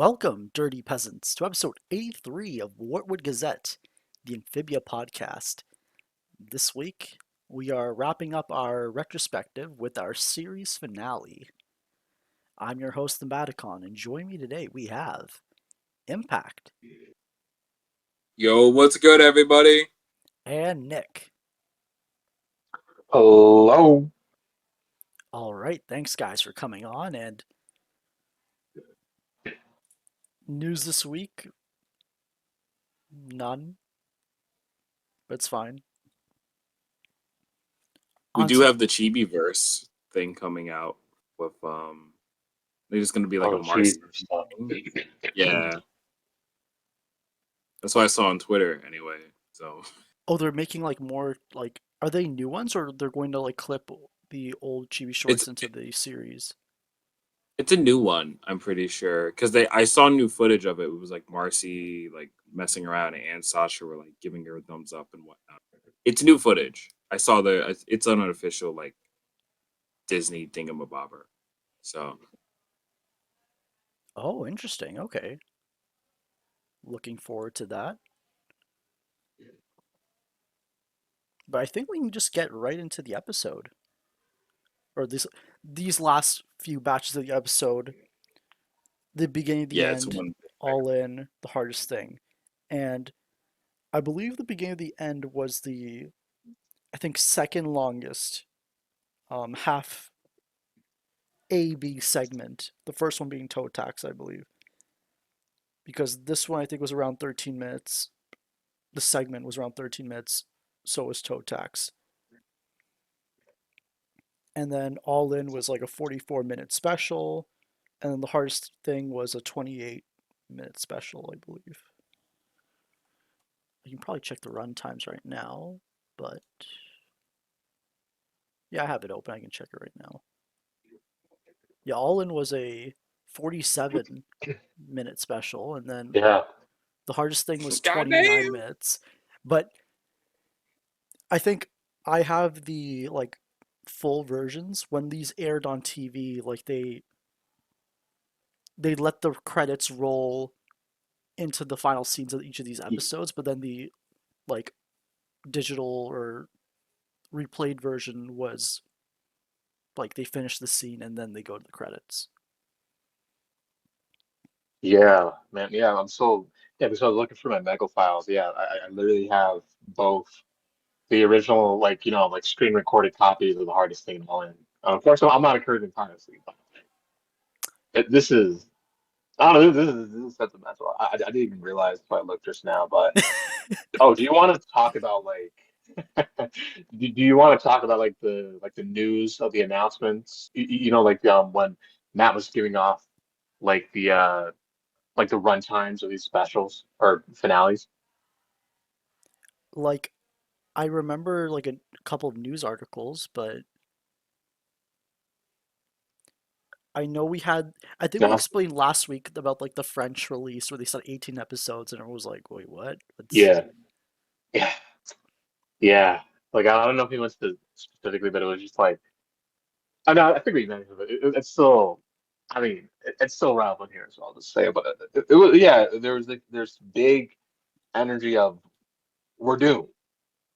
Welcome, dirty peasants, to episode 83 of Wartwood Gazette, the Amphibia podcast. This week, we are wrapping up our retrospective with our series finale. I'm your host, the Baticon, and joining me today we have Impact Yo, what's good, everybody? and Nick. Hello. All right, thanks guys for coming on. And news this week, none, but it's fine. We On do to have the Chibi verse thing coming out with there's gonna be like a Oh, Marcy Jesus. thing. Yeah. That's what I saw on Twitter anyway. So oh, they're making like more like are they new ones or they're going to like clip the old chibi it's shorts into the series? it's a new one, I'm pretty sure. I saw new footage of it. It was like Marcy like messing around and Sasha were like giving her a thumbs up and whatnot. It's new footage. I saw it's an unofficial like Disney thingamabobber. So Oh, interesting. Okay. Looking forward to that. But I think we can just get right into the episode. Or these last few batches of the episode, the beginning, the yeah, it's end, one. all in, the hardest thing. And I believe the beginning of the end was the I think second longest half A B segment. The first one being toe tax, I believe. Because this one I think was around 13 minutes. The segment was around 13 minutes. So was toe tax. And then All In was like a 44-minute special, and then the hardest thing was a 28-minute special, I believe. You can probably check the run times right now, but yeah, I have it open. I can check it right now. Yeah, All In was a 47-minute special, and then Yeah. the hardest thing was 29 Goddamn. minutes. But I think I have the like full versions when these aired on TV. Like they let the credits roll into the final scenes of each of these episodes, but then the like digital or replayed version was like they finish the scene and then they go to the credits. Yeah, man. Yeah, because I was looking through my Mega files. Yeah, I literally have both the original, like screen recorded copies of the hardest thing all in. Of course, I'm not encouraging piracy, but this is, I don't know, this is sentimental. I didn't even realize until I looked just now, but oh, do you want to talk about do you want to talk about like the news of the announcements? Like when Matt was giving off like the run times of these specials or finales. Like I remember like a couple of news articles, but I know we had I think we No? explained last week about like the French release where they said 18 episodes and everyone was like, "Wait, what?" It's Yeah, yeah, yeah. Like I don't know if he wants to specifically, but it was just like I know I think we mentioned it. It's still, I mean, it's still relevant here, so I'll just say it. But it was yeah. There's big energy of we're doomed.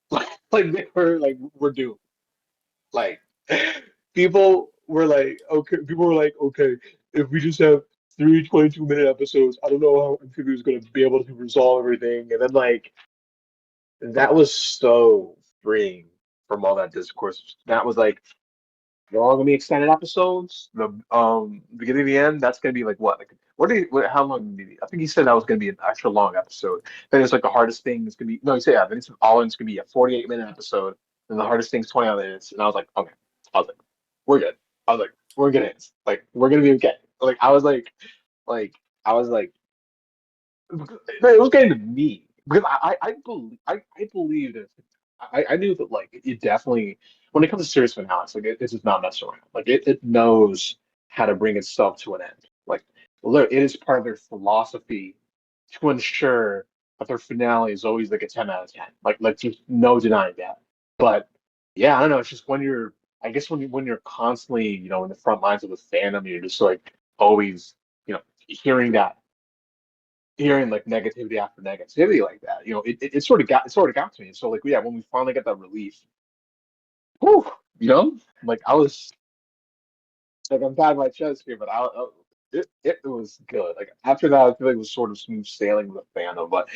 We're doomed. Like people were like, okay, if we just have three 22-minute episodes, I don't know how Amphibia is going to be able to resolve everything. And then like that was so freeing from all that discourse. That was like they're all gonna be extended episodes. The beginning to the end, that's gonna be like what? Like how long did he, I think he said that was gonna be an extra long episode. Then it's like the hardest thing is gonna be no, he said yeah, then it's all in it's gonna be a 48-minute episode, and the hardest thing's 20 minutes. And I was like, okay. I was like, we're good. I was like, we're gonna like we're gonna be okay. Like I was like it was getting to me because I believe that I knew that like it definitely when it comes to series finales like it's just not messing around like it knows how to bring itself to an end like look it is part of their philosophy to ensure that their finale is always like a 10 out of 10 like just no denying that but yeah I don't know it's just when you're I guess when you're constantly in the front lines of the fandom you're just like always hearing that hearing like negativity after negativity like that. It sort of got to me. So like yeah, when we finally got that relief, whew, like I was like I'm patting my chest here, but it was good. Like after that, I feel like it was sort of smooth sailing with the fandom. But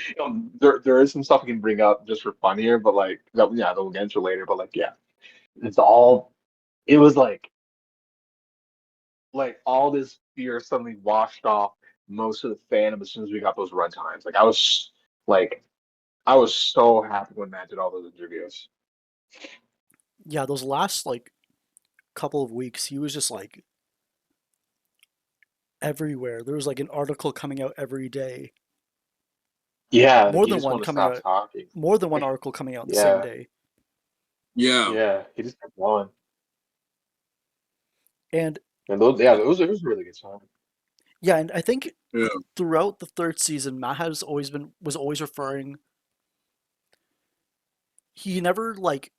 there is some stuff we can bring up just for fun here, but like that we'll get into later. But like yeah, it's all it was like all this fear suddenly washed off most of the fandom as soon as we got those run times. Like I was so happy when Matt did all those interviews. Yeah, those last like couple of weeks, he was just like everywhere. There was like an article coming out every day. Yeah, like More he than just one wanted to coming stop out. talking. More than one article coming out in the same Yeah, day. Yeah. yeah, he just kept going. And And those, yeah, it was a really good time. yeah, and I think Yeah. throughout the third season, Matt has always been was always referring. He never like.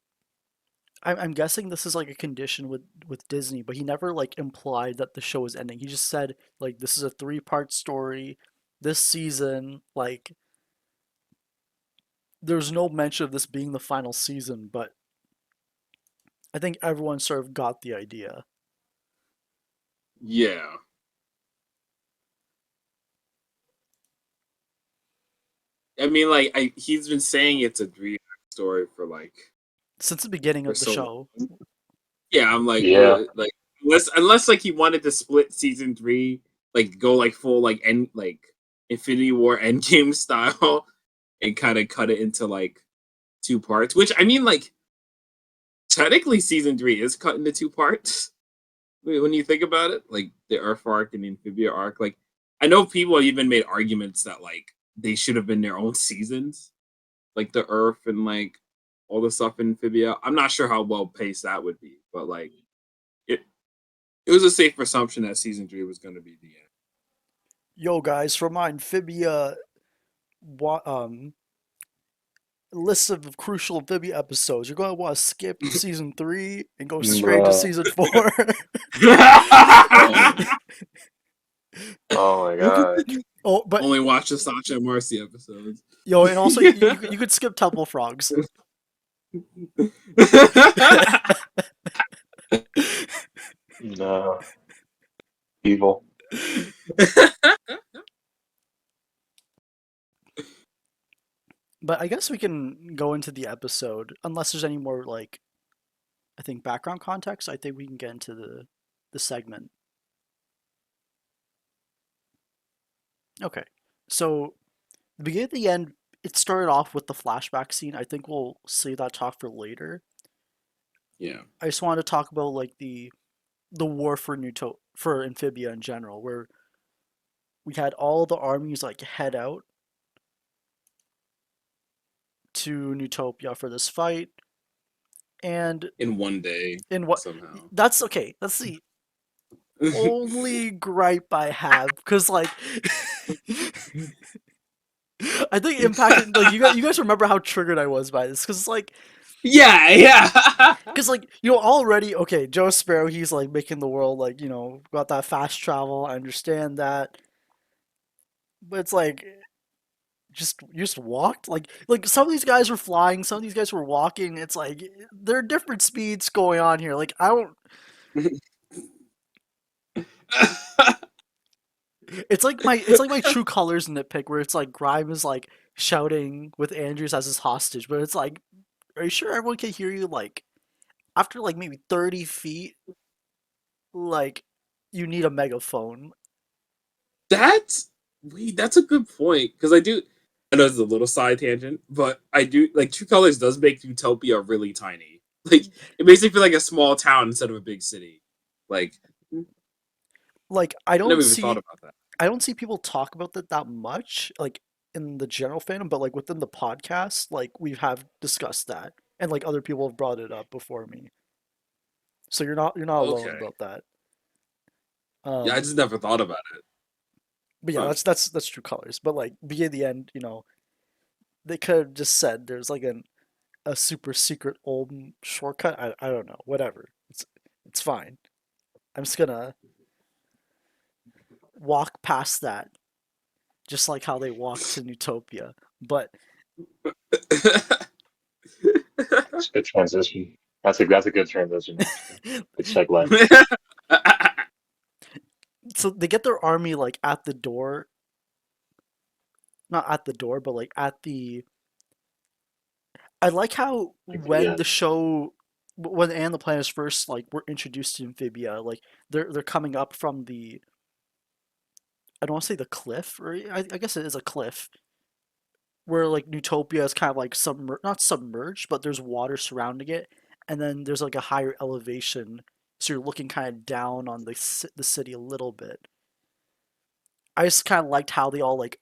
I'm guessing this is like a condition with Disney, but he never like implied that the show was ending. He just said like this is a three-part story. This season, like there's no mention of this being the final season, but I think everyone sort of got the idea. Yeah. I mean, like, he's been saying it's a 3 act story for Since the beginning for of the so show. long. Yeah, I'm like, Yeah, like unless like he wanted to split season 3, like go like full like end like Infinity War Endgame style, and kind of cut it into like 2 parts. Which I mean, like technically, season 3 is cut into 2 parts. When you think about it, like the Earth arc and the Amphibia arc, like I know people have even made arguments that like they should have been their own seasons, like the Earth and like all the stuff in Amphibia. I'm not sure how well paced that would be, but like it it was a safe assumption that season 3 was going to be the end. Yo guys, for my Amphibia list of crucial Amphibia episodes, you're gonna want to skip season 3 and go straight to bruh. season 4. Oh, oh my You could God. oh, but Only watch the Sasha and Marcy episodes. yo, and also you could skip Temple Frogs. No, evil. But I guess we can go into the episode unless there's any more like I think background context. I think we can get into the segment. Okay. So the beginning at the end, it started off with the flashback scene. I think we'll save that talk for later. Yeah. I just wanted to talk about like the war for for Amphibia in general, where we had all the armies like head out to Newtopia for this fight, and In one day in what somehow. that's okay. That's the only gripe I have because like I think it impacted like you guys remember how triggered I was by this Yeah, yeah. because like already okay Joe Sparrow he's like making the world like got that fast travel I understand that but it's like just you just walked like some of these guys were flying some of these guys were walking it's like there are different speeds going on here like I don't it's like my true colors nitpick where it's like Grime is like shouting with Andrews as his hostage but it's like are you sure everyone can hear you like after like maybe 30 feet like you need a megaphone. That's that's a good point because I do. I know it's a little side tangent, but I do like True Colors does make Utopia really tiny. Like it makes me feel like a small town instead of a big city. Like I Like never even thought about that. I don't see people talk about that much like in the general fandom but like within the podcast like we have discussed that and like other people have brought it up before me. So you're not alone Okay, about that. yeah, I Um just never thought about it. but yeah, Huh. that's true colors. But like be at the end, they could have just said there's like a super secret old shortcut. I don't know, whatever. It's fine. I'm just gonna walk past that. just like how they walk to Newtopia. But It's a good transition. That's a good transition, actually. Good segue. so they get their army like at the door, not at the door, but like at the. I like how Like, when yeah, the show, when Anne the Planners first like were introduced to Amphibia, like they're coming up from the. I don't want to say the cliff, or I guess it is a cliff, where like Newtopia is kind of like not submerged, but there's water surrounding it, and then there's like a higher elevation, so you're looking kind of down on the city a little bit. I just kind of liked how they all like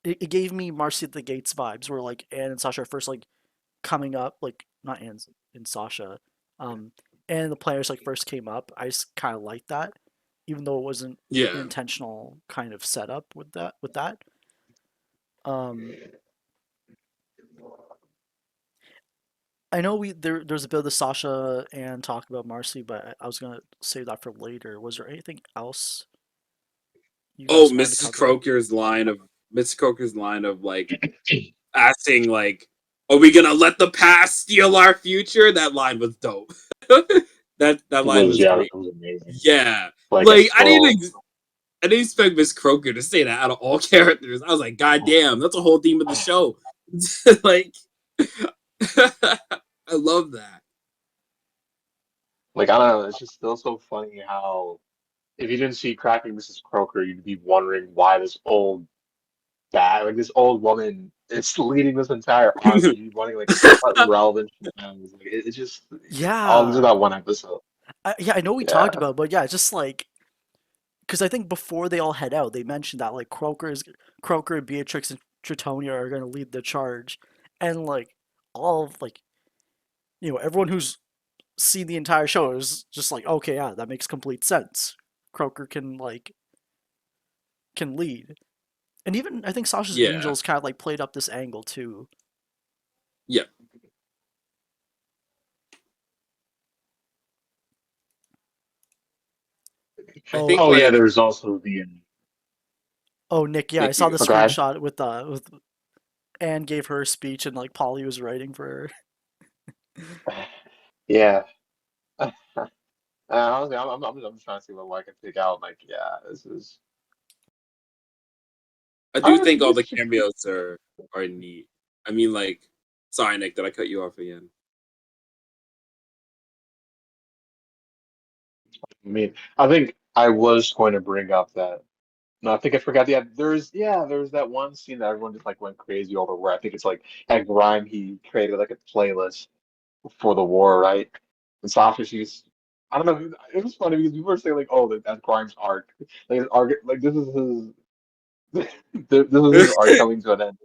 it gave me Marcy at the Gates vibes, where like Anne and Sasha are first like coming up, like not Anne and Sasha, um, and the players like first came up. I just kind of liked that, even though it wasn't an Yeah. intentional kind of setup with that. Um, I know there's a bit of the Sasha and talk about Marcy, but I was gonna save that for later. Was there anything else you Oh, guys wanted to cover? Mrs. Croker's line of like asking like, "Are we gonna let the past steal our future?" That line was dope. That it line was was yeah, great. it was amazing. Yeah, Like like it's so I didn't expect Miss Croker to say that out of all characters. I was like, God damn, that's a whole theme of the show. Like, I love that. like I don't know. It's just still so funny how if you didn't see Cracking Mrs. Croker, you'd be wondering why this old like this old woman is leading this entire arc, and you'd be wondering like what relevance she has. Like, it just all into Yeah, that one episode. yeah, I know we talked Yeah, about, it, but yeah, it's just like because I think before they all head out, they mentioned that like Croker, Beatrix, and Tritonia are gonna lead the charge, and like all of like everyone who's seen the entire show is just like okay, yeah, that makes complete sense. Croker can lead. And even I think Sasha's Yeah, Angels kind of like played up this angle too. yeah. I Oh, think oh yeah, like there's also the oh, Nick. Yeah, I Nick, saw you the oh, go ahead. screenshot with Anne gave her speech and like Polly was writing for her. Yeah. Honestly, I'm just trying to see what I can pick out. Like, yeah, this is. I do think all This the is just, cameos are neat. I mean, like, sorry, Nick, did I cut you off again? I mean, I think I was going to bring up that. No, I think I forgot. There's that one scene that everyone just like went crazy over where I think it's like at Grime he created like a playlist for the war, right? And Sasha, I don't know. It was funny because people were saying like, "Oh, that's Grime's arc. Like his arc, like this is his, this is his arc coming to an end.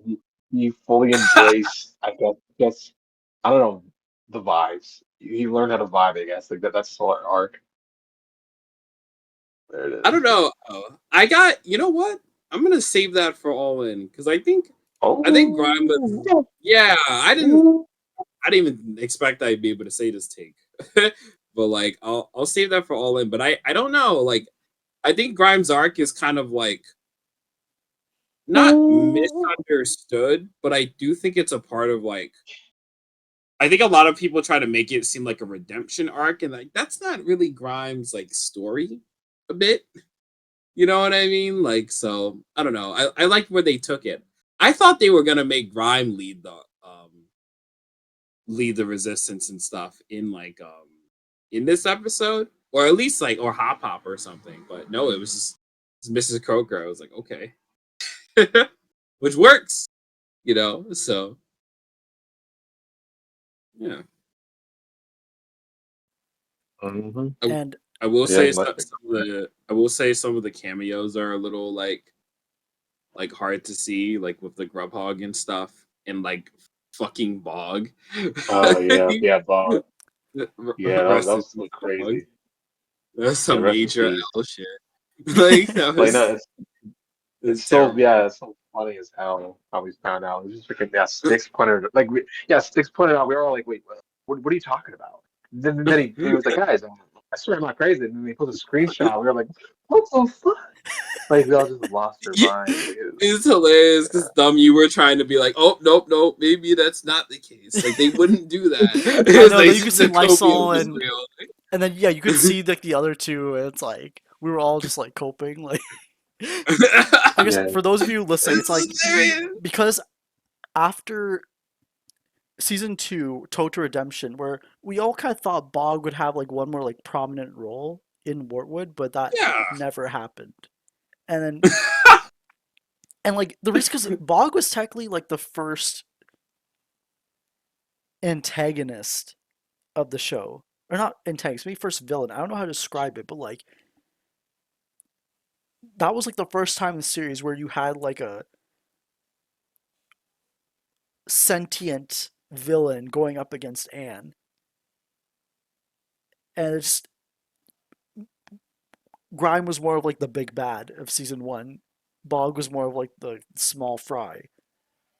He fully embraced, I guess, I don't know, the vibes. He learned how to vibe, I guess. Like that's his whole arc. There it I don't is. know. Oh, I got. You know what? I'm gonna save that for all in because I think Grime was. Oh, Yeah, I didn't even expect I'd be able to say this take. But like I'll save that for all in. But I don't know. Like I think Grimes' arc is kind of like not misunderstood, but I do think it's a part of like I think a lot of people try to make it seem like a redemption arc, and like that's not really Grimes' like story a bit. You know what I mean? Like so I don't know. I liked where they took it. I thought they were gonna make Grime lead the resistance and stuff in this episode, or at least like or Hop Hop or something. But no, it was just Mrs. Croker. I was like, okay, which works, So yeah, hmm. I, And I will Yeah, say much. some of the cameos are a little like hard to see, like with the Grubhog and stuff, and like fucking Bog. Oh yeah, yeah, Bob. Yeah, that Rest in was so peace, Bog. crazy. That's Yeah, some rest in major peace. L shit. Like that Like no, was it's so terrible. yeah, it's so funny as hell how we found out. It was just freaking yeah, Sticks pointed like Sticks pointed out. We were all like, wait, what are you talking about? Then he was like, guys, I swear I'm not crazy. And then they put a screenshot. We were like, what the fuck? Like we all just lost our Yeah, minds. Like, it's hilarious yeah. because you were trying to be like, oh nope, nope, maybe that's not the case. Like they wouldn't do that. I It's know. Then like you could see the copium Lysol, was and then yeah, you could see like the other two. And it's like we were all just like coping. Like real. I guess Yeah. for those of you listening, it's It's like hilarious. because after season two, Total Redemption, where we all kind of thought Bog would have like one more like prominent role in Wartwood, but that Yeah. never happened. And then like the reason because Bog was technically like the first antagonist of the show, or not antagonist, maybe first villain. I don't know how to describe it, but like that was like the first time in the series where you had like a sentient villain going up against Anne, and it's Grime was more of like the big bad of season one. Bog was more of like the small fry.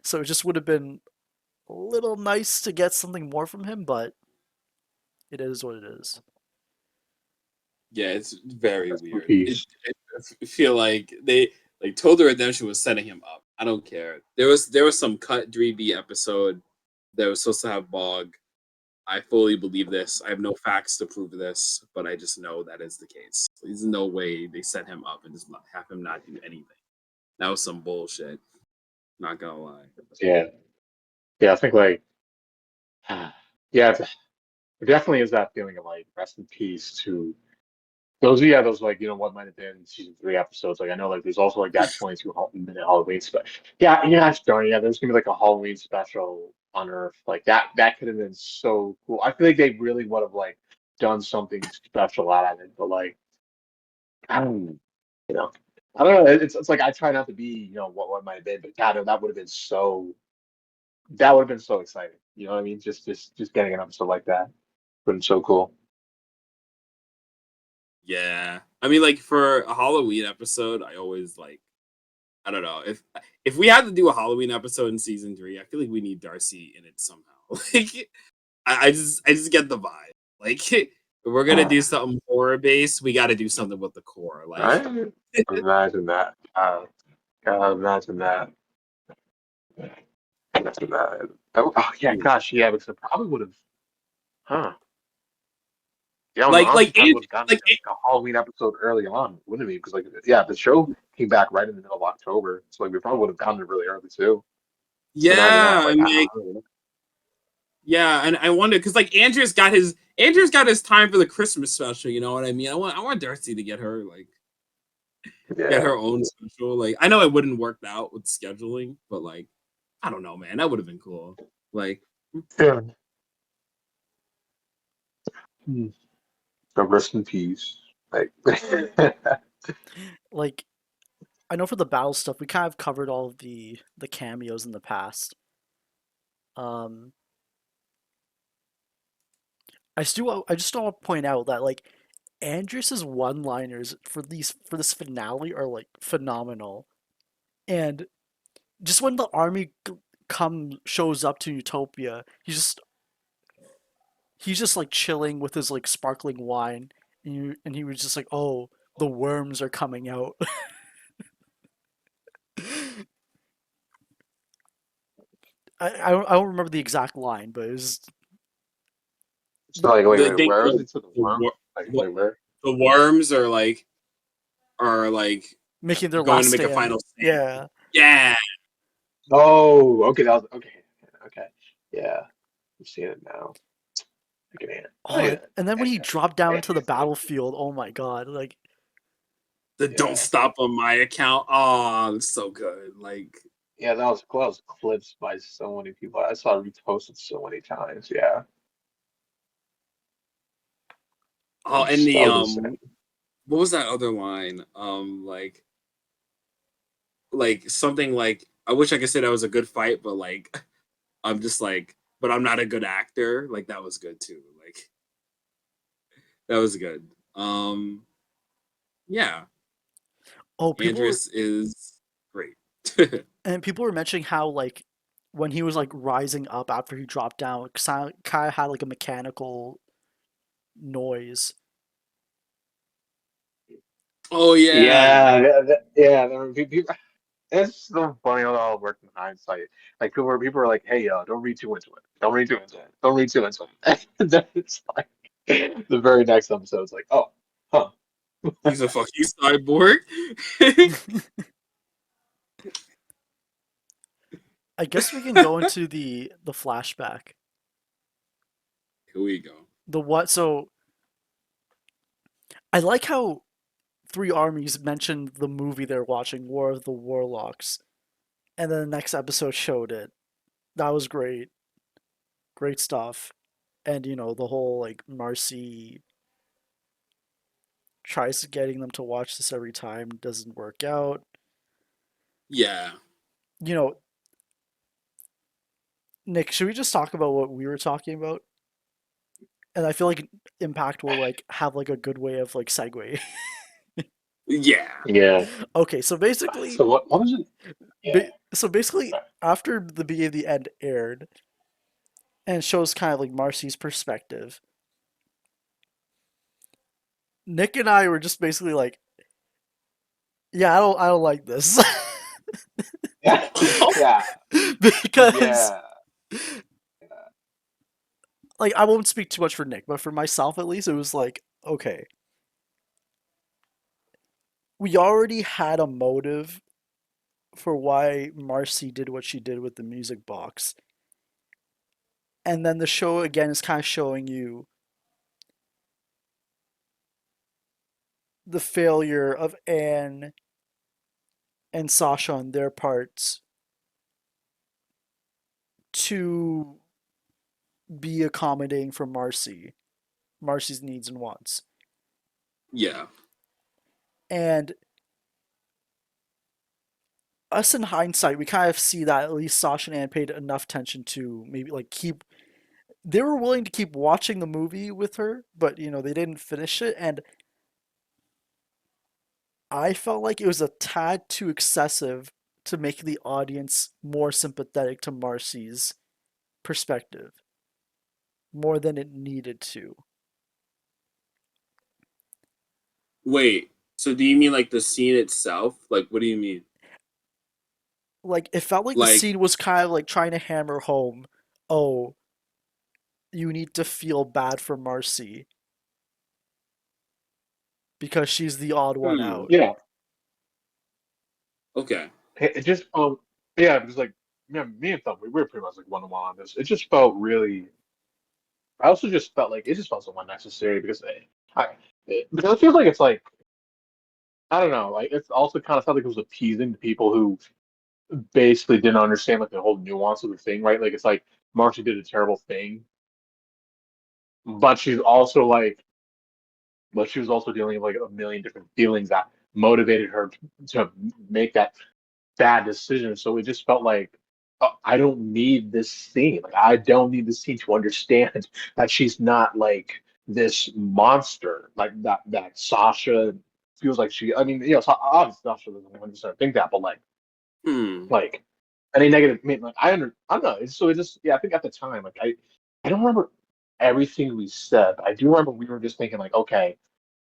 So it just would have been a little nice to get something more from him, but it is what it is. Yeah, it's very Rest in weird. peace. I feel like they like Total Redemption was setting him up. I don't care. There was some cut 3B episode that was supposed to have Bog. I fully believe this. I have no facts to prove this, but I just know that is the case. There's no way they set him up and just have him not do anything. That was some bullshit. Not gonna lie. Yeah. Yeah, I think like yeah, it definitely is that feeling of like rest in peace to those, yeah, those like, what might have been season three episodes. Like I know like there's also like that 22-minute Halloween special. Yeah, yeah, darn, yeah, there's gonna be like a Halloween special on Earth. Like that could have been so cool. I feel like they really would have like done something special out of it, but like I don't you know. I don't know. It's like I try not to be, what might have been, but God, that would have been so exciting. You know what I mean? Just getting an episode like that would have been so cool. Yeah. I mean, like for a Halloween episode, I always like I don't know if we had to do a Halloween episode in season 3, I feel like we need Darcy in it somehow. Like I just get the vibe. Like if we're gonna do something horror based, we got to do something with the core. Like Right? Imagine that. God, imagine that. Imagine that. Oh, yeah, gosh, yeah, because it probably would have, huh? Yeah, like honestly, like probably An- would have gotten like like a Halloween episode early on, wouldn't it be? Because like, yeah, the show came back right in the middle of October, so like we probably would have gotten it really early too. So now, yeah, I like, mean like, yeah, and I wonder because like Andrew's got his time for the Christmas special. You know what I mean? I want Darcy to get yeah, her own special. Like I know it wouldn't work out with scheduling, but like I don't know, man. That would have been cool. Like yeah. Hmm. So rest in peace. Like, Like I know for the battle stuff, we kind of covered all of the cameos in the past. Um, I just want to point out that like Andrews's one-liners for this finale are like phenomenal, and just when the army shows up to Utopia, he's just like chilling with his like sparkling wine, and he was just like, "Oh, the worms are coming out." I don't remember the exact line, but it was so like, wait, wait, they where is it to the the, worm? wor- Like, the wait, where? the worms are like making their going to last make a stand. final stand. Yeah. Yeah. Oh, okay, that was okay. Okay, yeah, I'm seeing it now. Look at it. Oh, Look at and then when he dropped down that. into the battlefield, oh my god! Like, The don't Yeah, stop on my account. Oh, it's so good. Like yeah, that was clips by so many people. I saw it reposted so many times. Yeah, oh, and that the was insane. what was that other line? Like something like I wish I could say that was a good fight, but like I'm just like, but I'm not a good actor. Like that was good too. Like that was good. Yeah, oh, Andrus is great. people were mentioning how like when he was like rising up after he dropped down, it kind of had like a mechanical noise, Oh yeah. Yeah, yeah. It's so funny how it all worked in hindsight. Like people were like, "Hey, don't read too into it. Don't read too into it. Don't read too into it." And then it's like the very next episode, it's like, "Oh, huh." He's a fucking cyborg. I guess we can go into the flashback. Here we go. The what? So I like how Three Armies mentioned the movie they're watching, War of the Warlocks, and then the next episode showed it. That was great. Great stuff. And the whole like Marcy tries getting them to watch this every time, doesn't work out. Yeah. You know, Nick, should we just talk about what we were talking about? And I feel like Impact will like have like a good way of like segue. Yeah. Yeah. Okay, so basically, So what was it? Yeah. so basically, after the beginning of the end aired, and it shows kind of like Marcy's perspective, Nick and I were just basically like, yeah, I don't like this. Yeah. Yeah. Because Yeah. like I won't speak too much for Nick, but for myself at least, it was like, okay, we already had a motive for why Marcy did what she did with the music box. And then the show again is kind of showing you the failure of Anne and Sasha on their parts to be accommodating for Marcy's needs and wants. Yeah. And us in hindsight, we kind of see that at least Sasha and Anne paid enough attention to maybe like keep. They were willing to keep watching the movie with her, but they didn't finish it, and I felt like it was a tad too excessive to make the audience more sympathetic to Marcy's perspective, more than it needed to. Wait. So do you mean like the scene itself? Like what do you mean? Like it felt like the Like scene was kind of like trying to hammer home, oh, you need to feel bad for Marcy because she's the odd one hmm. out. Yeah. Okay. It just yeah, because like yeah, me and Thumb, we were pretty much like one to one on this. It just felt really. I also just felt like it just felt so unnecessary because because it feels like it's like I don't know, like it's also kind of felt like it was appeasing to people who basically didn't understand like the whole nuance of the thing, right? Like it's like Marcy did a terrible thing, but she's also like, but she was also dealing with like a million different feelings that motivated her to make that bad decision. So it just felt like I don't need this scene. Like I don't need this scene to understand that she's not like this monster like that Sasha feels like she. I mean, obviously Sasha doesn't 100% think that, but Hmm. like any negative. I mean, like I don't know. So it just yeah. I think at the time, like I don't remember everything we said. But I do remember we were just thinking like, okay,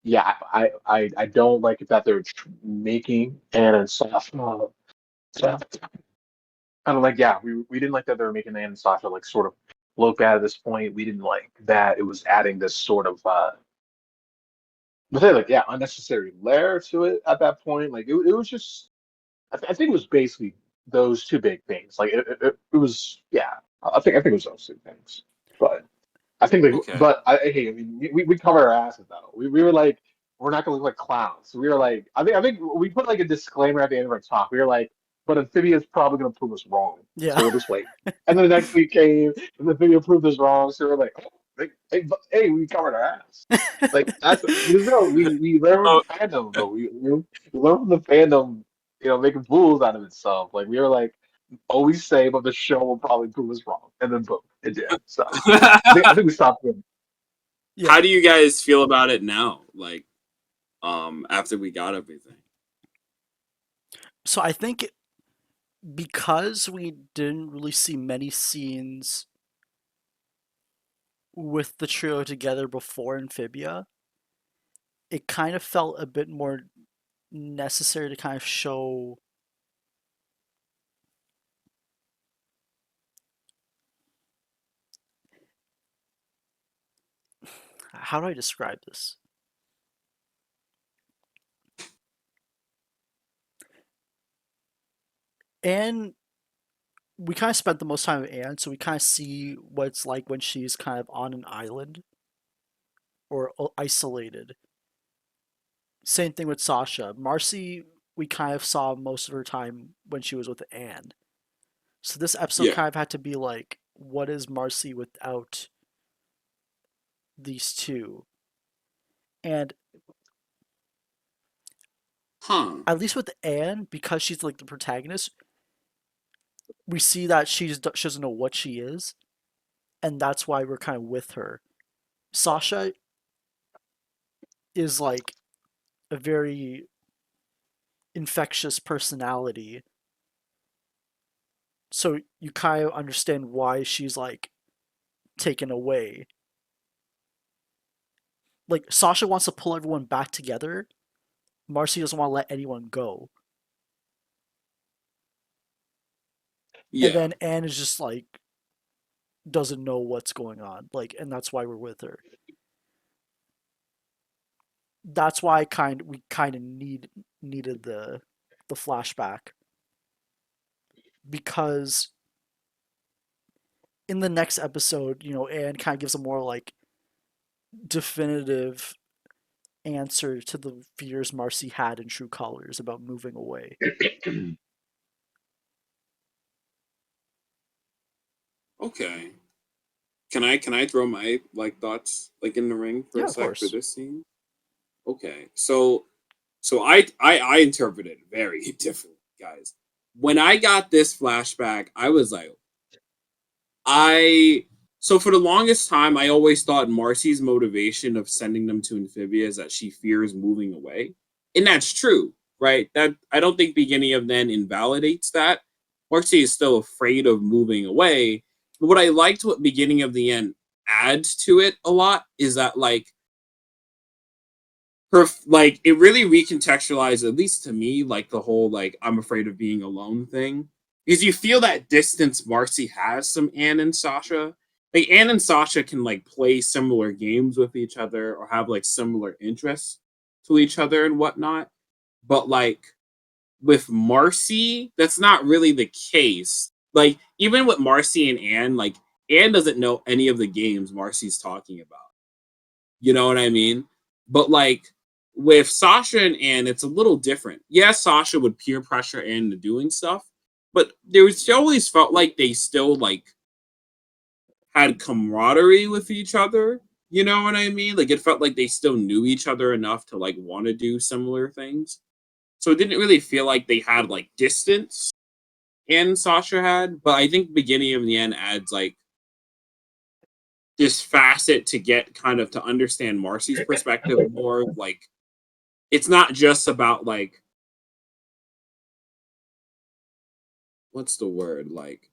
yeah, I don't like it that they're making Anna and Sasha. Kind of like yeah, we didn't like that they were making Anna and Sasha like sort of look bad at this point. We didn't like that it was adding this sort of but say like yeah unnecessary layer to it at that point. Like it was just I think it was basically those two big things. Like it was yeah. I think it was those two things. But I think like Okay. but hey I mean we covered our asses though. We were like we're not gonna look like clowns. So we were like I think we put like a disclaimer at the end of our talk. We were like, but Amphibia is probably gonna prove us wrong. So Yeah. we'll just wait. And then the next week came and Amphibia proved us wrong. So we're like, oh, hey, we covered our ass. Like that's because no, we learn from Oh, the fandom though. We learn from the fandom, making fools out of itself. Like we were like always say, but the show will probably prove us wrong. And then boom, it did. So I think we stopped him. Yeah. how do you guys feel about it now? Like, after we got everything. So I think because we didn't really see many scenes with the trio together before Amphibia, it kind of felt a bit more. necessary to kind of show how do I describe this? And we kind of spent the most time with Anne, so we kind of see what it's like when she's kind of on an island or isolated. Same thing with Sasha. Marcy, we kind of saw most of her time when she was with Anne. So this episode Yeah. kind of had to be like, what is Marcy without these two? And Huh. at least with Anne, because she's like the protagonist, we see that she doesn't know what she is, and that's why we're kind of with her. Sasha is like a very infectious personality, so you kind of understand why she's like taken away. Like Sasha wants to pull everyone back together. Marcy doesn't want to let anyone go. And Yeah. then Anne is just like doesn't know what's going on. Like, and that's why we're with her. That's why we kind of needed the flashback, because in the next episode, Anne kind of gives a more like definitive answer to the fears Marcy had in True Colors about moving away. Okay. Can I throw my like thoughts like in the ring for Yeah, a of sec for course. this scene? Okay. So I interpreted it very differently, guys. When I got this flashback, I was like, I so for the longest time, I always thought Marcy's motivation of sending them to Amphibia is that she fears moving away, and that's true, right? That I don't think beginning of then invalidates that. Marcy is still afraid of moving away, but what I liked what beginning of the end adds to it a lot is that like her like it really recontextualized, at least to me, like the whole like I'm afraid of being alone thing, because you feel that distance Marcy has from Anne and Sasha. Like Anne and Sasha can like play similar games with each other or have like similar interests to each other and whatnot, but like with Marcy that's not really the case. Like even with Marcy and Anne, like Anne doesn't know any of the games Marcy's talking about, you know what I mean? But like with Sasha and Anne, it's a little different. Yes, Sasha would peer pressure Anne into doing stuff, but she always felt like they still like had camaraderie with each other. You know what I mean? Like it felt like they still knew each other enough to like want to do similar things. So it didn't really feel like they had like distance and Sasha had, but I think beginning of the end adds like this facet to get kind of to understand Marcy's perspective more. Like it's not just about like what's the word like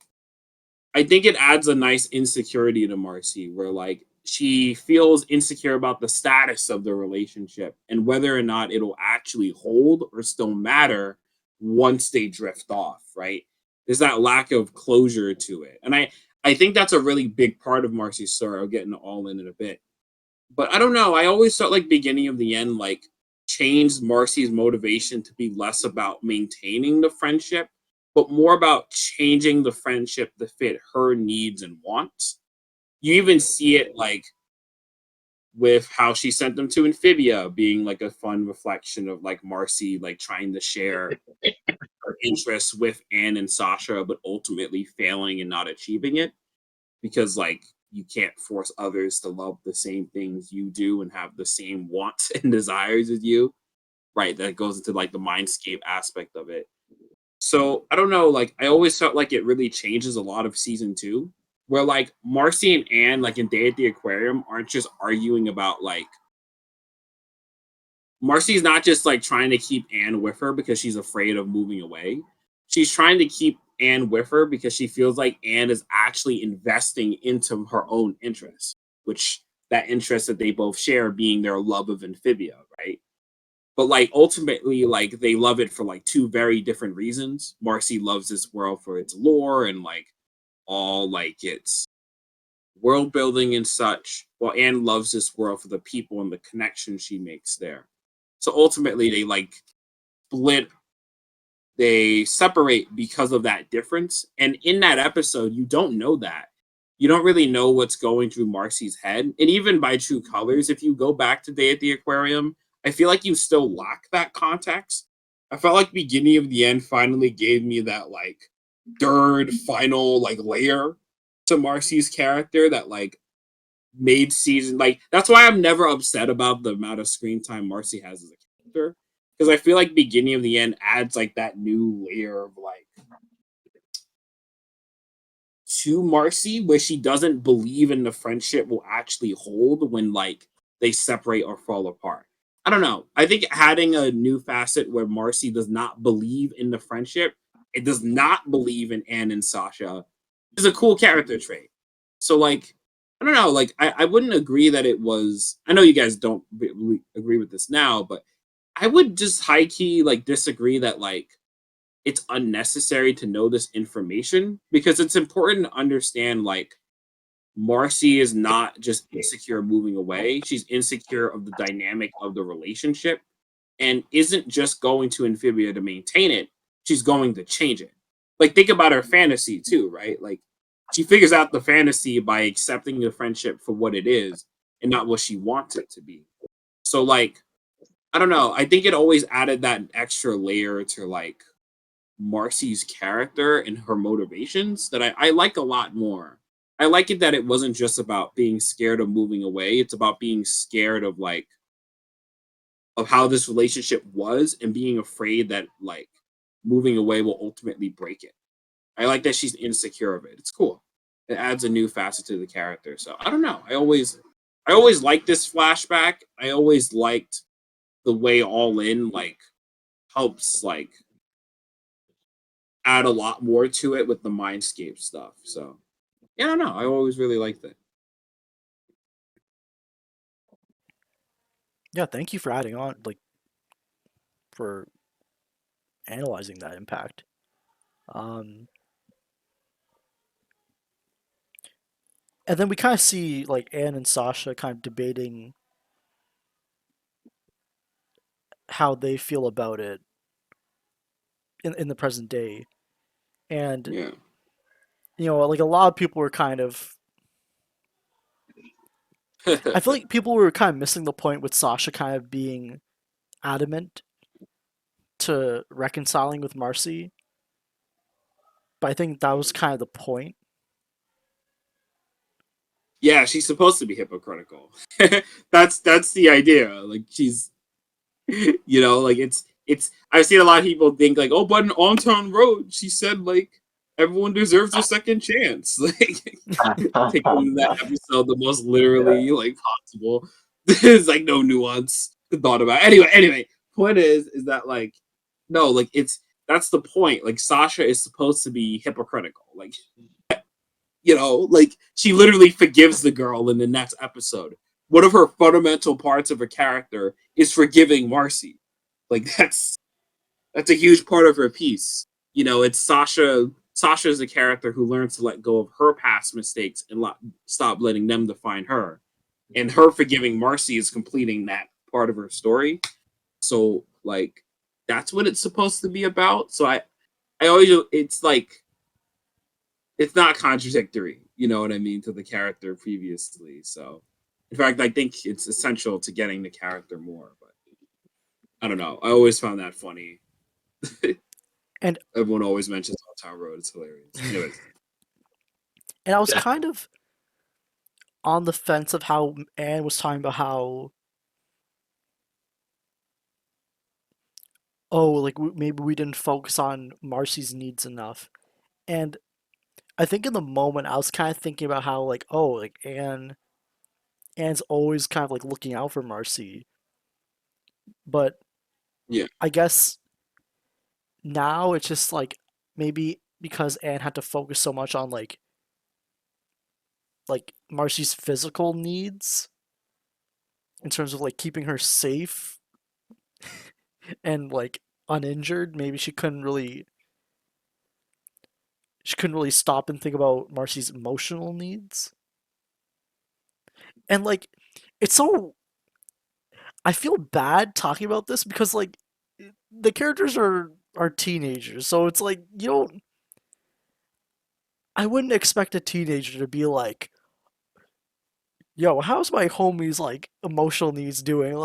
I think it adds a nice insecurity to Marcy where like she feels insecure about the status of the relationship and whether or not it'll actually hold or still matter once they drift off, right? There's that lack of closure to it, and I think that's a really big part of Marcy's story. I'll get into all in a bit, but I don't know. I always felt like beginning of the end like changed Marcy's motivation to be less about maintaining the friendship, but more about changing the friendship to fit her needs and wants. You even see it like with how she sent them to Amphibia being like a fun reflection of like Marcy like trying to share her interests with Anne and Sasha, but ultimately failing and not achieving it because like you can't force others to love the same things you do and have the same wants and desires as you, right? That goes into like the mindscape aspect of it. So I don't know, like I always felt like it really changes a lot of season two, where like Marcy and Anne like in Day at the Aquarium aren't just arguing about like Marcy's not just like trying to keep Anne with her because she's afraid of moving away. She's trying to keep Anne with her because she feels like Anne is actually investing into her own interests, which that interest that they both share being their love of Amphibia, right? but like ultimately like they love it for like two very different reasons. Marcy loves this world for its lore and like all like its world building and such, while Anne loves this world for the people and the connection she makes there. So ultimately they like split, they separate because of that difference. And in that episode, you don't know that. You don't really know what's going through Marcy's head. And even by True Colors, if you go back to Day at the Aquarium, I feel like you still lack that context. I felt like beginning of the end finally gave me that like third final like layer to Marcy's character that like made season like that's why I'm never upset about the amount of screen time Marcy has as a character, because I feel like beginning of the end adds like that new layer of like to Marcy where she doesn't believe in the friendship will actually hold when like they separate or fall apart. I don't know. I think adding a new facet where Marcy does not believe in the friendship, it does not believe in Anne and Sasha, is a cool character trait. So like I don't know, like I wouldn't agree that it was I know you guys don't really agree with this now, but I would just high key like disagree that like it's unnecessary to know this information because it's important to understand like Marcy is not just insecure moving away. She's insecure of the dynamic of the relationship and isn't just going to Amphibia to maintain it. She's going to change it. Like think about her fantasy too, right? Like she figures out the fantasy by accepting the friendship for what it is and not what she wants it to be. So like I don't know. I think it always added that extra layer to like Marcy's character and her motivations that I like a lot more. I like it that it wasn't just about being scared of moving away. It's about being scared of like of how this relationship was and being afraid that like moving away will ultimately break it. I like that she's insecure of it. It's cool. It adds a new facet to the character. So I don't know. I always liked this flashback. I always liked the way All In like helps like add a lot more to it with the mindscape stuff. So yeah, I don't know. I always really liked it. Yeah, thank you for adding on, like, for analyzing that impact. Um, and then we kind of see like Anne and Sasha kind of debating how they feel about it in the present day. And Yeah. like a lot of people were kind of I feel like people were kind of missing the point with Sasha kind of being adamant to reconciling with Marcy, but I think that was kind of the point. Yeah, she's supposed to be hypocritical. That's the idea. Like she's like it's I've seen a lot of people think like, oh, but in On Town Road, she said like everyone deserves a second chance. Like taking that episode the most Yeah. literally like possible. There's like no nuance thought about. Anyway, point is that like no, like it's that's the point. Like Sasha is supposed to be hypocritical. Like like she literally forgives the girl in the next episode. One of her fundamental parts of her character is forgiving Marcy. Like that's a huge part of her piece. It's Sasha. Sasha is a character who learns to let go of her past mistakes and stop letting them define her. And her forgiving Marcy is completing that part of her story. So like that's what it's supposed to be about. So I always it's like it's not contradictory, you know what I mean, to the character previously. So, in fact, I think it's essential to getting the character more. But I don't know. I always found that funny. And Everyone always mentions On Town Road. It's hilarious. Anyways, and I was Yeah. kind of on the fence of how Anne was talking about how, oh, like maybe we didn't focus on Marcy's needs enough. And I think in the moment I was kind of thinking about how, like, oh, like Anne's always kind of like looking out for Marcy, but yeah, I guess now it's just like maybe because Anne had to focus so much on like Marcy's physical needs in terms of like keeping her safe. and like uninjured, maybe she couldn't really stop and think about Marcy's emotional needs. And like it's so I feel bad talking about this because like the characters are teenagers, so it's like you don't I wouldn't expect a teenager to be like, "Yo, how's my homie's like emotional needs doing?"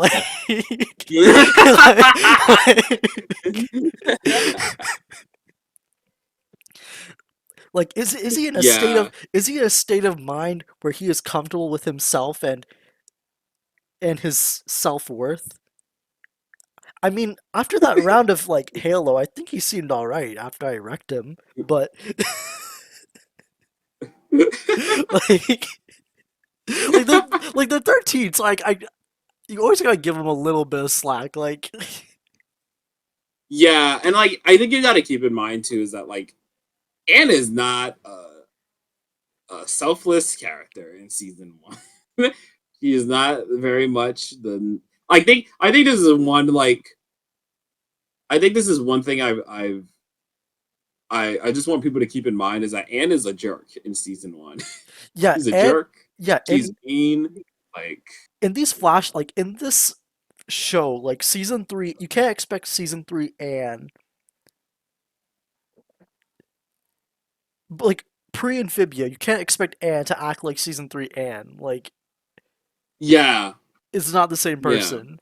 Like is he in a state Yeah. of mind where he is comfortable with himself and his self-worth? I mean, after that round of like Halo, I think he seemed all right after I wrecked him, but like like the 13th, like I you always gotta give him a little bit of slack. Like, Yeah, and like I think you got to keep in mind too is that like Anne is not a selfless character in season one. She is not very much the. I think this is one like I think this is one thing I just want people to keep in mind is that Anne is a jerk in season one. yeah, She's a and jerk. yeah, She's mean. Like in these flash, like in this show, like season 3, you can't expect season 3 and like pre-Amphibia, you can't expect Anne to act like season 3 Anne. Like, yeah, it's not the same yeah. person.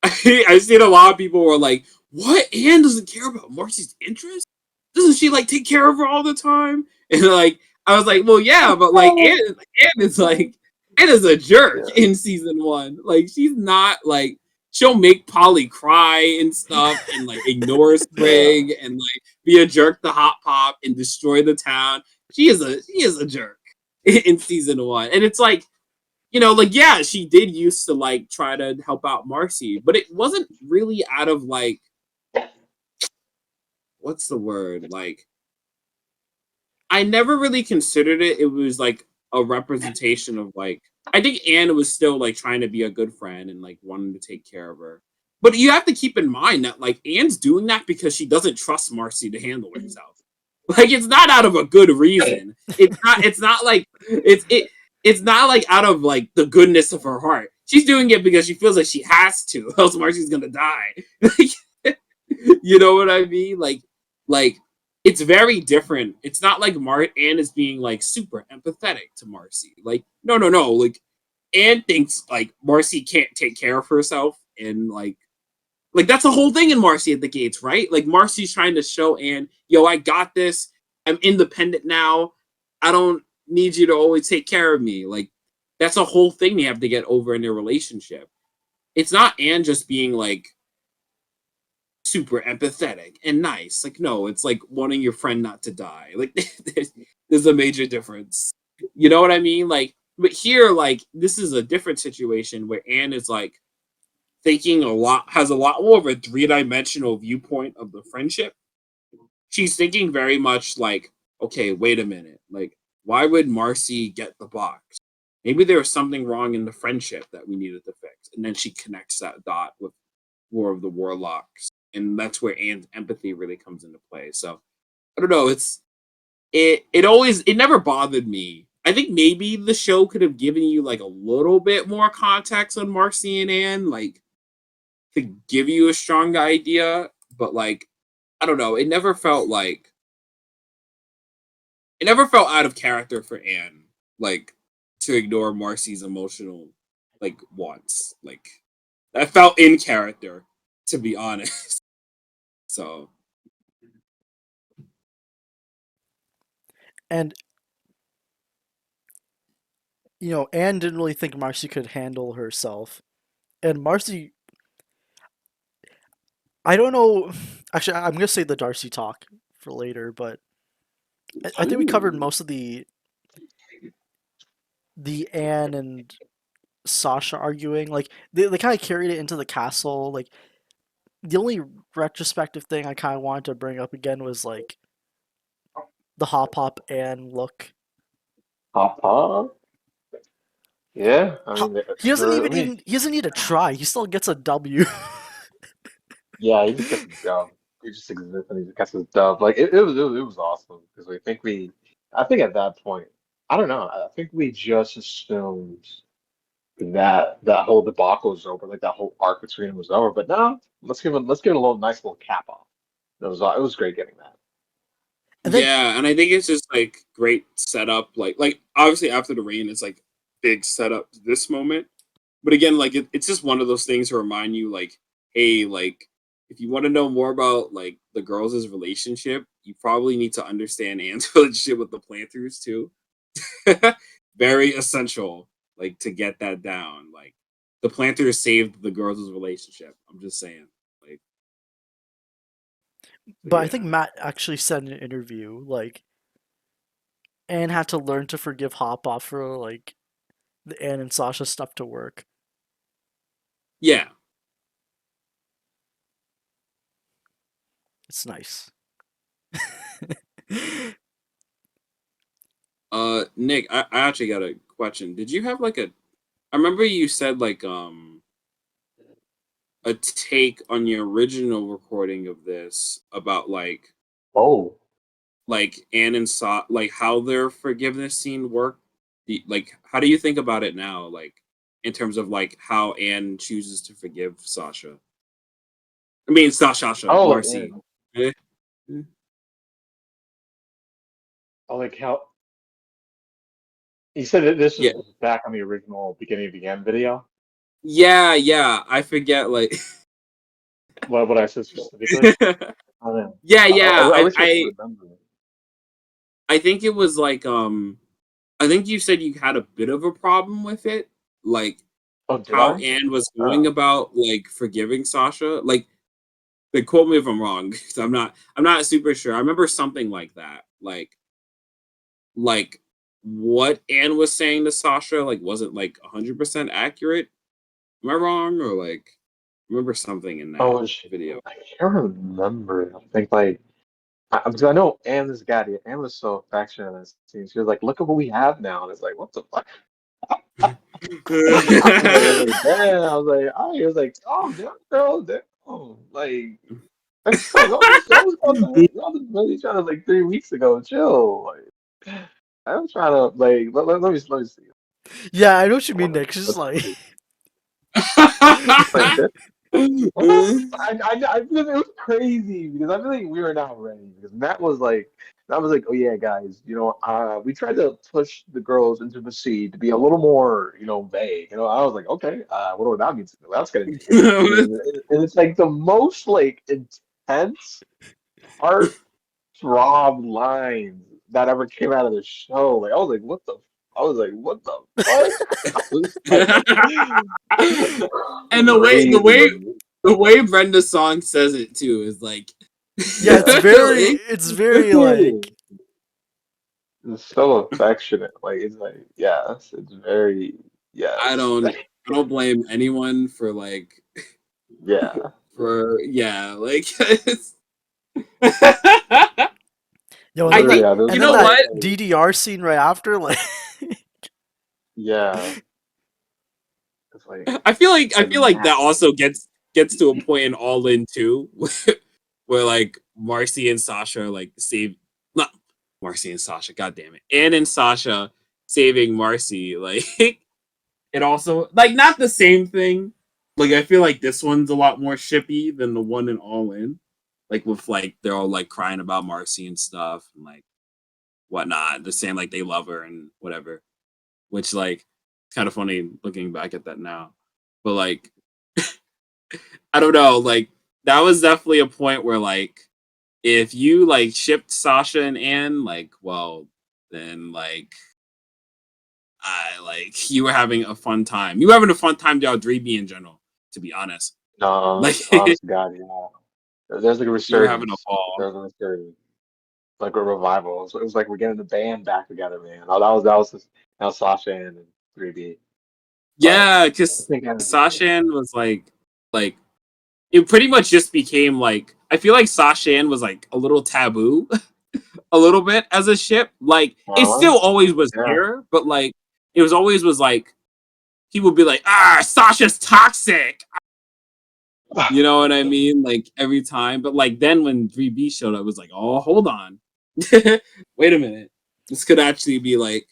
I've seen a lot of people were like, "What? Anne doesn't care about Marcy's interest? Doesn't she like take care of her all the time?" And like, I was like, "Well, yeah, but like Anne is like Anne is a jerk Yeah. in season one. Like, she's not like she'll make Polly cry and stuff, and like ignore Yeah. Sprig, and like be a jerk to Hot Pop and destroy the town. She is a jerk in season one, and it's like like yeah, she did used to like try to help out Marcy, but it wasn't really out of like what's the word? Like I never really considered it. It was like a representation of like I think Anne was still like trying to be a good friend and like wanting to take care of her. But you have to keep in mind that like Anne's doing that because she doesn't trust Marcy to handle herself. Like it's not out of a good reason. It's not like it's not like out of like the goodness of her heart. She's doing it because she feels like she has to, else Marcy's gonna die. Like, you know what I mean? Like it's very different. It's not like Anne is being like super empathetic to Marcy. Like no, no, no. Like Anne thinks like Marcy can't take care of herself, and like that's the whole thing in Marcy at the Gates, right? Like Marcy's trying to show Anne, yo, I got this. I'm independent now. I don't need you to always take care of me. Like that's a whole thing they have to get over in their relationship. It's not Anne just being like super empathetic and nice. Like no, it's like wanting your friend not to die. Like there's a major difference. You know what I mean? Like, but here, like this is a different situation where Anne is like thinking a lot has a lot more of a three-dimensional viewpoint of the friendship. She's thinking very much like, okay, wait a minute. Like, why would Marcy get the box? Maybe there was something wrong in the friendship that we needed to fix. And then she connects that dot with War of the Warlocks. And that's where Anne's empathy really comes into play. So I don't know, it never bothered me. I think maybe the show could have given you like a little bit more context on Marcy and Anne, like to give you a strong idea, but like I don't know, it never felt out of character for Anne, like to ignore Marcy's emotional like wants. Like that felt in character, to be honest. So And Anne didn't really think Marcy could handle herself. And Marcy, I don't know. Actually, I'm gonna say the Darcy talk for later, but I think we covered ooh. most of the Anne and Sasha arguing. Like they kind of carried it into the castle. Like the only retrospective thing I kind of wanted to bring up again was like the hop hop Anne look. Papa? Yeah, I Ho- mean, the, I mean, he doesn't need to try. He still gets a W. Yeah, he just gets his dub. He just exists and he just gets his dub. Like it was awesome because I think at that point, I don't know. I think we just assumed that whole debacle was over, like that whole arc between them was over. But no, let's give it a little nice little cap off. It was great getting that. And then Yeah, and I think it's just like great setup. Like obviously after the rain, it's like big setup to this moment. But again, like it's just one of those things to remind you, like, hey, like if you want to know more about like the girls' relationship, you probably need to understand Anne's relationship with the planters too. Very essential, like to get that down. Like the planters saved the girls' relationship. I'm just saying, like, but but I think yeah, Matt actually said in an interview like Anne had to learn to forgive Hop Off for like the Anne and Sasha stuff to work. yeah. It's nice. Nick, I actually got a question. Did you have like a? I remember you said like a take on your original recording of this about Oh, like Anne and like how their forgiveness scene worked. Like how do you think about it now? Like in terms of like how Anne chooses to forgive Sasha. I mean, it's not Sasha, oh, like Marcy. and Eh? I like how you said that this Yeah, was back on the original beginning of the end video. yeah. I forget like. What I said specifically. I don't know. Yeah, I, I, yeah. I wish I could remember. I think it was like I think you said you had a bit of a problem with it, like Oh, did how I? Anne was going Oh. about like forgiving Sasha. Like quote me if I'm wrong, 'cause I'm not super sure. I remember something like that. Like what Anne was saying to Sasha like wasn't like 100% accurate. Am I wrong or like remember something in that Oh, video? I can't remember. I think like because I know Anne is Gaddy. Anne was so affectionate in this scene. She was like, "Look at what we have now," and it's like, "What the fuck?" I was like, "Damn!" I was like, "Oh, damn, girl, damn." Like, that was really trying to like 3 weeks ago. Chill. Like, I'm trying to like let me see. Yeah, I know what you mean, What Nick. It's just what's like like this? What? I feel like it was crazy because I feel like we were not ready because Matt was like, oh yeah, guys, we tried to push the girls into the sea to be a little more, vague. I was like, okay, what do that mean? That's gonna be interesting. And it's like the most like intense heart throb lines that ever came out of the show. Like I was like, what the fuck? I was like, And crazy. the way Brenda's song says it too is like yeah, it's Yeah. very like It's so affectionate. Like it's like yes, it's very I yes. don't I don't blame anyone for like Yeah. for yeah like yo, and I then Literally, that think yeah, you and there's then know no that what way. DDR scene right after, like Yeah. It's like I like feel like Matt. that also gets to a point in All In too where like Marcy and Sasha like save not Marcy and Sasha, god damn it. Anne and Sasha saving Marcy, like it also like not the same thing. Like I feel like this one's a lot more shippy than the one in All In. Like with like they're all like crying about Marcy and stuff and like whatnot. They're saying like they love her and whatever. Which like it's kind of funny looking back at that now. But like I don't know, like that was definitely a point where like if you like shipped Sasha and Anne, like, well, then like I like you were having a fun time. You were having a fun time throughout 3B in general, to be honest. No, Like honest to God, yeah. There's like a you were having a resurgence. ball. There's a resurgence. Like a revival. It was like we're getting the band back together, man. That was Sasha and 3B. But Yeah, I because think I Sashan was like it pretty much just became like I feel like Sashan was like a little taboo a little bit as a ship. Like it uh still always was yeah. here, but like it was always was like he would be like, Sasha's toxic. You know what I mean? Like every time. But like then when 3B showed up, I was like, oh, hold on. Wait a minute. This could actually be like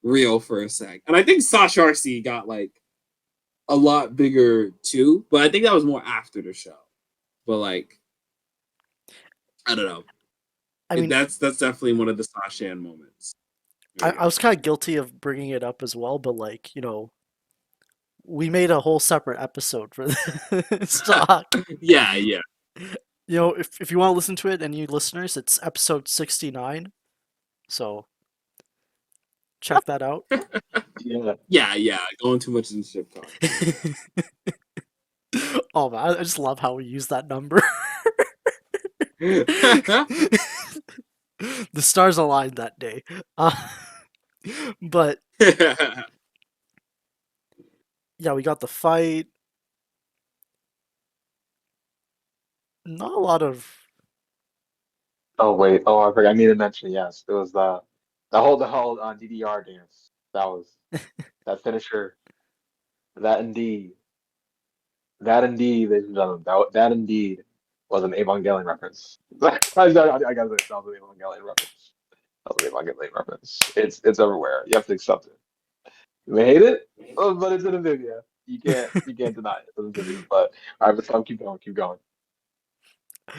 real for a sec. And I think Sasha RC got like a lot bigger too, but I think that was more after the show. But like, I don't know. I mean, That's definitely one of the Sashan moments. I was kind of guilty of bringing it up as well, but like, we made a whole separate episode for this talk. Yeah, yeah. If you want to listen to it, and you listeners, it's episode 69. So check that out. Yeah. Yeah. Going too much in ship talk. Oh man, I just love how we use that number. The stars aligned that day. But yeah, we got the fight. Not a lot of. Oh wait. Oh, I forgot. I mean to mention. Yes, it was the whole DDR dance. That was that finisher. That indeed. That indeed, ladies and gentlemen. That indeed was an Evangelion reference. I gotta say, that was an Evangelion reference. That was an Evangelion reference. It's everywhere. You have to accept it. You may hate it, but it's an Amphibia. You can't deny it. It's an Amphibia. But all right, but Tom, keep going, keep going.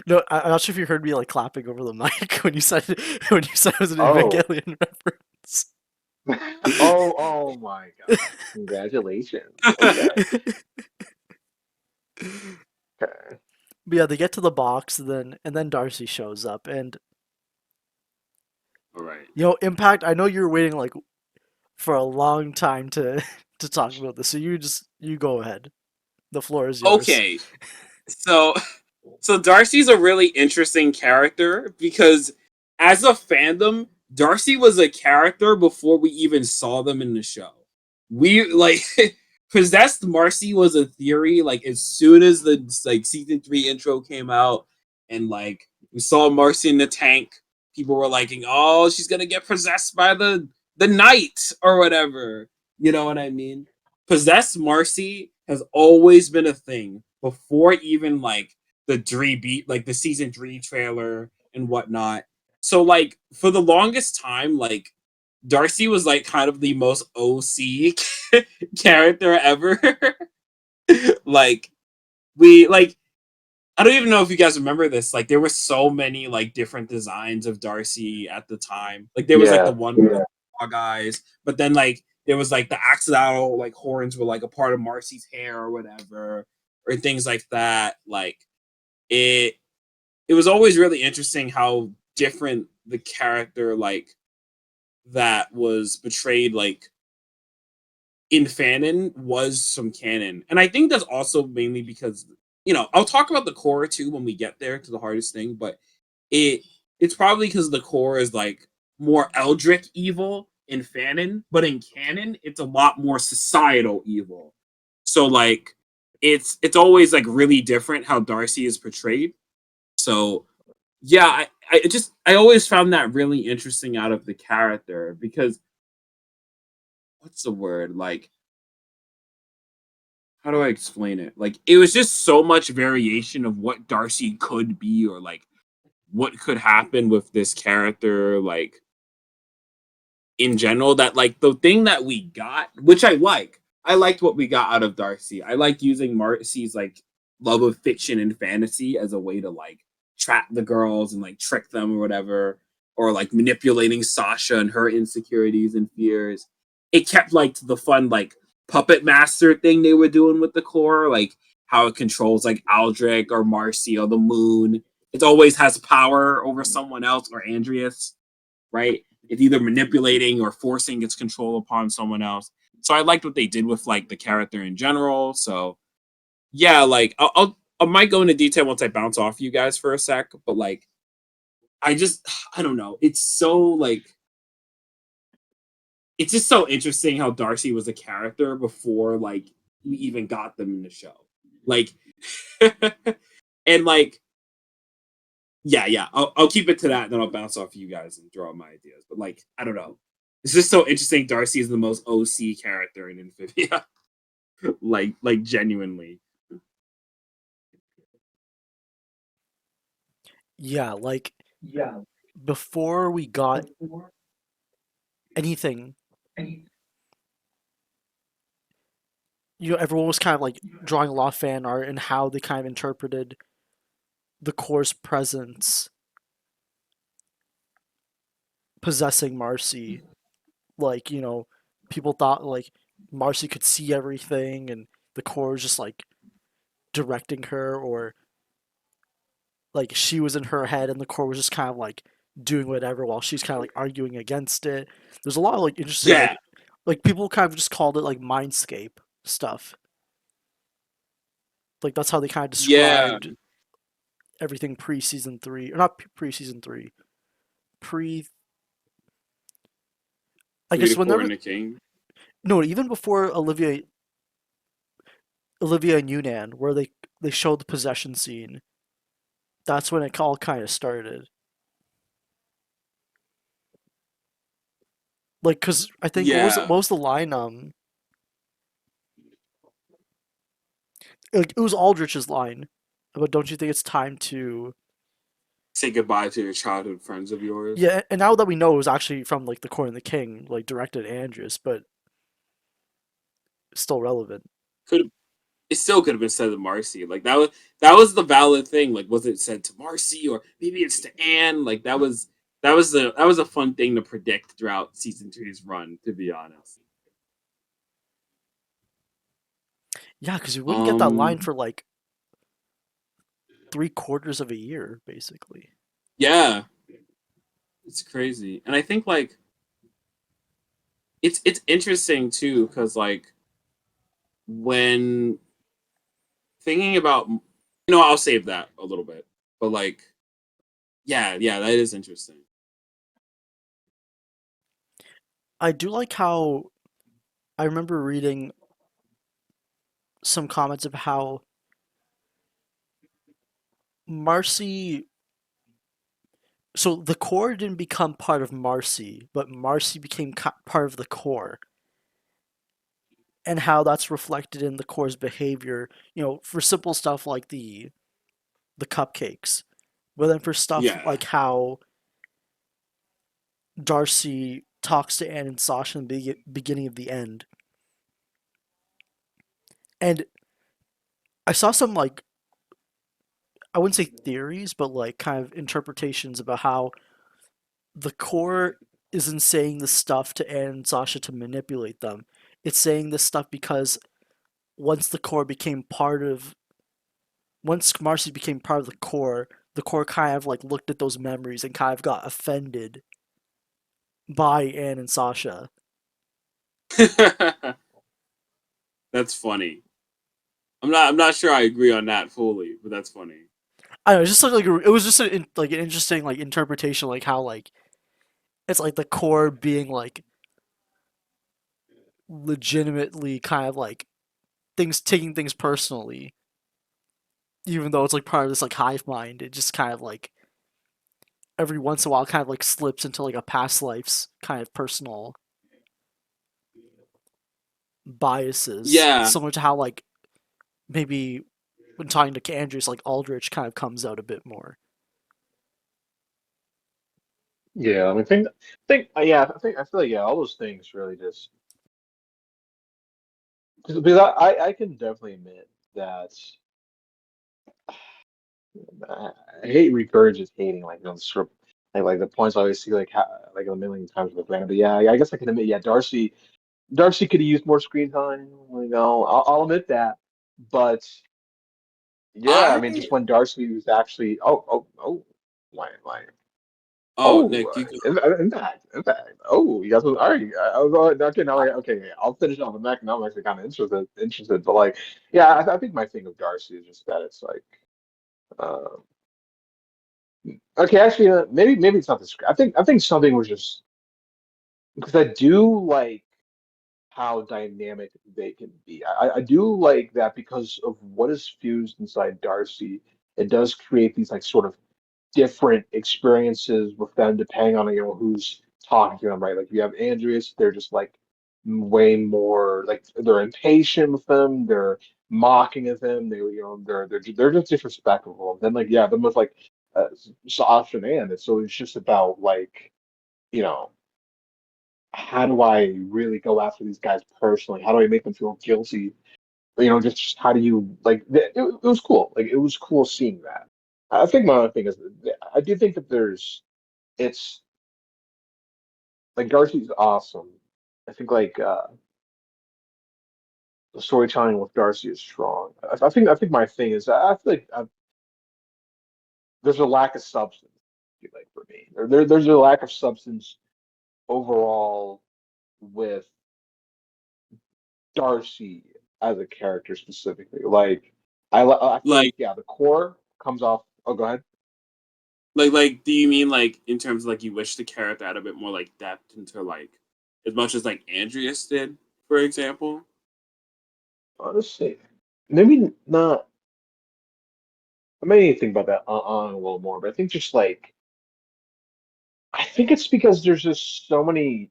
No, I'm not sure if you heard me like clapping over the mic when you said it was an Oh, Evangelion reference. oh my God! Congratulations. Okay, okay. But yeah, they get to the box, and then Darcy shows up, and All right. Impact. I know you're waiting like for a long time to to talk about this, so you go ahead. The floor is yours. Okay. So so Darcy's a really interesting character because as a fandom, Darcy was a character before we even saw them in the show. We like possessed Marcy was a theory like as soon as the like season 3 intro came out and like we saw Marcy in the tank, people were like, "Oh, she's going to get possessed by the knight or whatever." You know what I mean? Possessed Marcy has always been a thing before even like the Dree beat like the season 3 trailer and whatnot. So like for the longest time, like Darcy was like kind of the most OC character ever. Like we like I don't even know if you guys remember this. Like there were so many like different designs of Darcy at the time. Like there was like the Yeah, one with the dog eyes, but then like there was like the accidental like horns were like a part of Marcy's hair or whatever, or things like that. Like it it was always really interesting how different the character like that was portrayed like in fanon was from canon. And I think that's also mainly because I'll talk about the core too when we get there to the hardest thing, but it it's probably because the core is like more eldritch evil in fanon, but in canon it's a lot more societal evil. So like it's always like really different how Darcy is portrayed. So yeah, I always found that really interesting out of the character because what's the word? Like, how do I explain it? Like, it was just so much variation of what Darcy could be or like what could happen with this character, like in general, that like the thing that we got, which I liked what we got out of Darcy. I liked using Marcy's like love of fiction and fantasy as a way to like trap the girls and like trick them or whatever, or like manipulating Sasha and her insecurities and fears. It kept like the fun like puppet master thing they were doing with the core, like how it controls like Aldrich or Marcy or the moon. It always has power over someone else or Andreas, right? It's either manipulating or forcing its control upon someone else. So I liked what they did with like the character in general. So yeah, like I might go into detail once I bounce off you guys for a sec, but like I just I don't know. It's so like it's just so interesting how Darcy was a character before like we even got them in the show. Like and like yeah. I'll keep it to that, and then I'll bounce off you guys and throw out my ideas. But like, I don't know. It's just so interesting. Darcy is the most OC character in Amphibia. like genuinely. Yeah, like before we got anything, everyone was kind of like drawing a lot of fan art and how they kind of interpreted the core's presence possessing Marcy. Like, people thought like Marcy could see everything and the core was just like directing her, or like she was in her head and the core was just kind of like doing whatever while she's kind of like arguing against it. There's a lot of like interesting Yeah, like people kind of just called it like mindscape stuff. Like that's how they kind of yeah, described everything pre season 3, or not pre season 3, pre I Free guess to Core whenever, and the King. no, even before Olivia and Yunan, where they showed the possession scene. That's when it all kind of started. Like, cause I think what Yeah, was the line? Like, it was Aldrich's line, but don't you think it's time to? say goodbye to your childhood friends of yours. Yeah, and now that we know it was actually from like the Court and the King, like directed at Andrews, but still relevant. Could it still could have been said to Marcy. Like that was the valid thing. Like was it said to Marcy or maybe it's to Anne? Like that was a fun thing to predict throughout season two's run. To be honest. Yeah, because we wouldn't get that line Um. for like 3/4 of a year, basically. Yeah, it's crazy, and I think like it's interesting too because like when thinking about I'll save that a little bit, but like yeah, that is interesting. I do like how I remember reading some comments of how Marcy. So the core didn't become part of Marcy, but Marcy became part of the core, and how that's reflected in the core's behavior. For simple stuff like the cupcakes, but then for stuff Yeah, like how Darcy talks to Anne and Sasha in the beginning of the end. And I saw some like, I wouldn't say theories, but like kind of interpretations about how the core isn't saying this stuff to Anne and Sasha to manipulate them. It's saying this stuff because once the core became part of once Marcy became part of the core kind of like looked at those memories and kind of got offended by Anne and Sasha. that's funny. I'm not sure I agree on that fully, but that's funny. I don't know, it's just like it was just like an interesting like interpretation, like how like it's like the core being like legitimately kind of like things taking things personally, even though it's like part of this like hive mind. It just kind of like every once in a while kind of like slips into like a past life's kind of personal biases, Yeah, similar to how like maybe when talking to Andrews, like Aldrich kind of comes out a bit more. Yeah, I mean, yeah, I feel like yeah, all those things really just because I can definitely admit that I hate regurgitating like sort of like the points I always see like a million times with Atlanta. But yeah, I guess I can admit, yeah, Darcy could have used more screen time. I'll admit that. But yeah, I mean, I just when Darcy was actually why Nick, you go. in fact. Oh, you guys was all right. I was okay. Now, okay, yeah, I'll finish on the neck. Now I'm actually kind of interested. But like, yeah, I think my thing of Darcy is just that it's like, um, okay, actually, maybe it's not the script. I think something was just because I do like how dynamic they can be. I do like that because of what is fused inside Darcy. It does create these like sort of different experiences with them depending on who's talking to them, right? Like you have Andreas, they're just like way more like they're impatient with them, they're mocking of them, they're just disrespectful. Then like yeah, then with like Sasha and Anne. So it's just about like, you know, how do I really go after these guys personally? How do I make them feel guilty? Just how do you like? It was cool. Like it was cool seeing that. I think my other thing is, I do think that it's like Darcy's awesome. I think like the storytelling with Darcy is strong. I think my thing is I feel like there's a lack of substance. Like for me, there's a lack of substance overall with Darcy as a character specifically. Like I feel like Like, yeah, the core comes off. Oh, go ahead. do you mean like in terms of like you wish the character had a bit more like depth into like as much as like Andreas did, for example? Honestly, maybe not. I may need to think about that on a little more, but I think just like I think it's because there's just so many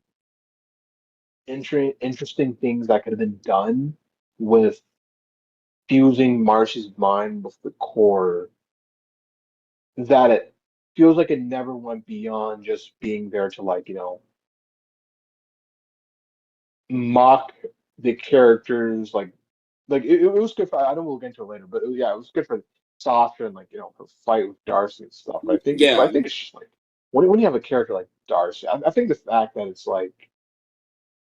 interesting things that could have been done with fusing Marcy's mind with the core that it feels like it never went beyond just being there to like, mock the characters it was good for I know we'll get into it later, but yeah, it was good for Sasha and like, her fight with Darcy and stuff. But I Yeah, think it's just like when you have a character like Darcy, I think the fact that it's like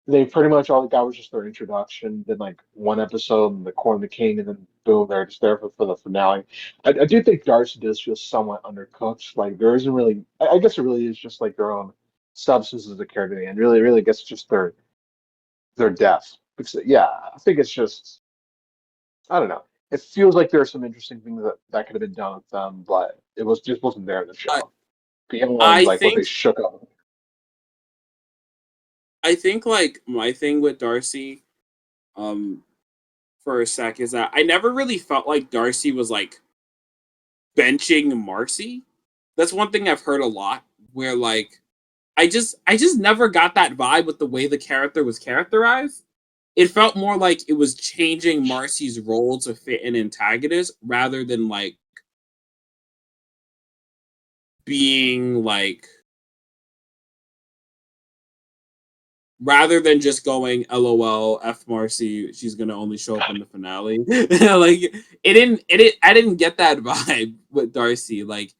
they pretty much all that was just their introduction, then like one episode and the Corn the King, and then boom, they're just there for the finale. I do think Darcy does feel somewhat undercooked. Like there isn't really, I guess it really is just like their own substance as a character, and really, I guess it's just their death. Because yeah, I think it's just I don't know. It feels like there are some interesting things that could have been done with them, but it was just wasn't there in the I show. Beyond I like what they think shook up. I think like my thing with Darcy, um, for a sec is that I never really felt like Darcy was like benching Marcy. That's one thing I've heard a lot where like I just never got that vibe with the way the character was characterized. It felt more like it was changing Marcy's role to fit an antagonist rather than like being like rather than just going LOL F Marcy, she's gonna only show up in the finale. Like I didn't get that vibe with Darcy. Like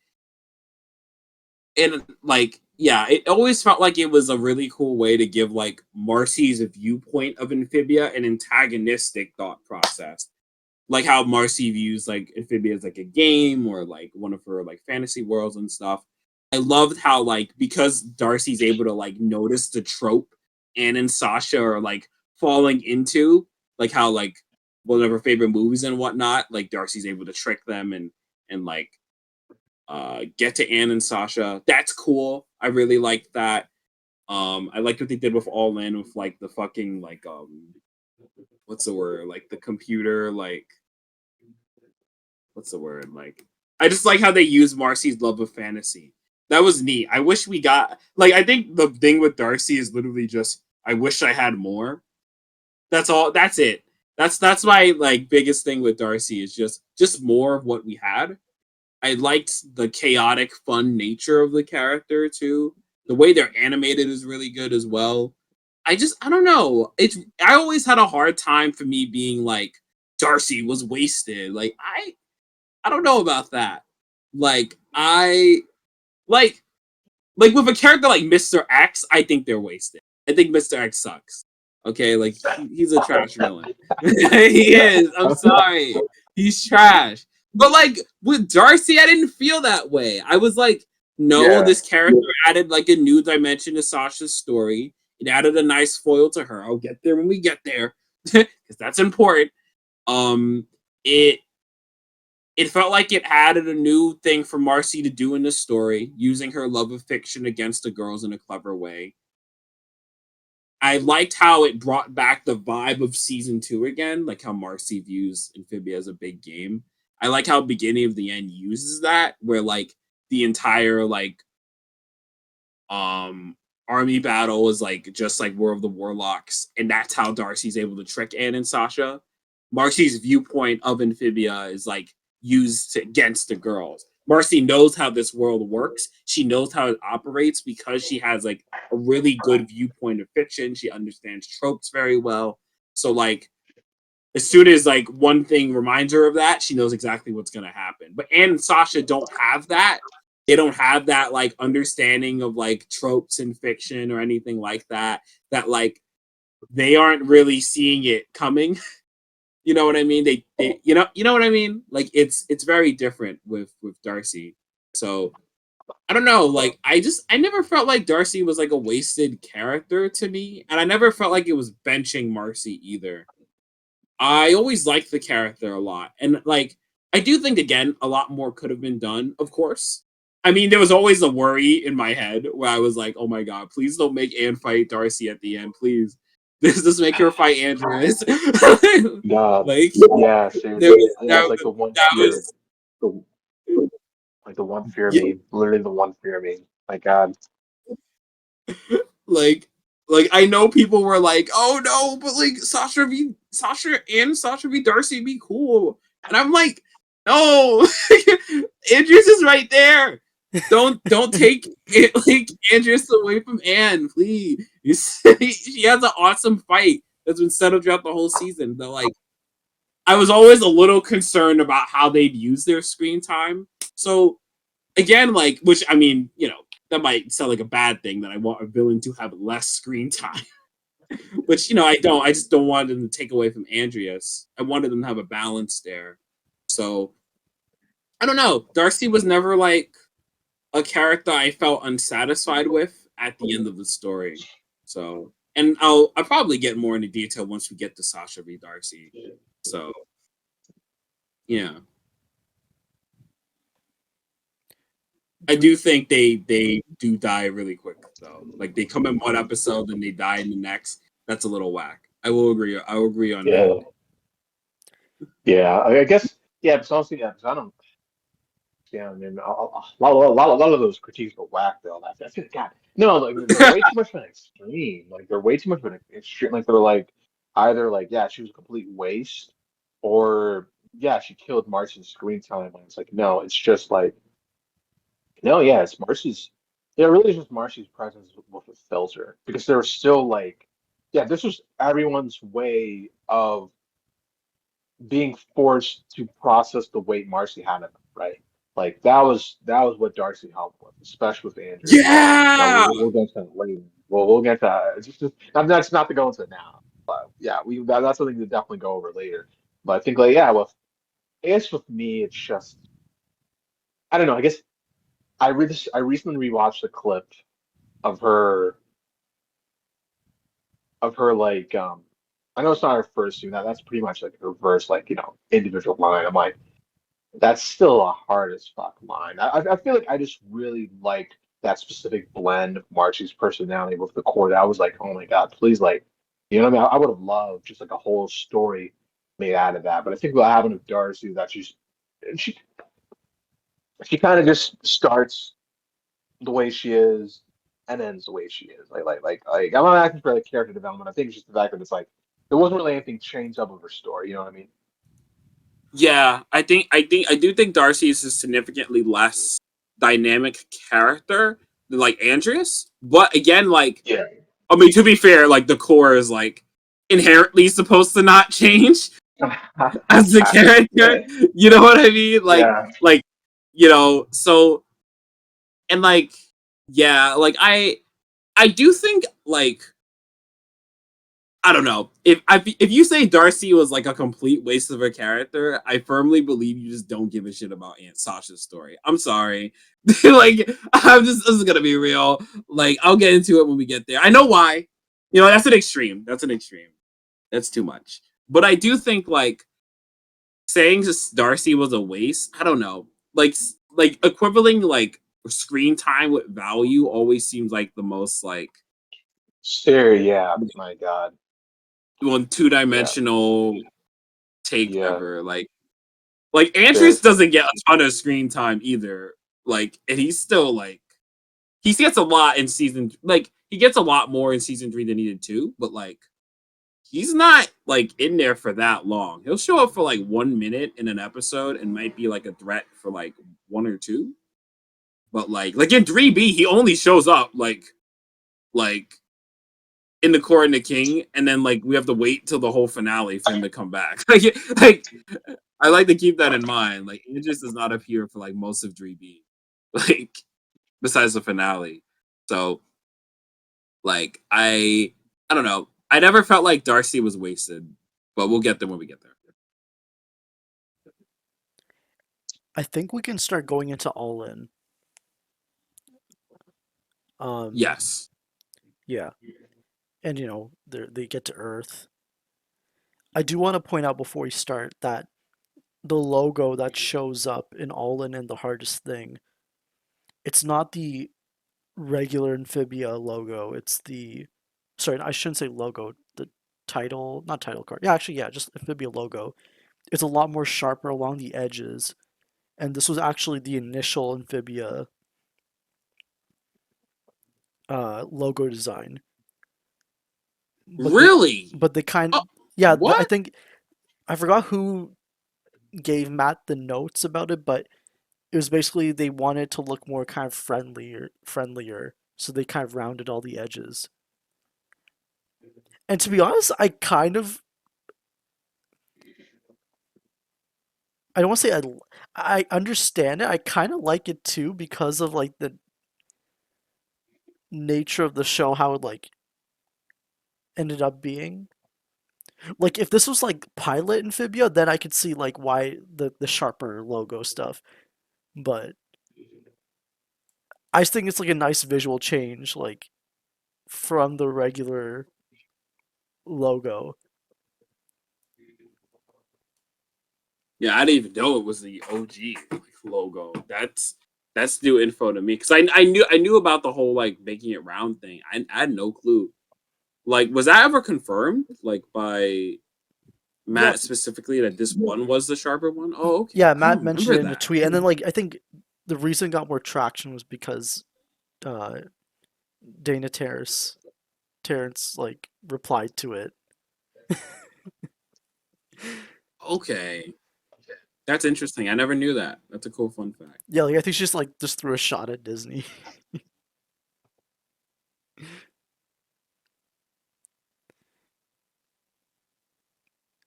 and like yeah, it always felt like it was a really cool way to give like Marcy's viewpoint of Amphibia an antagonistic thought process. Like how Marcy views like Amphibia as like a game or like one of her like fantasy worlds and stuff. I loved how like because Darcy's able to like notice the trope Anne and Sasha are like falling into, like how like one of her favorite movies and whatnot, like Darcy's able to trick them and like get to Anne and Sasha. That's cool. I really liked that. I liked what they did with All In with like the fucking like what's the word? Like the computer, like what's the word? Like I just like how they use Marcy's love of fantasy. That was neat. I wish we got like I think the thing with Darcy is literally just I wish I had more. That's all that's it. That's my like biggest thing with Darcy is just more of what we had. I liked the chaotic, fun nature of the character too. The way they're animated is really good as well. I don't know. It's I always had a hard time for me being like Darcy was wasted. Like I don't know about that. Like I like like with a character like Mr. X, I think they're wasted. I think Mr. X sucks. Okay, like he's a trash villain. He is. I'm sorry. He's trash. But like with Darcy, I didn't feel that way. I was like, no, Yeah, this character added like a new dimension to Sasha's story. It added a nice foil to her. I'll get there when we get there. Because that's important. Um it it felt like it added a new thing for Marcy to do in the story, using her love of fiction against the girls in a clever way. I liked how it brought back the vibe of season two again, like how Marcy views Amphibia as a big game. I like how beginning of the end uses that, where like the entire like army battle is like just like War of the Warlocks, and that's how Darcy's able to trick Anne and Sasha. Marcy's viewpoint of Amphibia is like used against the girls. Marcy knows how this world works. She knows how it operates because she has like a really good viewpoint of fiction. She understands tropes very well. So like as soon as like one thing reminds her of that, she knows exactly what's gonna happen. But Anne and Sasha don't have that. They don't have that like understanding of like tropes in fiction or anything like that. That like they aren't really seeing it coming. You know what I mean? They you know what I mean? Like it's very different with Darcy. So I don't know. Like I never felt like Darcy was like a wasted character to me, and I never felt like it was benching Marcy either. I always liked the character a lot, and like I do think again a lot more could have been done. Of course, I mean there was always a worry in my head where I was like, oh my god, please don't make Anne fight Darcy at the end, please. This make her fight Andrews. God, Like yeah, there seriously, was that's like the one that fear, was the, like the one fear of yeah, me, literally the one fear of me. My God, like I know people were like, oh no, but like Sasha v Darcy be cool, and I'm like, no, Andrews is right there. Don't take it like Andrews away from Anne, please. She has an awesome fight that's been set up throughout the whole season. But like, I was always a little concerned about how they'd use their screen time. So again, like, which I mean, that might sound like a bad thing that I want a villain to have less screen time. Which, I don't. I just don't want them to take away from Andreas. I wanted them to have a balance there. So I don't know. Darcy was never like a character I felt unsatisfied with at the end of the story. So and I'll probably get more into detail once we get to Sasha v Darcy. So yeah. I do think they do die really quick though. Like they come in one episode and they die in the next. That's a little whack. I will agree. I will agree on that. yeah, yeah. I guess, yeah. But honestly, yeah, because I don't. Yeah, I mean, a lot of those critiques were whack though. I feel, God, no, like they're way too much of an extreme. Like they're way too much of an extreme. Like they're like either like yeah, she was a complete waste, or yeah, she killed Marcy's screen time. And it's like no, it's just like no, yeah, it's Marcy's. Yeah, really, it's just Marcy's presence with the filter because there was still like yeah, this was everyone's way of being forced to process the weight Marcy had in them, right? Like that was what Darcy helped with, especially with Andreas. Now Yeah. we'll get to that later. We'll get to that. It's just that's not to go into it now, but yeah, that's something to definitely go over later. But I think like yeah, with I guess with me, it's just I don't know. I guess I recently rewatched a clip of her like I know it's not her first scene. That's pretty much like her first like individual line. I'm like that's still a hard as fuck line. I feel like I just really liked that specific blend of Marcy's personality with the core. That was like, oh my God, please, like, you know what I mean? I would have loved just like a whole story made out of that. But I think what happened with Darcy that she she kind of just starts the way she is and ends the way she is. Like I'm not asking for like character development. I think it's just the fact that it's like there wasn't really anything changed up of her story. You know what I mean? Yeah, I do think Darcy is a significantly less dynamic character than like Andreas. But again, like Yeah. I mean, to be fair, like the core is like inherently supposed to not change as the character. You know what I mean? Yeah. So and like yeah, like I do think like I don't know. If you say Darcy was like a complete waste of a character, I firmly believe you just don't give a shit about Aunt Sasha's story. I'm sorry. Like this is gonna be real. Like I'll get into it when we get there. I know why. That's an extreme. That's an extreme. That's too much. But I do think like saying just Darcy was a waste. I don't know. Like equivaling like screen time with value always seems like the most like Sure, yeah. My God. one Yeah. two-dimensional take Yeah. ever. Like Andrews Seriously. doesn't get a ton of screen time either. Like, and he's still like he gets a lot in season like he gets a lot more in season 3 than he did 2, but like he's not like in there for that long. He'll show up for like 1 minute in an episode and might be like a threat for like 1 or 2. But like in 3B, he only shows up like in the Court and the King, and then like we have to wait till the whole finale for him to come back. like I like to keep that in mind. Like Idris does not appear for like most of 3B, like besides the finale. So like I don't know. I never felt like Darcy was wasted, but we'll get there when we get there. I think we can start going into All In. Yes. Yeah, and they get to Earth. I do want to point out before we start that the logo that shows up in All In and The Hardest Thing, it's not the regular Amphibia logo. It's the, sorry, I shouldn't say logo. The title, not title card. Yeah, actually, yeah, just Amphibia logo. It's a lot more sharper along the edges, and this was actually the initial Amphibia logo design. But they, Really? but they kind, Oh, yeah, I what? think I forgot who gave Matt the notes about it, but it was basically they wanted to look more kind of friendlier, so they kind of rounded all the edges. And to be honest, I don't want to say I understand it. I kind of like it too because of like the nature of the show, how it like ended up being. Like if this was like pilot Amphibia, then I could see like why the sharper logo stuff. But I just think it's like a nice visual change, like from the regular logo. Yeah, I didn't even know it was the OG like, logo. That's new info to me because I knew about the whole like making it round thing. I had no clue. Like, was that ever confirmed like by Yeah, Matt specifically that this one was the sharper one? Oh, okay. yeah. I Matt don't mentioned remember it in a that. tweet, and then like I think the reason it got more traction was because uh, Dana Terrence like replied to it. Okay, that's interesting. I never knew that. That's a cool fun fact. Yeah, like I think she just threw a shot at Disney.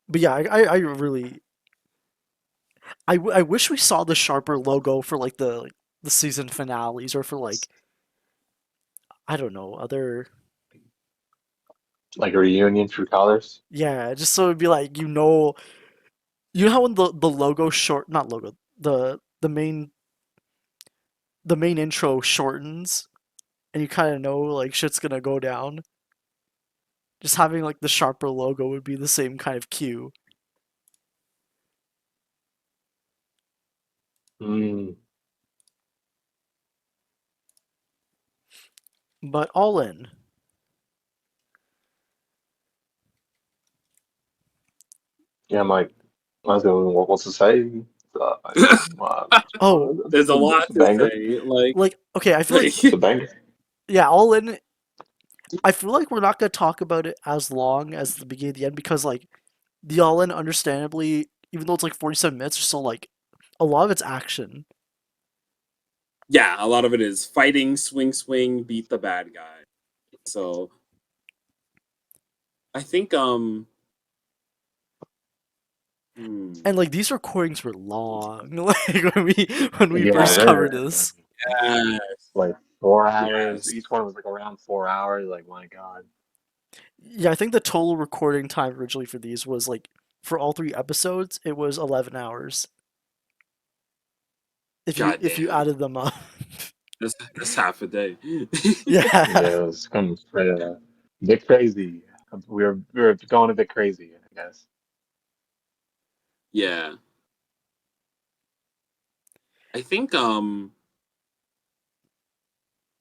But yeah, I really I wish we saw the sharper logo for the season finales or for like I don't know other Like a reunion, True Colors. yeah just so it'd be like you know how when the logo short not logo the main intro shortens and you kind of know like shit's gonna go down. Just having like the sharper logo would be the same kind of cue. Mm, But all in. yeah, I'm like, I was going, what's to say? Oh, There's a It's lot a to banger. say. Like, like okay, I feel like It's a banger. yeah, all in. I feel like we're not gonna talk about it as long as the beginning of the end because like the all in, understandably, even though it's like 47 minutes, or so like a lot of it's action. yeah, a lot of it is fighting, swing, beat the bad guy. So I think hmm, And like these recordings were long, like when we Yeah, first they're covered this. yes, like 4 hours. yes. Each one was like around 4 hours. Like, my God. Yeah, I think the total recording time originally for these was like for all 3 episodes, it was 11 hours. God If you damn. added them up. That's half a day. Yeah. Yeah, it was kind of a bit crazy. We were going a bit crazy, I guess. Yeah. I think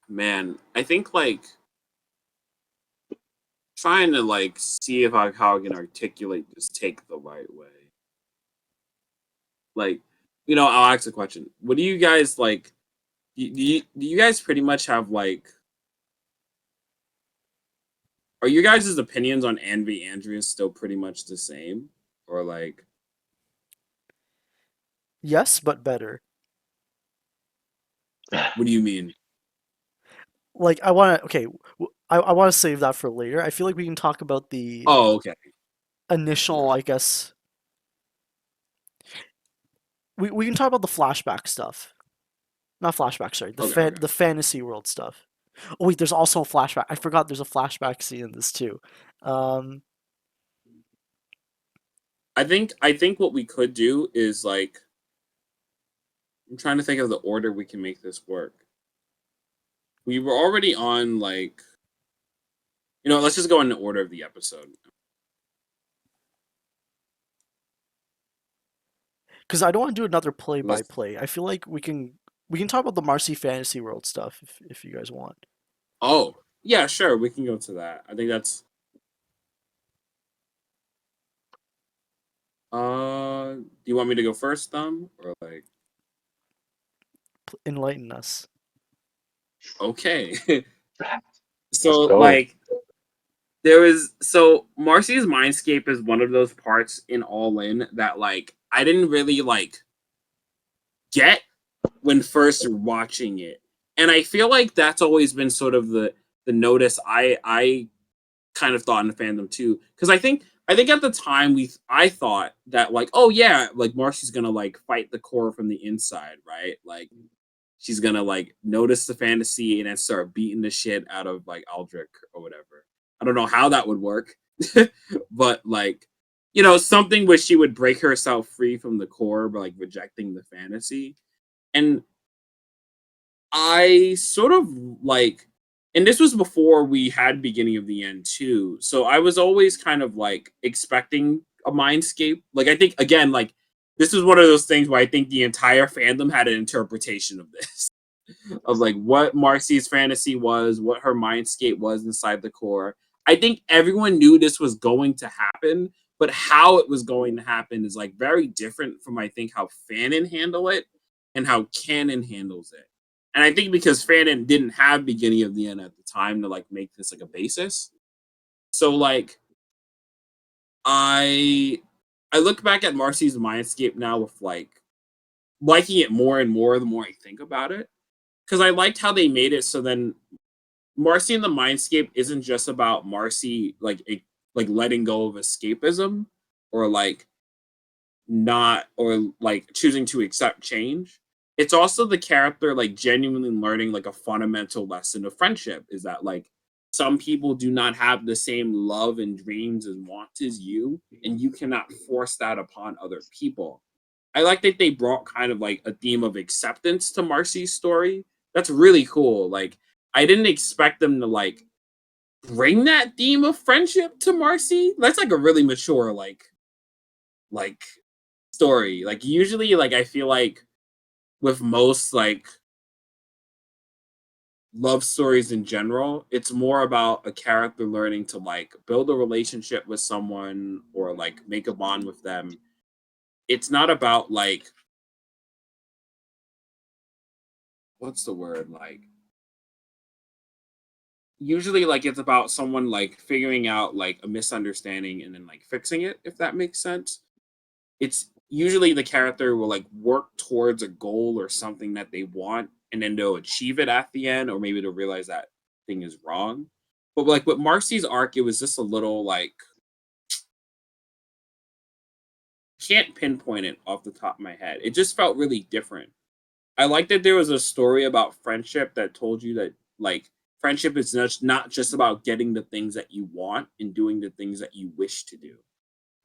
man, I think like trying to like see if how I can articulate this take the right way. Like, I'll ask a question. What do you guys like? Do you guys pretty much have like? Are you guys' opinions on Anvi Andreas still pretty much the same? Or like, Yes, but better. what do you mean? Like I want to. Okay, I want to save that for later. I feel like we can talk about the Oh, okay. initial. I guess we can talk about the flashback stuff. Not flashback. Sorry, Okay, okay. the fantasy world stuff. Oh wait, there's also a flashback. I forgot there's a flashback scene in this too. Um, I think what we could do is like I'm trying to think of the order we can make this work. We were already on like let's just go in the order of the episode. because I don't want to do another play by Let's play. I feel like we can talk about the Marcy fantasy world stuff if you guys want. Oh, yeah, sure, we can go to that. I think that's do you want me to go first, or like Enlighten us. okay. Let's So go. like Marcy's Mindscape is one of those parts in All In that like I didn't really like get when first watching it. And I feel like that's always been sort of the notice I kind of thought in the fandom too. Because I think at the time I thought that like, oh yeah, like Marcy's gonna like fight the core from the inside, right? Like she's gonna like notice the fantasy and then start beating the shit out of like Aldrich or whatever. I don't know how that would work, but like, something where she would break herself free from the core by like rejecting the fantasy. And I sort of like, and this was before we had beginning of the end too. So I was always kind of like expecting a mindscape. Like I think again, like this is one of those things where I think the entire fandom had an interpretation of this, of like what Marcy's fantasy was, what her mindscape was inside the core. I think everyone knew this was going to happen, but how it was going to happen is like very different from I think how Fanon handle it and how canon handles it. And I think because Fanon didn't have beginning of the end at the time to like make this like a basis. So like I I look back at Marcy's Mindscape now with like liking it more and more the more I think about it. Because I liked how they made it so then Marcy in the Mindscape isn't just about Marcy like letting go of escapism or like not or like choosing to accept change. It's also the character like genuinely learning like a fundamental lesson of friendship is that like some people do not have the same love and dreams and wants as you, and you cannot force that upon other people. I like that they brought kind of like a theme of acceptance to Marcy's story. That's really cool. Like I didn't expect them to like bring that theme of friendship to Marcy. That's like a really mature like story. Like usually like I feel like with most like love stories in general, it's more about a character learning to like build a relationship with someone or like make a bond with them. It's not about like what's the word like usually like it's about someone like figuring out like a misunderstanding and then like fixing it, if that makes sense. It's usually the character will like work towards a goal or something that they want and then they'll achieve it at the end or maybe they'll realize that thing is wrong. But like with Marcy's arc, it was just a little like can't pinpoint it off the top of my head. It just felt really different. I like that there was a story about friendship that told you that like friendship is not just about getting the things that you want and doing the things that you wish to do.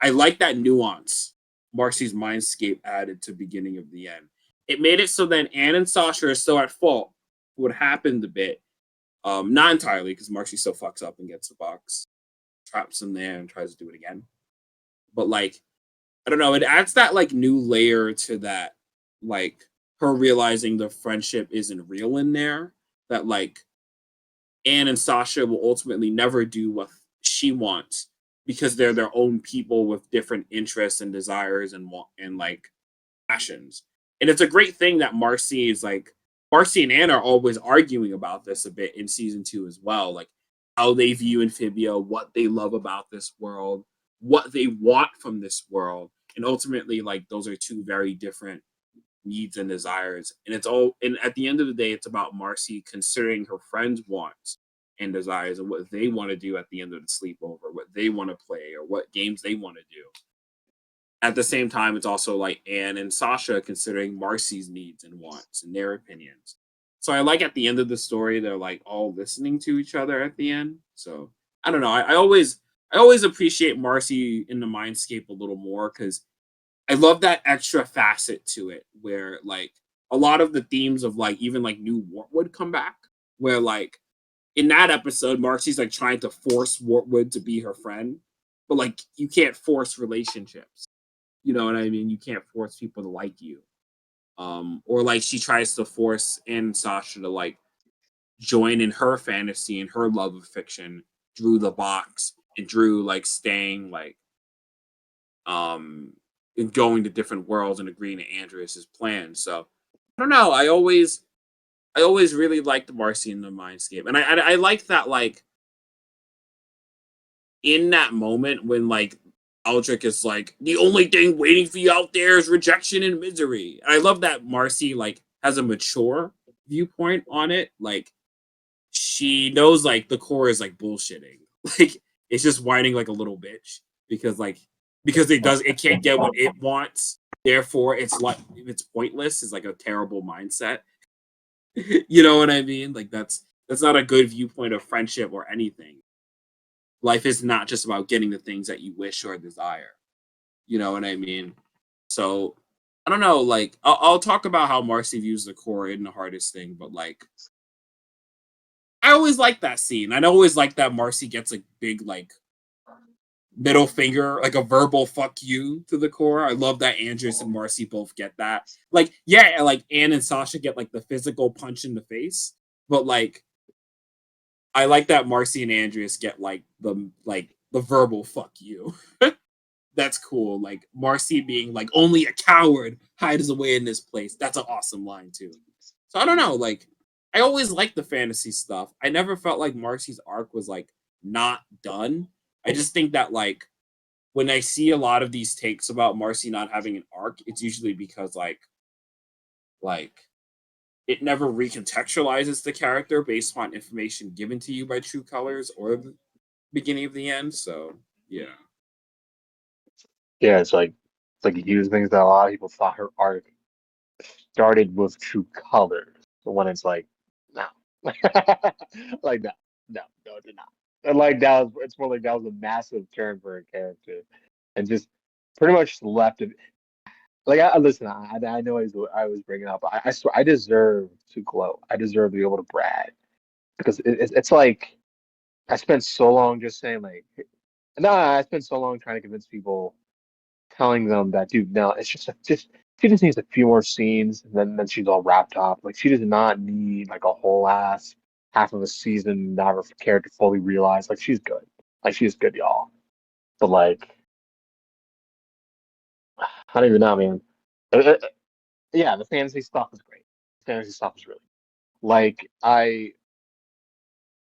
I like that nuance Marcy's Mindscape added to beginning of the end. It made it so then Anne and Sasha are still at fault for what happened a bit. Not entirely, because Marcy still fucks up and gets the box, traps him there and tries to do it again. But like, I don't know, it adds that like new layer to that, like her realizing the friendship isn't real in there. That like Anne and Sasha will ultimately never do what she wants because they're their own people with different interests and desires and like passions. And it's a great thing that Marcy and Anne are always arguing about this a bit in season 2 as well. Like how they view Amphibia, what they love about this world, what they want from this world, and ultimately, like, those are two very different needs and desires. And at the end of the day, it's about Marcy considering her friends' wants and desires and what they want to do at the end of the sleepover, what they want to play, or what games they want to do. At the same time, it's also like Anne and Sasha considering Marcy's needs and wants and their opinions. So I like at the end of the story, they're like all listening to each other at the end. So I don't know. I always appreciate Marcy in the Mindscape a little more because I love that extra facet to it where like a lot of the themes of like even like New Wartwood come back. Where like in that episode, Marcy's like trying to force Wartwood to be her friend, but like you can't force relationships. You know what I mean? You can't force people to like you. Or like she tries to force Anne and Sasha to like join in her fantasy and her love of fiction, Drew the box, and Drew like staying like and going to different worlds and agreeing to Andreas's plan. So I don't know. I always really liked Marcy in the Mindscape. And I like that like in that moment when like Aldrich is like, the only thing waiting for you out there is rejection and misery. And I love that Marcy like has a mature viewpoint on it. Like she knows like the core is like bullshitting. Like it's just whining like a little bitch because it can't get what it wants. Therefore it's like it's pointless is like a terrible mindset. You know what I mean? Like that's not a good viewpoint of friendship or anything. Life is not just about getting the things that you wish or desire. You know what I mean? So I don't know. Like I'll talk about how Marcy views the core in the hardest thing, but like I always like that scene. I always like that Marcy gets a big like middle finger, like a verbal fuck you to the core. I love that Andres and Marcy both get that. Like yeah, like Anne and Sasha get like the physical punch in the face, but like I like that Marcy and Andreas get like the verbal fuck you. That's cool. Like Marcy being like only a coward hides away in this place. That's an awesome line too. So I don't know. Like I always liked the fantasy stuff. I never felt like Marcy's arc was like not done. I just think that like when I see a lot of these takes about Marcy not having an arc, it's usually because like it never recontextualizes the character based on information given to you by True Colors or the beginning of the end. So yeah. Yeah, it's like a huge things that a lot of people thought her arc started with True Colors, but when it's like, no, like no, it did not. And like that was, it's more like that was a massive turn for a character, and just pretty much left it. Like I listen, I know I was bringing up. I swear I deserve to gloat. I deserve to be able to brag because it's like I spent so long just saying like, no, I spent so long trying to convince people telling them that, dude, no, it's just she just needs a few more scenes, and then she's all wrapped up. Like she does not need like a whole ass half of a season to have her character fully realized. Like she's good, like she's good, y'all. But like, I don't even know, man. Uh, uh, yeah, the fantasy stuff is great. Fantasy stuff is really like I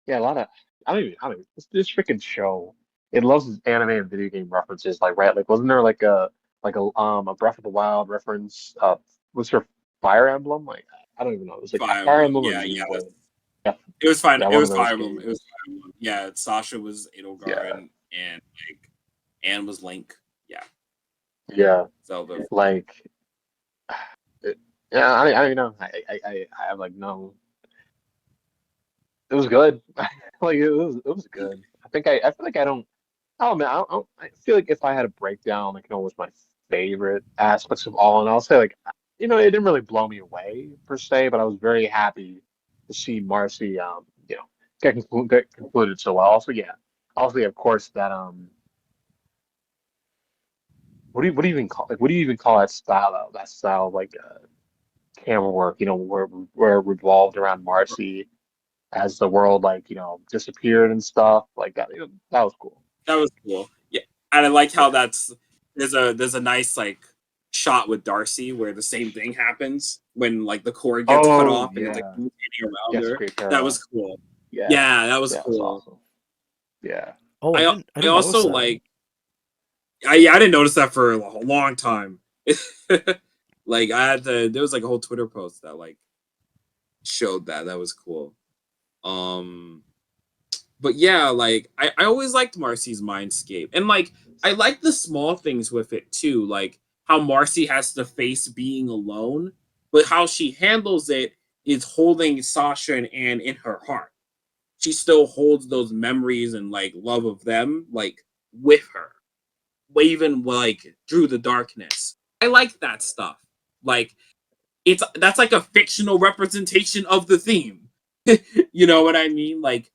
yeah, a lot of I don't even this freaking show. It loves its anime and video game references, like right, like wasn't there like a Breath of the Wild reference? Was there Fire Emblem? Like I don't even know. It was like Fire Fire Emblem. Emblem or Yeah, yeah. Xenoblade. Yeah, It was fine. yeah, It one of was those Fire Emblem. It was games. Fire Emblem. Yeah, Sasha was Edelgard Yeah, and like Anne was Link. Yeah. yeah, Zelda. like it, yeah. I don't even know. I have like no. It was good. Like it was good. I feel like I don't. Oh man, I feel like if I had a breakdown, like, what's my favorite aspects of All in, I'll say like, it didn't really blow me away per se, but I was very happy to see Marcy, get concluded so well. Also, yeah, also, yeah, of course, that what do you even call what do you even call that style though? That style of like camera work, where it revolved around Marcy as the world like disappeared and stuff like that. That was cool. That was cool. Yeah. And I like how Yeah. that's there's a nice like shot with Darcy where the same thing happens when like the cord gets cut Oh off and it's like yeah. rotating around Yes, her. great That parallel. was cool. Yeah, Yeah, that was yeah, it was cool. awesome. Yeah. Oh, I I didn't notice also that. like I didn't notice that for a long time. Like I had to there was like a whole Twitter post that like showed that. That was cool. Um but yeah, like I always liked Marcy's mindscape. And like I like the small things with it too, like how Marcy has to face being alone, but how she handles it is holding Sasha and Anne in her heart. She still holds those memories and like love of them like with her, waving like through the darkness. I like that stuff. Like that's like a fictional representation of the theme. You know what I mean? Like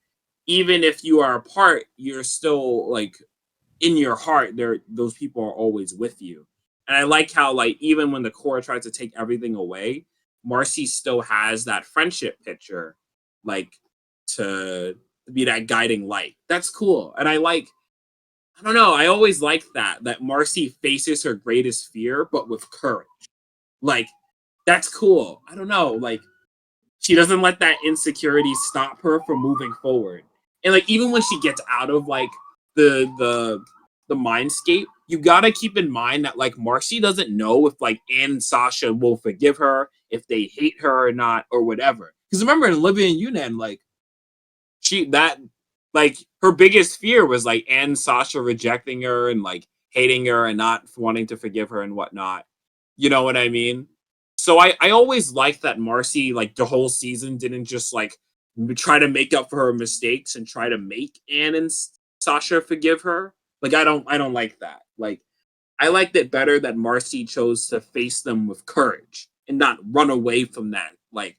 even if you are apart, you're still like in your heart. There, those people are always with you. And I like how like even when the core tries to take everything away, Marcy still has that friendship picture, like to be that guiding light. That's cool. And I don't know. I always like that Marcy faces her greatest fear, but with courage. Like that's cool. I don't know. Like she doesn't let that insecurity stop her from moving forward. And like even when she gets out of like the mindscape, you gotta keep in mind that like Marcy doesn't know if like Anne and Sasha will forgive her, if they hate her or not, or whatever. Because remember in Olivia and Yunan, like she that like her biggest fear was like Anne and Sasha rejecting her and like hating her and not wanting to forgive her and whatnot. You know what I mean? So I always liked that Marcy like the whole season didn't just like try to make up for her mistakes and try to make Anne and Sasha forgive her. Like I don't like that. Like I liked it better that Marcy chose to face them with courage and not run away from that like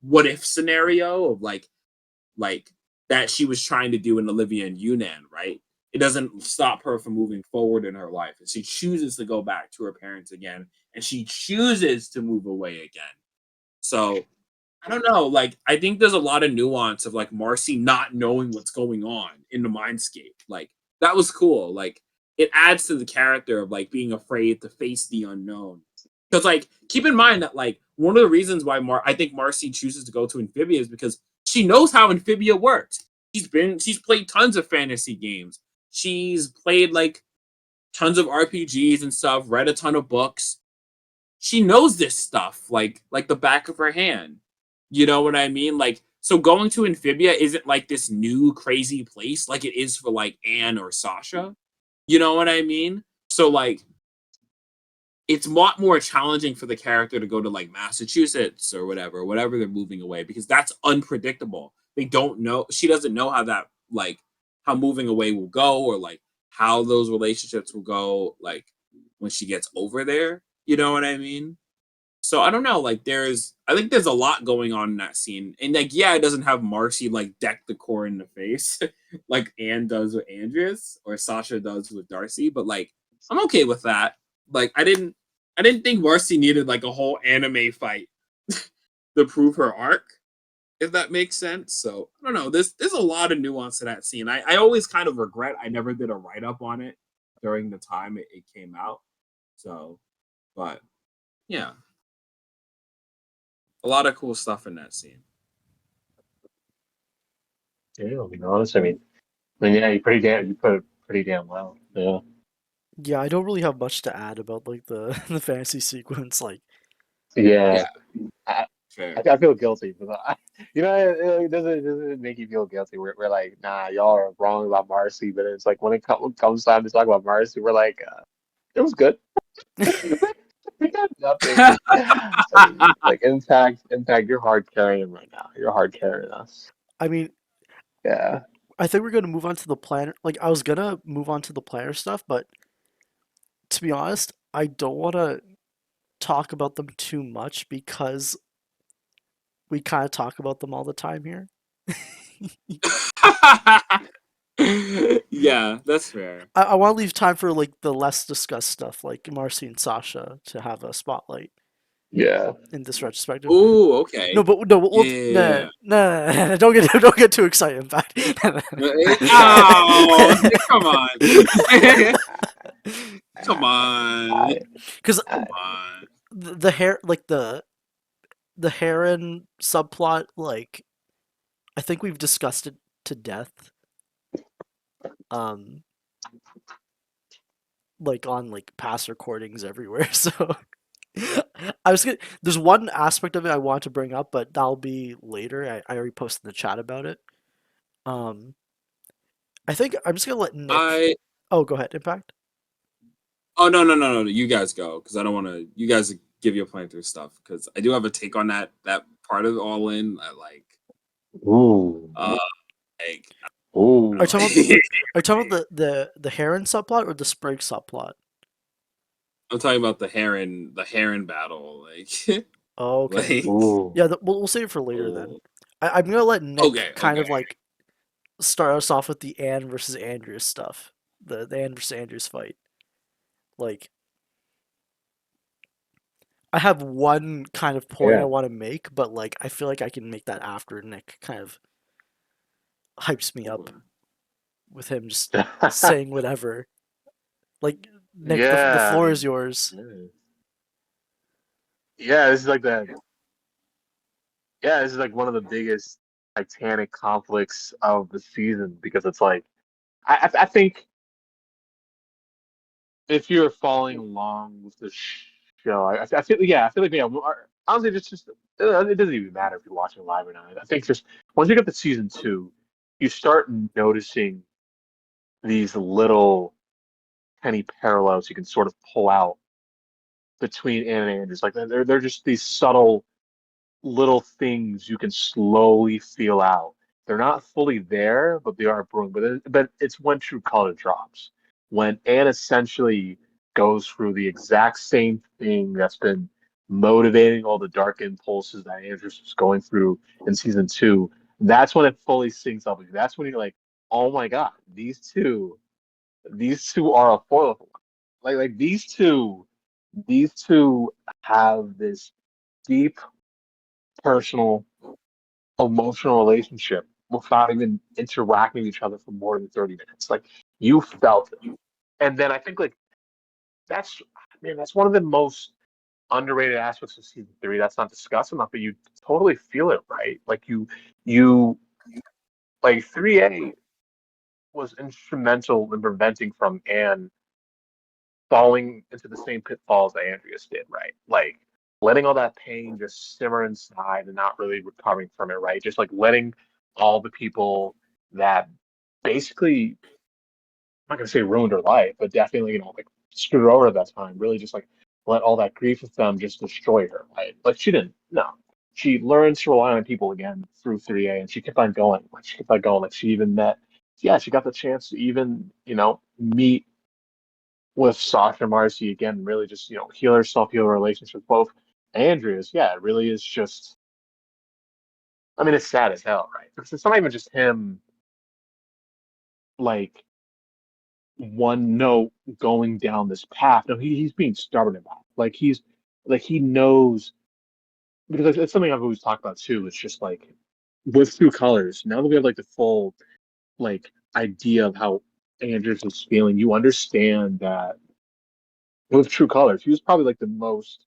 what if scenario of like that she was trying to do in Olivia and Yunnan, right? It doesn't stop her from moving forward in her life. And she chooses to go back to her parents again, and she chooses to move away again. So I don't know. Like I think there's a lot of nuance of like Marcy not knowing what's going on in the mindscape. Like that was cool. Like it adds to the character of like being afraid to face the unknown. Because like keep in mind that like one of the reasons why I think Marcy chooses to go to Amphibia is because she knows how Amphibia works. She's played tons of fantasy games. She's played like tons of RPGs and stuff, read a ton of books. She knows this stuff like the back of her hand. You know what I mean? Like so going to Amphibia isn't like this new crazy place like it is for like Anne or Sasha. You know what I mean? So like it's a lot more challenging for the character to go to like Massachusetts or whatever they're moving away because that's unpredictable. They don't know. She doesn't know how that like how moving away will go or like how those relationships will go like when she gets over there. You know what I mean? So I don't know. Like I think there's a lot going on in that scene, and like yeah, it doesn't have Marcy like deck the core in the face like Anne does with Andreas or Sasha does with Darcy, but like I'm okay with that. Like I didn't think Marcy needed like a whole anime fight to prove her arc, if that makes sense. So I don't know. There's a lot of nuance to that scene. I always kind of regret I never did a write up on it during the time it came out. So, but yeah, a lot of cool stuff in that scene. Yeah, I'll be honest. I mean, yeah, you put it pretty damn well. Yeah. Yeah, I don't really have much to add about like the the fantasy sequence. Like, Yeah. Yeah, I, fair. I feel guilty for that. You know, it doesn't make you feel guilty. We're like, nah, y'all are wrong about Marcy, but it's like when comes time to talk about Marcy, we're like, it was good. We got nothing. Like impact, you're hard carrying right now. You're hard carrying us. I mean, Yeah. I think we're gonna move on to the planner. Like, I was gonna move on to the planner stuff, but to be honest, I don't want to talk about them too much because we kind of talk about them all the time here. Yeah, that's fair. I want to leave time for like the less discussed stuff, like Marcy and Sasha, to have a spotlight Yeah. in this retrospective. Ooh, No, okay. but no, we'll Yeah. no, don't get too excited. In fact, Oh, come on. Come on. because Come on. the hair, like the Heron subplot, like I think we've discussed it to death. um, like on like past recordings everywhere. So I was gonna. There's one aspect of it I want to bring up, but that'll be later. I already posted in the chat about it. Um, I think I'm just gonna let Nick. I Oh, go ahead. Impact. Oh no! You guys go because I don't want to. You guys give your plan through stuff because I do have a take on that part of All In. I Ooh. uh like Are you Ooh. talking about? Are you talking about the Heron subplot or the Sprig subplot? I'm talking about the Heron battle. Like Oh, okay. like Ooh. Yeah, we'll save it for later then. oh, I'm gonna let Nick kind okay. of like start us off with the Anne versus Andrews stuff. The Anne versus Andrews fight. Like, I have one kind of point I Yeah. want to make, but like I feel like I can make that after Nick kind of hypes me up with him just saying whatever. Like, Nick, the Yeah. I floor is mean, yours. yeah. Yeah, this is like the yeah, this is like one of the biggest Titanic conflicts of the season because it's like I think if you're following along with the show, I feel yeah, I feel like yeah. Honestly, just it doesn't even matter if you're watching live or not. I think just once you get to season two, you start noticing these little penny parallels you can sort of pull out between Anne and Andrews. Like they're just these subtle little things you can slowly feel out. They're not fully there, but they are brewing. But it's when true color drops. When Anne essentially goes through the exact same thing that's been motivating all the dark impulses that Andrews was going through in season two. That's when it fully syncs up with you. That's when you're like, oh my god, these two are a foil. Like these two have this deep personal emotional relationship without even interacting with each other for more than 30 minutes. Like you felt it. And then I think like that's man, that's one of the most underrated aspects of season three that's not discussed enough, but you totally feel it, right? Like you like 3A was instrumental in preventing from Anne falling into the same pitfalls that Andreas did, right? Like letting all that pain just simmer inside and not really recovering from it, right? Just like letting all the people that basically, I'm not gonna say ruined her life, but definitely, like screwed her over at that time, really just like let all that grief with them just destroy her, right? Like she didn't, no. She learned to rely on people again through 3A and she kept on going. Like she kept on going. Like she even met, yeah, she got the chance to even, meet with Sasha Marcy again, really just heal herself, heal her relationship with both Andreas. Yeah, it really is just. I mean, it's sad as hell, right? It's not even just him, like one note going down this path. No, he's being stubborn about it. Like he knows because it's something I've always talked about too. It's just like with True Colors. Now that we have like the full like idea of how Andreas is feeling, you understand that with True Colors, he was probably like the most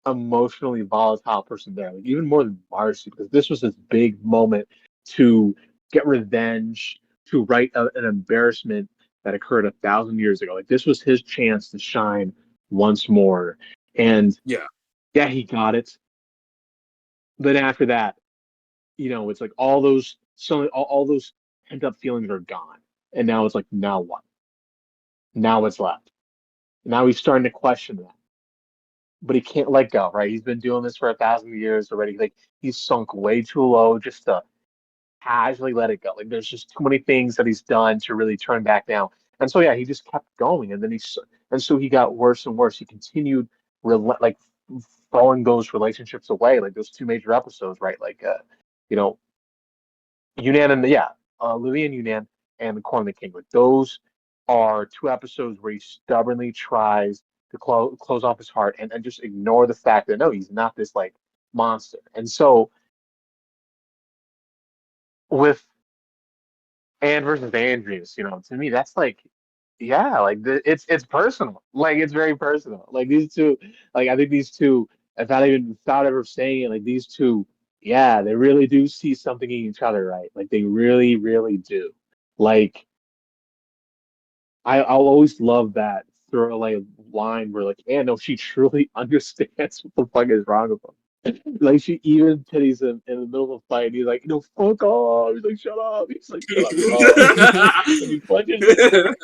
emotionally volatile person there, like even more than Marcy, because this was his big moment to get revenge, to right an embarrassment that occurred 1,000 years ago. Like this was his chance to shine once more, and yeah. yeah, he got it. But after that, it's like all those pent up feelings are gone, and now it's like now what? Now what's left? Now he's starting to question that but he can't let go, right? He's been doing this for 1,000 years already. Like he's sunk way too low just to casually let it go. Like there's just too many things that he's done to really turn back now. And so yeah, he just kept going, and then and so he got worse and worse. He continued like throwing those relationships away, like those two major episodes, right? Like you know, Yunnan and Louis and Yunnan and the Corn of the King. Like those are two episodes where he stubbornly tries to close off his heart and just ignore the fact that no, he's not this like monster. And so with Anne versus Andrews, to me that's like yeah, like it's personal. Like it's very personal. Like these two, like I think these two, without ever saying it, like these two, yeah, they really do see something in each other, right? Like they really, really do. Like I'll always love that throwaway line where like, yeah, no, she truly understands what the fuck is wrong with him. Like she even pities him in the middle of a fight. He's like, fuck off. He's like, shut up. He's like, shut up, you're wrong. And he punches him.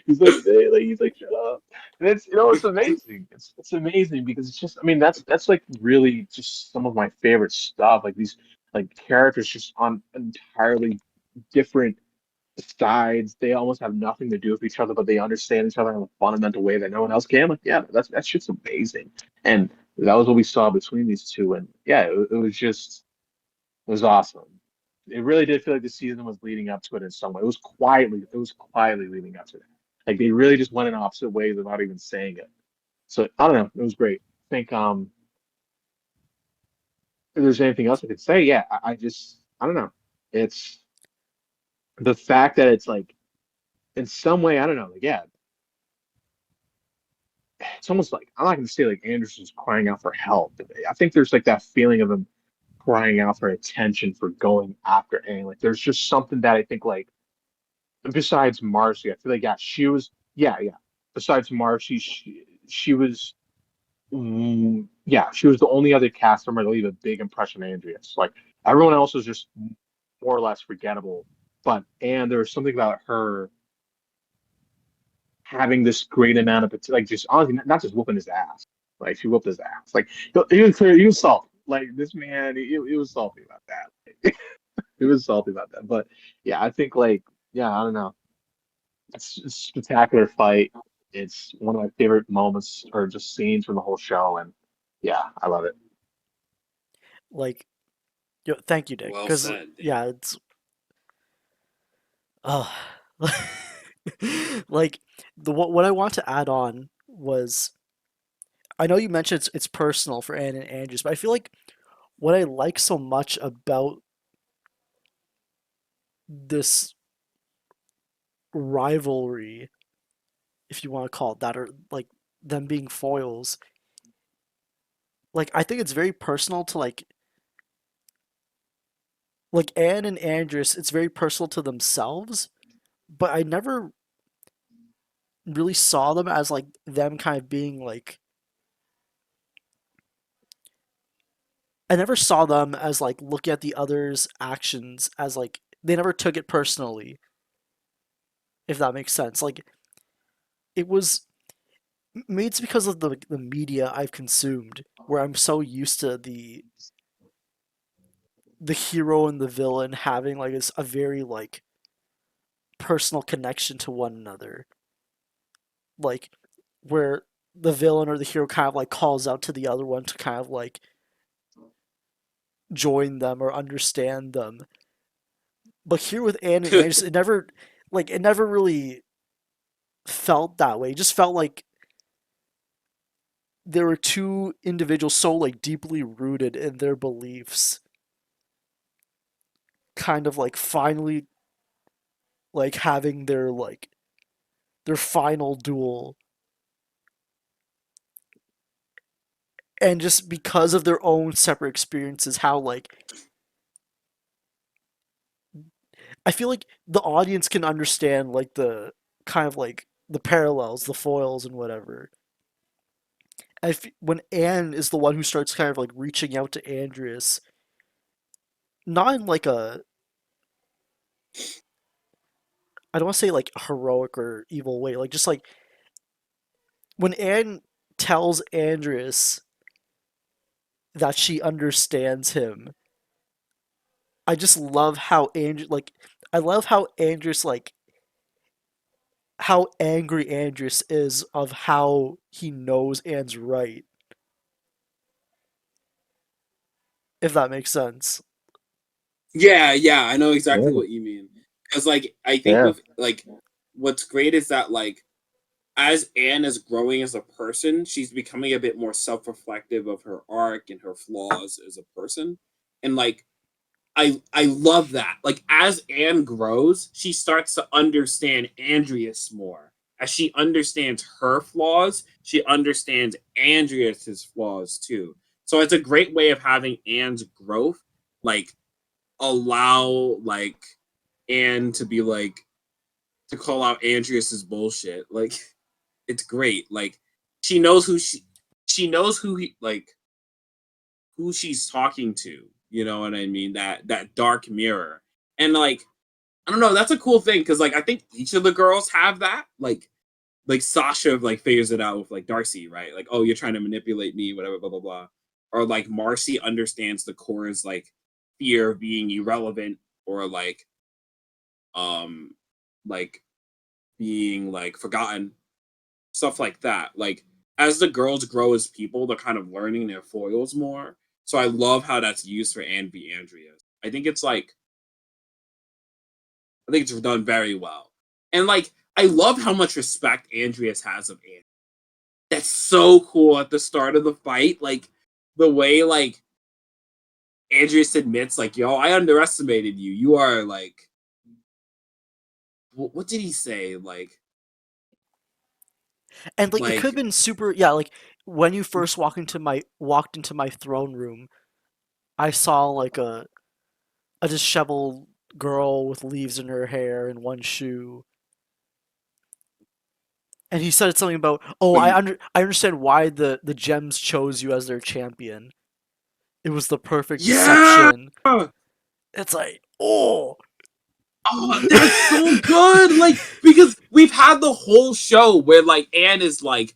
He's like, hey, like he's like, shut up. And it's it's amazing. It's amazing because it's just I mean that's like really just some of my favorite stuff. Like these like characters just on entirely different sides. They almost have nothing to do with each other, but they understand each other in a fundamental way that no one else can. Like, yeah, that's just amazing. And that was what we saw between these two. And yeah, it was just it was awesome. It really did feel like the season was leading up to it in some way. It was quietly leading up to it. Like they really just went in opposite ways without even saying it. So I don't know. It was great. I think if there's anything else I could say, yeah, I just I don't know. It's the fact that it's like in some way, I don't know, like yeah, it's almost like I'm not going to say like Anderson's crying out for help. I think there's like that feeling of him crying out for attention for going after Anne. Like there's just something that I think like besides Marcy, I feel like yeah, she was yeah. Besides Marcy, she was yeah, she was the only other cast member to leave a big impression on Andreas. Like everyone else was just more or less forgettable. But and there was something about her having this great amount of like just honestly not just whooping his ass. Like she whooped his ass. Like he was clear, he was salty. Like this man, he was salty about that. He was salty about that. But yeah, I think like yeah, I don't know. It's a spectacular fight. It's one of my favorite moments or just scenes from the whole show, and yeah, I love it. Like, thank you, Dick. Well Because said. yeah, it's uh, like what I want to add on was I know you mentioned it's personal for Anne and Andrews, but I feel like what I like so much about this rivalry, if you want to call it that, or like them being foils, like I think it's very personal to like Anne and Andrews, it's very personal to themselves, but I never really saw them as like them kind of being like I never saw them as like looking at the other's actions as like they never took it personally, if that makes sense. Like it was maybe it's because of the media I've consumed where I'm so used to the hero and the villain having like a very like personal connection to one another. Like where the villain or the hero kind of like calls out to the other one to kind of like join them or understand them. But here with Anne and Andrews, it never really felt that way. It just felt like there were two individuals so like deeply rooted in their beliefs, kind of like finally like having their final duel. And just because of their own separate experiences, how like I feel like the audience can understand like the kind of like the parallels, the foils, and whatever. When Anne is the one who starts kind of like reaching out to Andreas, not in like a I don't want to say like heroic or evil way, like just like when Anne tells Andreas that she understands him, I just love how I love how Andreas like how angry Andreas is of how he knows Anne's right, if that makes sense. Yeah, I know exactly Yeah, what you mean. Because like I think yeah. with like what's great is that like as Anne is growing as a person, she's becoming a bit more self-reflective of her arc and her flaws as a person. And like I love that. Like as Anne grows, she starts to understand Andreas more. As she understands her flaws, she understands Andreas's flaws too. So it's a great way of having Anne's growth like allow like Anne to be like to call out Andreas's bullshit. Like, it's great. Like, she knows she knows who she's talking to. You know what I mean? That dark mirror. And like, I don't know, that's a cool thing because like I think each of the girls have that. Like Sasha like figures it out with like Darcy, right? Like, oh, you're trying to manipulate me, whatever, blah blah blah. Or like Marcy understands the core's like fear of being irrelevant or um like being like forgotten, stuff like that. Like as the girls grow as people, they're kind of learning their foils more. So I love how that's used for Anne v. Andrea. I think it's like I think it's done very well. And like I love how much respect Andreas has of Anne. That's so cool at the start of the fight. Like the way like Andreas admits, like, yo, I underestimated you. You are like what did he say? And like it could have Like been super, yeah, like when you first walked into my throne room, I saw like a disheveled girl with leaves in her hair and one shoe. And he said something about, "Oh, but you I understand why the gems chose you as their champion. It was the perfect yeah. deception." It's like, oh, Oh, that's so good. Like because we've had the whole show where like Anne is like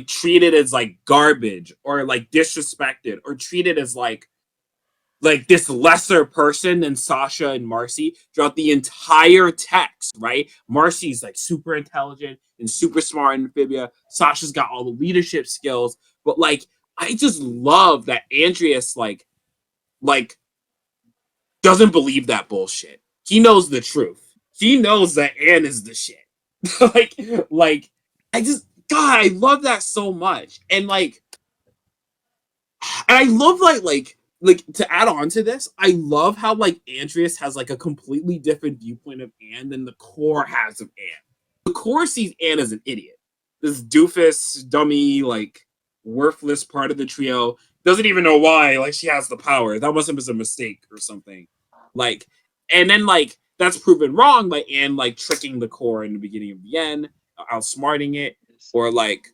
treated as like garbage or like disrespected or treated as like this lesser person than Sasha and Marcy throughout the entire text, right? Marcy's like super intelligent and super smart in Amphibia. Sasha's got all the leadership skills, but like I just love that Andreas like doesn't believe that bullshit. He knows the truth. He knows that Anne is the shit. like like I just God, I love that so much. And I love like to add on to this, I love how like Andreas has like a completely different viewpoint of Anne than the core has of Anne. The core sees Anne as an idiot. This doofus, dummy, like worthless part of the trio. Doesn't even know why, like she has the power. That must have been a mistake or something. Like, and then like that's proven wrong by Anne like tricking the core in the beginning of the end, outsmarting it, or like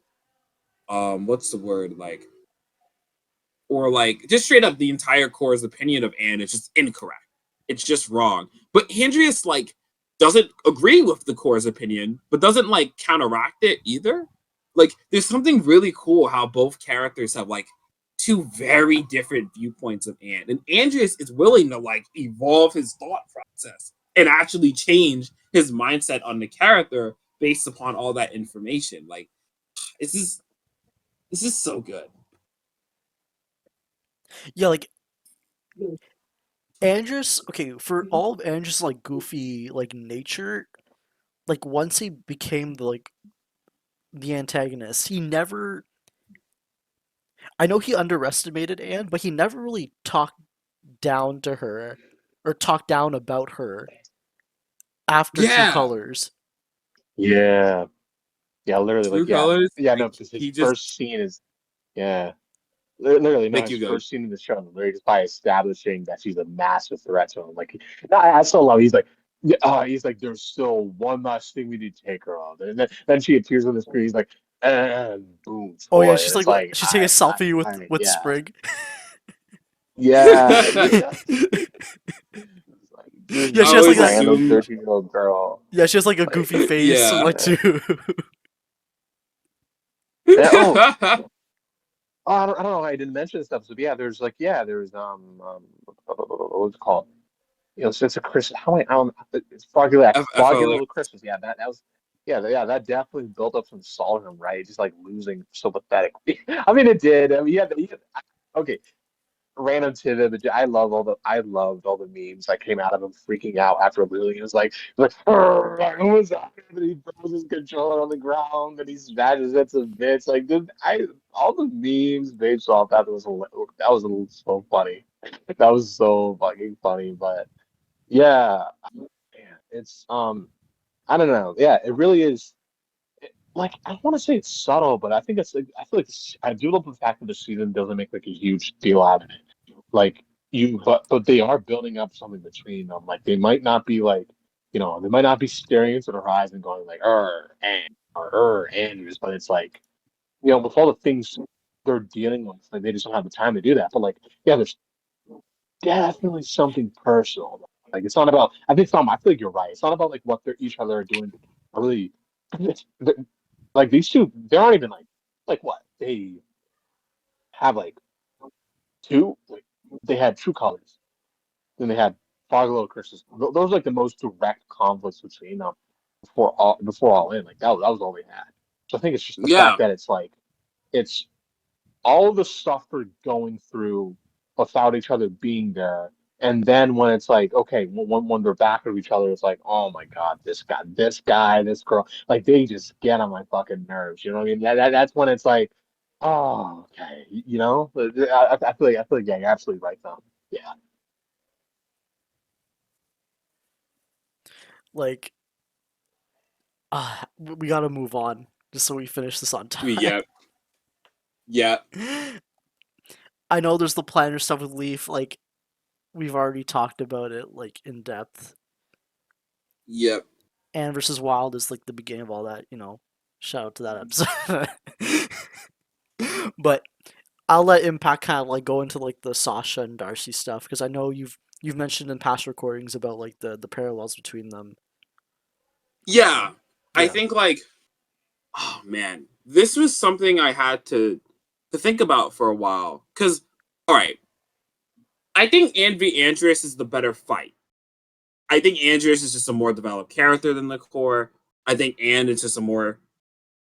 what's the word? Or like just straight up the entire core's opinion of Anne is just incorrect. It's just wrong. But Andreas like doesn't agree with the core's opinion, but doesn't like counteract it either. Like there's something really cool how both characters have like two very different viewpoints of Anne. And Andreas is willing to like evolve his thought process and actually change his mindset on the character based upon all that information. Like this is so good. yeah, like Andrews. Okay, for all of Andrews' like goofy like nature, like once he became the antagonist, he never. I know he underestimated Anne, but he never really talked down to her or talked down about her after True Yeah. Colors. Yeah, yeah, literally, like, True colors. yeah, no, Like because his he just first scene is, yeah, literally, no, make his you go. first scene in the show, literally just by establishing that she's a massive threat to him. Like, no, I still love. He's like, yeah, he's like, there's still one last thing we need to take her on, and then she appears on the screen. He's like, and boom, Oh yeah, toy. And it's like, she's taking a selfie with yeah, Sprig. yeah, yeah. It's like just Yeah, I she has like always that. random assume. 13-year-old girl, Yeah, she has like a like, goofy face, Yeah. like too. yeah, oh. Oh, I don't know. I didn't mention this stuff. So yeah, there's like there's what's it called? So it's a Christmas. How many? It's foggy FLX. little Christmas. Yeah, that was. Yeah, that definitely built up some salt in him, right? Just like losing so pathetically. I mean, it did. I mean, okay, random tidbit, but I loved all the memes that came out of him freaking out after losing. It was like, what was that? And he throws his controller on the ground and he smashes it to bits. Like, dude, all the memes based off that was a little so funny. That was so fucking funny. But yeah, man, it's I don't know. Yeah, it really is. Like I want to say it's subtle, but I think it's like I feel like I do love the fact that the season doesn't make like a huge deal out of it. Like but they are building up something between them. Like they might not be like they might not be staring into the horizon going like, and but it's like, with all the things they're dealing with, like they just don't have the time to do that. But like, yeah, there's definitely something personal. Like it's not about. I think it's not. I feel like you're right. It's not about like what they're each other are doing. Really, like these two, they aren't even like what they have like two. Like, they had True Colors, then they had Foglow Curses. Those are like the most direct conflicts between them before all in. Like that was all they had. So I think it's just the fact Yeah, that it's like it's all the stuff they're going through without each other being there. And then when it's like, okay, when they're back with each other, it's like, oh my God, this guy, this girl, like they just get on my fucking nerves. You know what I mean? That's when it's like, oh, okay, I feel like, yeah, you're absolutely right, though. Yeah, Like, we gotta move on just so we finish this on time. yeah, yeah, I know there's the planner stuff with Leaf. Like, we've already talked about it like in depth. yeah, And versus Wild is like the beginning of all that. Shout out to that episode. But I'll let Impact kind of like go into like the Sasha and Darcy stuff because I know you've mentioned in past recordings about like the parallels between them. yeah. I Yeah. think like, oh man, this was something I had to think about for a while. Cause, all right, I think Envy Andreas is the better fight. I think Andreas is just a more developed character than the core. I think Anne is just a more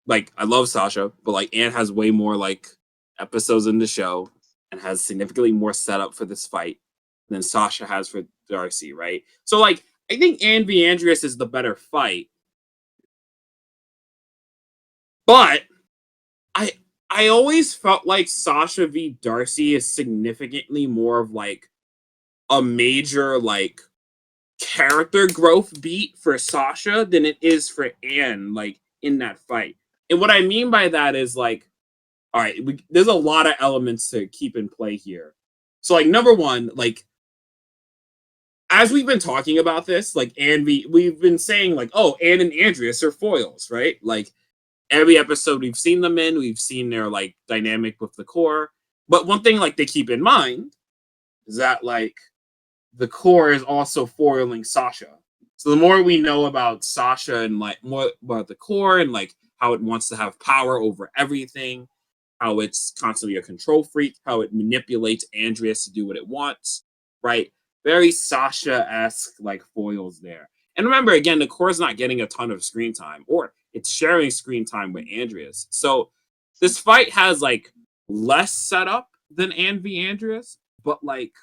like I love Sasha, but like Anne has way more like episodes in the show and has significantly more setup for this fight than Sasha has for Darcy, right? So like I think Anne v Andreas is the better fight, but I I always felt like Sasha v Darcy is significantly more of like a major like character growth beat for Sasha than it is for Anne, like in that fight. And what I mean by that is like, all right, there's a lot of elements to keep in play here. So like number one, like as we've been talking about this, like Anne, we've been saying like, oh, Anne and Andreas are foils, right? Like every episode we've seen them in, we've seen their like dynamic with the core. But one thing like they keep in mind is that like the core is also foiling Sasha. So the more we know about Sasha and like more about the core and like how it wants to have power over everything, how it's constantly a control freak, how it manipulates Andreas to do what it wants, right? Very Sasha-esque like foils there. And remember, again, the core's not getting a ton of screen time, or it's sharing screen time with Andreas. So this fight has like less setup than Anne v Andreas, but like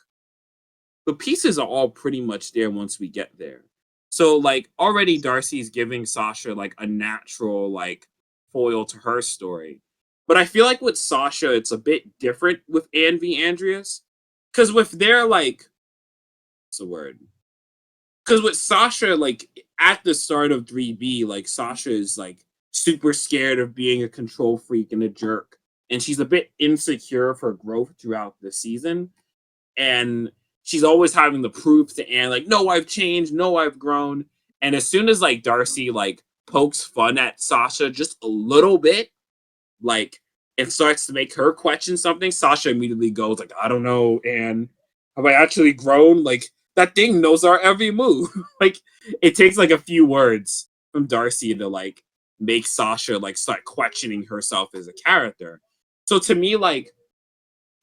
the pieces are all pretty much there once we get there. So like already Darcy's giving Sasha like a natural like foil to her story. But I feel like with Sasha it's a bit different with Anne v Andreas. Cause with their like what's the word? Cause with Sasha, like at the start of 3B, like Sasha is like super scared of being a control freak and a jerk. And she's a bit insecure of her growth throughout the season and she's always having to prove to Anne, like, no, I've changed, no, I've grown. And as soon as like Darcy like pokes fun at Sasha just a little bit, like it starts to make her question something, Sasha immediately goes like, I don't know, Anne, have I actually grown? Like that thing knows our every move. Like it takes like a few words from Darcy to like make Sasha like start questioning herself as a character. So to me, like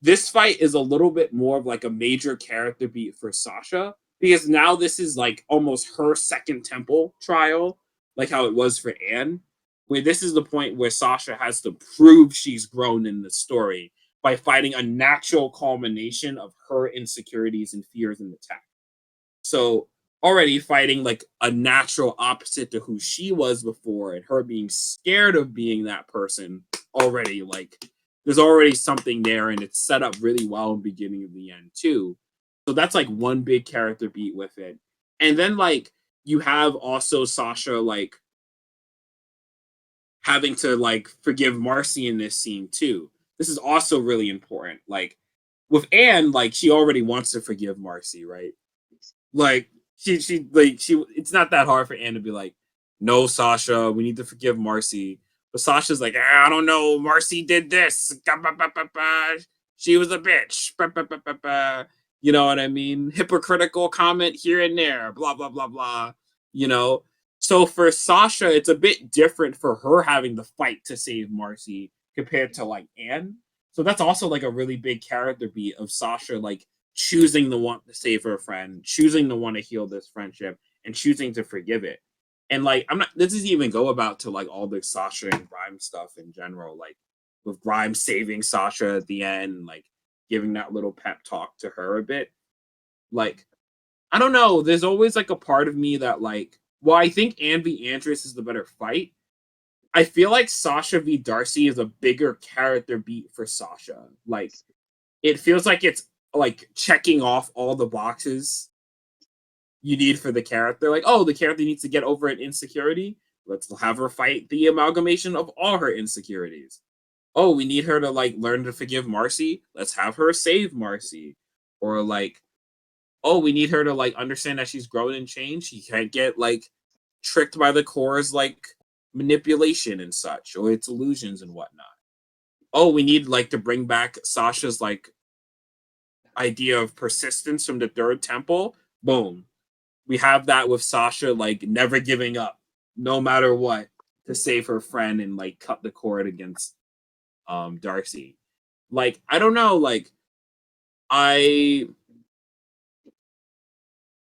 this fight is a little bit more of like a major character beat for Sasha because now this is like almost her second temple trial, like how it was for Anne, where this is the point where Sasha has to prove she's grown in the story by fighting a natural culmination of her insecurities and fears in the tech. So already fighting like a natural opposite to who she was before and her being scared of being that person already like there's already something there and it's set up really well in the beginning of the end too. So that's like one big character beat with it. And then like you have also Sasha like having to like forgive Marcy in this scene too. This is also really important. Like with Anne, like she already wants to forgive Marcy, right? Like it's not that hard for Anne to be like, no, Sasha, we need to forgive Marcy. But Sasha's like, I don't know, Marcy did this. She was a bitch. You know what I mean? Hypocritical comment here and there, blah, blah, blah, blah. You know? So for Sasha, it's a bit different for her having to fight to save Marcy compared to like Anne. So that's also like a really big character beat of Sasha like choosing to want to save her friend, choosing to want to heal this friendship, and choosing to forgive it. And like I'm not this doesn't even go about to like all the Sasha and Grimes stuff in general, like with Grimes saving Sasha at the end, like giving that little pep talk to her a bit. Like, I don't know, there's always like a part of me that like, well, I think Anne v. Andreas is the better fight. I feel like Sasha v. Darcy is a bigger character beat for Sasha. Like, it feels like it's like checking off all the boxes you need for the character. Like, oh, the character needs to get over an insecurity. Let's have her fight the amalgamation of all her insecurities. Oh, we need her to like learn to forgive Marcy. Let's have her save Marcy. Or like, oh, we need her to like understand that she's grown and changed. She can't get like tricked by the core's like manipulation and such, or its illusions and whatnot. Oh, we need like to bring back Sasha's like idea of persistence from the third temple. Boom. We have that with Sasha like never giving up, no matter what, to save her friend and like cut the cord against Darcy. Like, I don't know, like I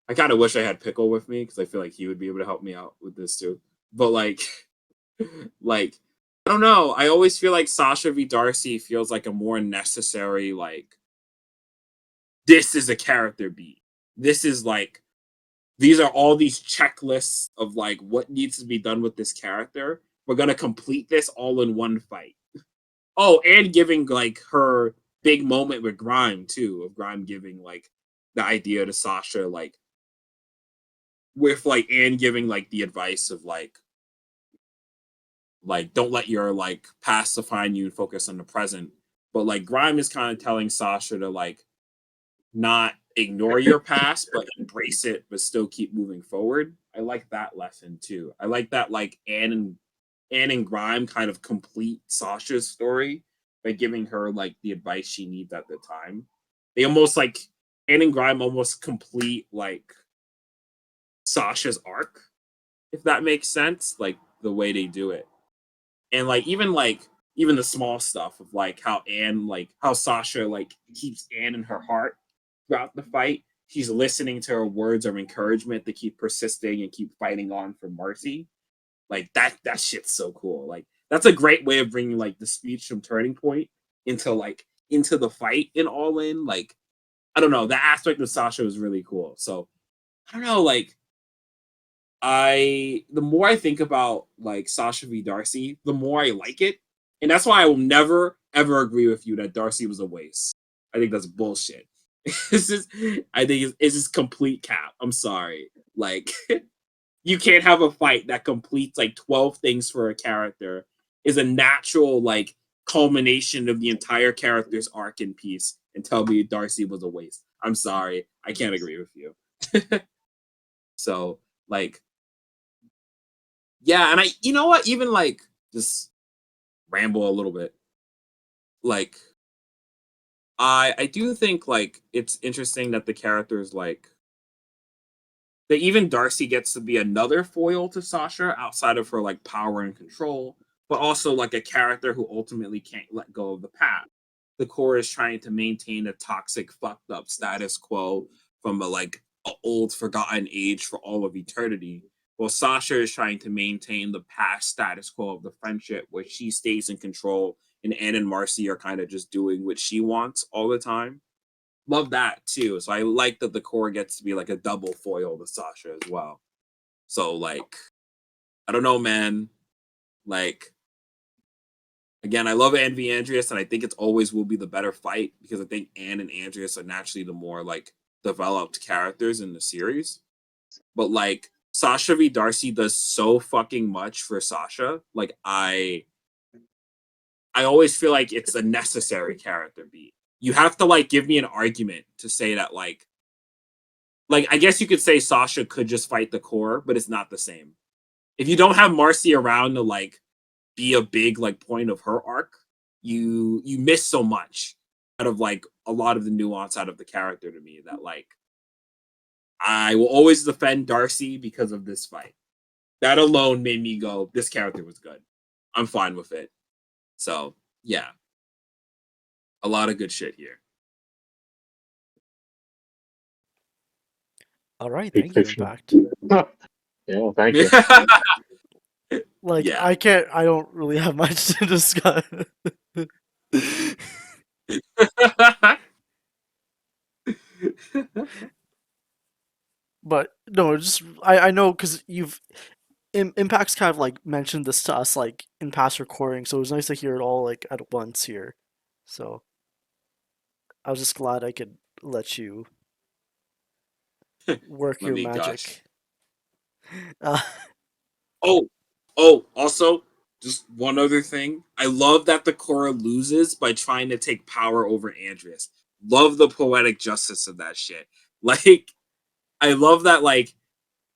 kind of wish I had Pickle with me because I feel like he would be able to help me out with this too. But like, like I don't know. I always feel like Sasha v. Darcy feels like a more necessary like. This is a character beat. This is like these are all these checklists of like what needs to be done with this character. We're gonna complete this all in one fight. Oh, and giving like her big moment with Grime too, of Grime giving like the idea to Sasha, like with like Anne giving like the advice of like don't let your like past define you and focus on the present. But like Grime is kind of telling Sasha to like not ignore your past, but embrace it, but still keep moving forward. I like that lesson too. I like that like Anne and Grime kind of complete Sasha's story by giving her like the advice she needs at the time. They almost like Anne and Grime almost complete like Sasha's arc, if that makes sense, like the way they do it. And like even the small stuff of like how Sasha like keeps Anne in her heart throughout the fight. She's listening to her words of encouragement to keep persisting and keep fighting on for Marcy. Like that shit's so cool. Like that's a great way of bringing like the speech from Turning Point into the fight in All In. Like I don't know, that aspect of Sasha was really cool. So I don't know, like the more I think about like Sasha v Darcy, the more I like it, and that's why I will never ever agree with you that Darcy was a waste. I think that's bullshit. I think it's just complete cap. I'm sorry. Like you can't have a fight that completes like 12 things for a character is a natural like culmination of the entire character's arc and piece and tell me Darcy was a waste. I'm sorry. I can't agree with you. So like yeah, and you know what, even like just ramble a little bit. Like I do think like it's interesting that the characters like that even Darcy gets to be another foil to Sasha outside of her like power and control, but also like a character who ultimately can't let go of the past. The core is trying to maintain a toxic, fucked up status quo from a old, forgotten age for all of eternity. While Sasha is trying to maintain the past status quo of the friendship, where she stays in control, and Anne and Marcy are kind of just doing what she wants all the time. Love that too. So I like that the core gets to be like a double foil to Sasha as well. So like, I don't know, man. Like, again, I love Anne v. Andreas, and I think it's always will be the better fight because I think Anne and Andreas are naturally the more like developed characters in the series. But like Sasha v. Darcy does so fucking much for Sasha. Like I always feel like it's a necessary character beat. You have to like give me an argument to say that like I guess you could say Sasha could just fight the core, but it's not the same. If you don't have Marcy around to like be a big like point of her arc, you miss so much out of like a lot of the nuance out of the character to me that like I will always defend Darcy because of this fight. That alone made me go, this character was good. I'm fine with it. So yeah, a lot of good shit here. All right, Big thank you, fiction. Impact. Yeah, thank you. Like Yeah. I don't really have much to discuss. But no, just I know because you've Impact's kind of like mentioned this to us like in past recordings, so it was nice to hear it all like at once here. So I was just glad I could let you work Let your me gush. magic. Uh, Oh, also, just one other thing. I love that the Korra loses by trying to take power over Andreas. Love the poetic justice of that shit. Like, I love that, like,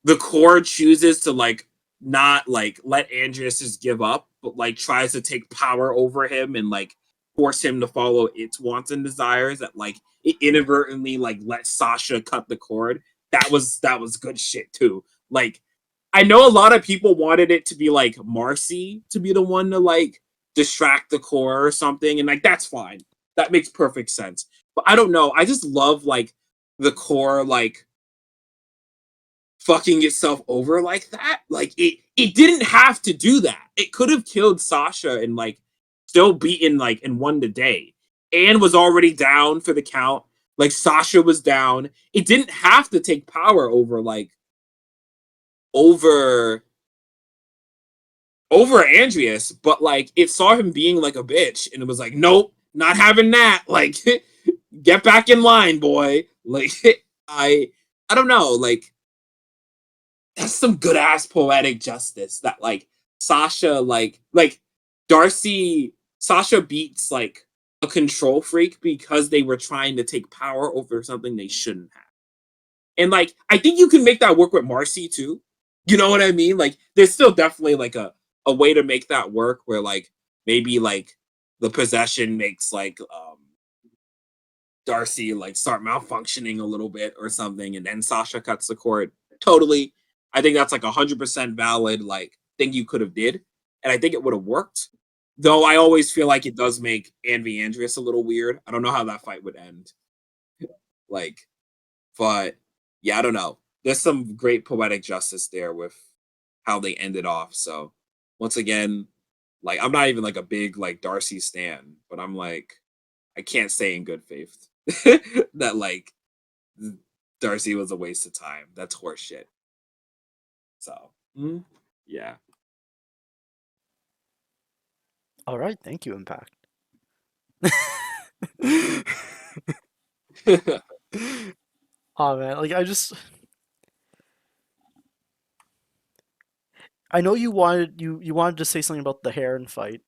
the core chooses to like not like let Andreas just give up, but like tries to take power over him and like force him to follow its wants and desires. That like it inadvertently like let Sasha cut the cord. That was good shit too. Like I know a lot of people wanted it to be like Marcy to be the one to like distract the core or something, and like that's fine. That makes perfect sense. But I don't know. I just love like the core like fucking itself over like that. Like it didn't have to do that. It could have killed Sasha and like still beaten like and won the day. Anne was already down for the count. Like Sasha was down. It didn't have to take power over like over over Andreas, but like it saw him being like a bitch and it was like, nope, not having that. Like get back in line, boy. Like I I don't know, like that's some good ass poetic justice that like Sasha like Darcy Sasha beats like a control freak because they were trying to take power over something they shouldn't have. And like I think you can make that work with Marcy too. You know what I mean? Like there's still definitely like a way to make that work where like maybe like the possession makes like Darcy like start malfunctioning a little bit or something, and then Sasha cuts the cord. Totally, I think that's like 100% valid like thing you could have did, and I think it would have worked. Though I always feel like it does make Envy Andreas a little weird. I don't know how that fight would end. Like, but yeah, I don't know. There's some great poetic justice there with how they ended off. So once again, like I'm not even like a big like Darcy stan, but I'm like I can't say in good faith that like Darcy was a waste of time. That's horseshit. So yeah. all right, thank you, Impact. Oh man, like I know you wanted to say something about the Heron fight.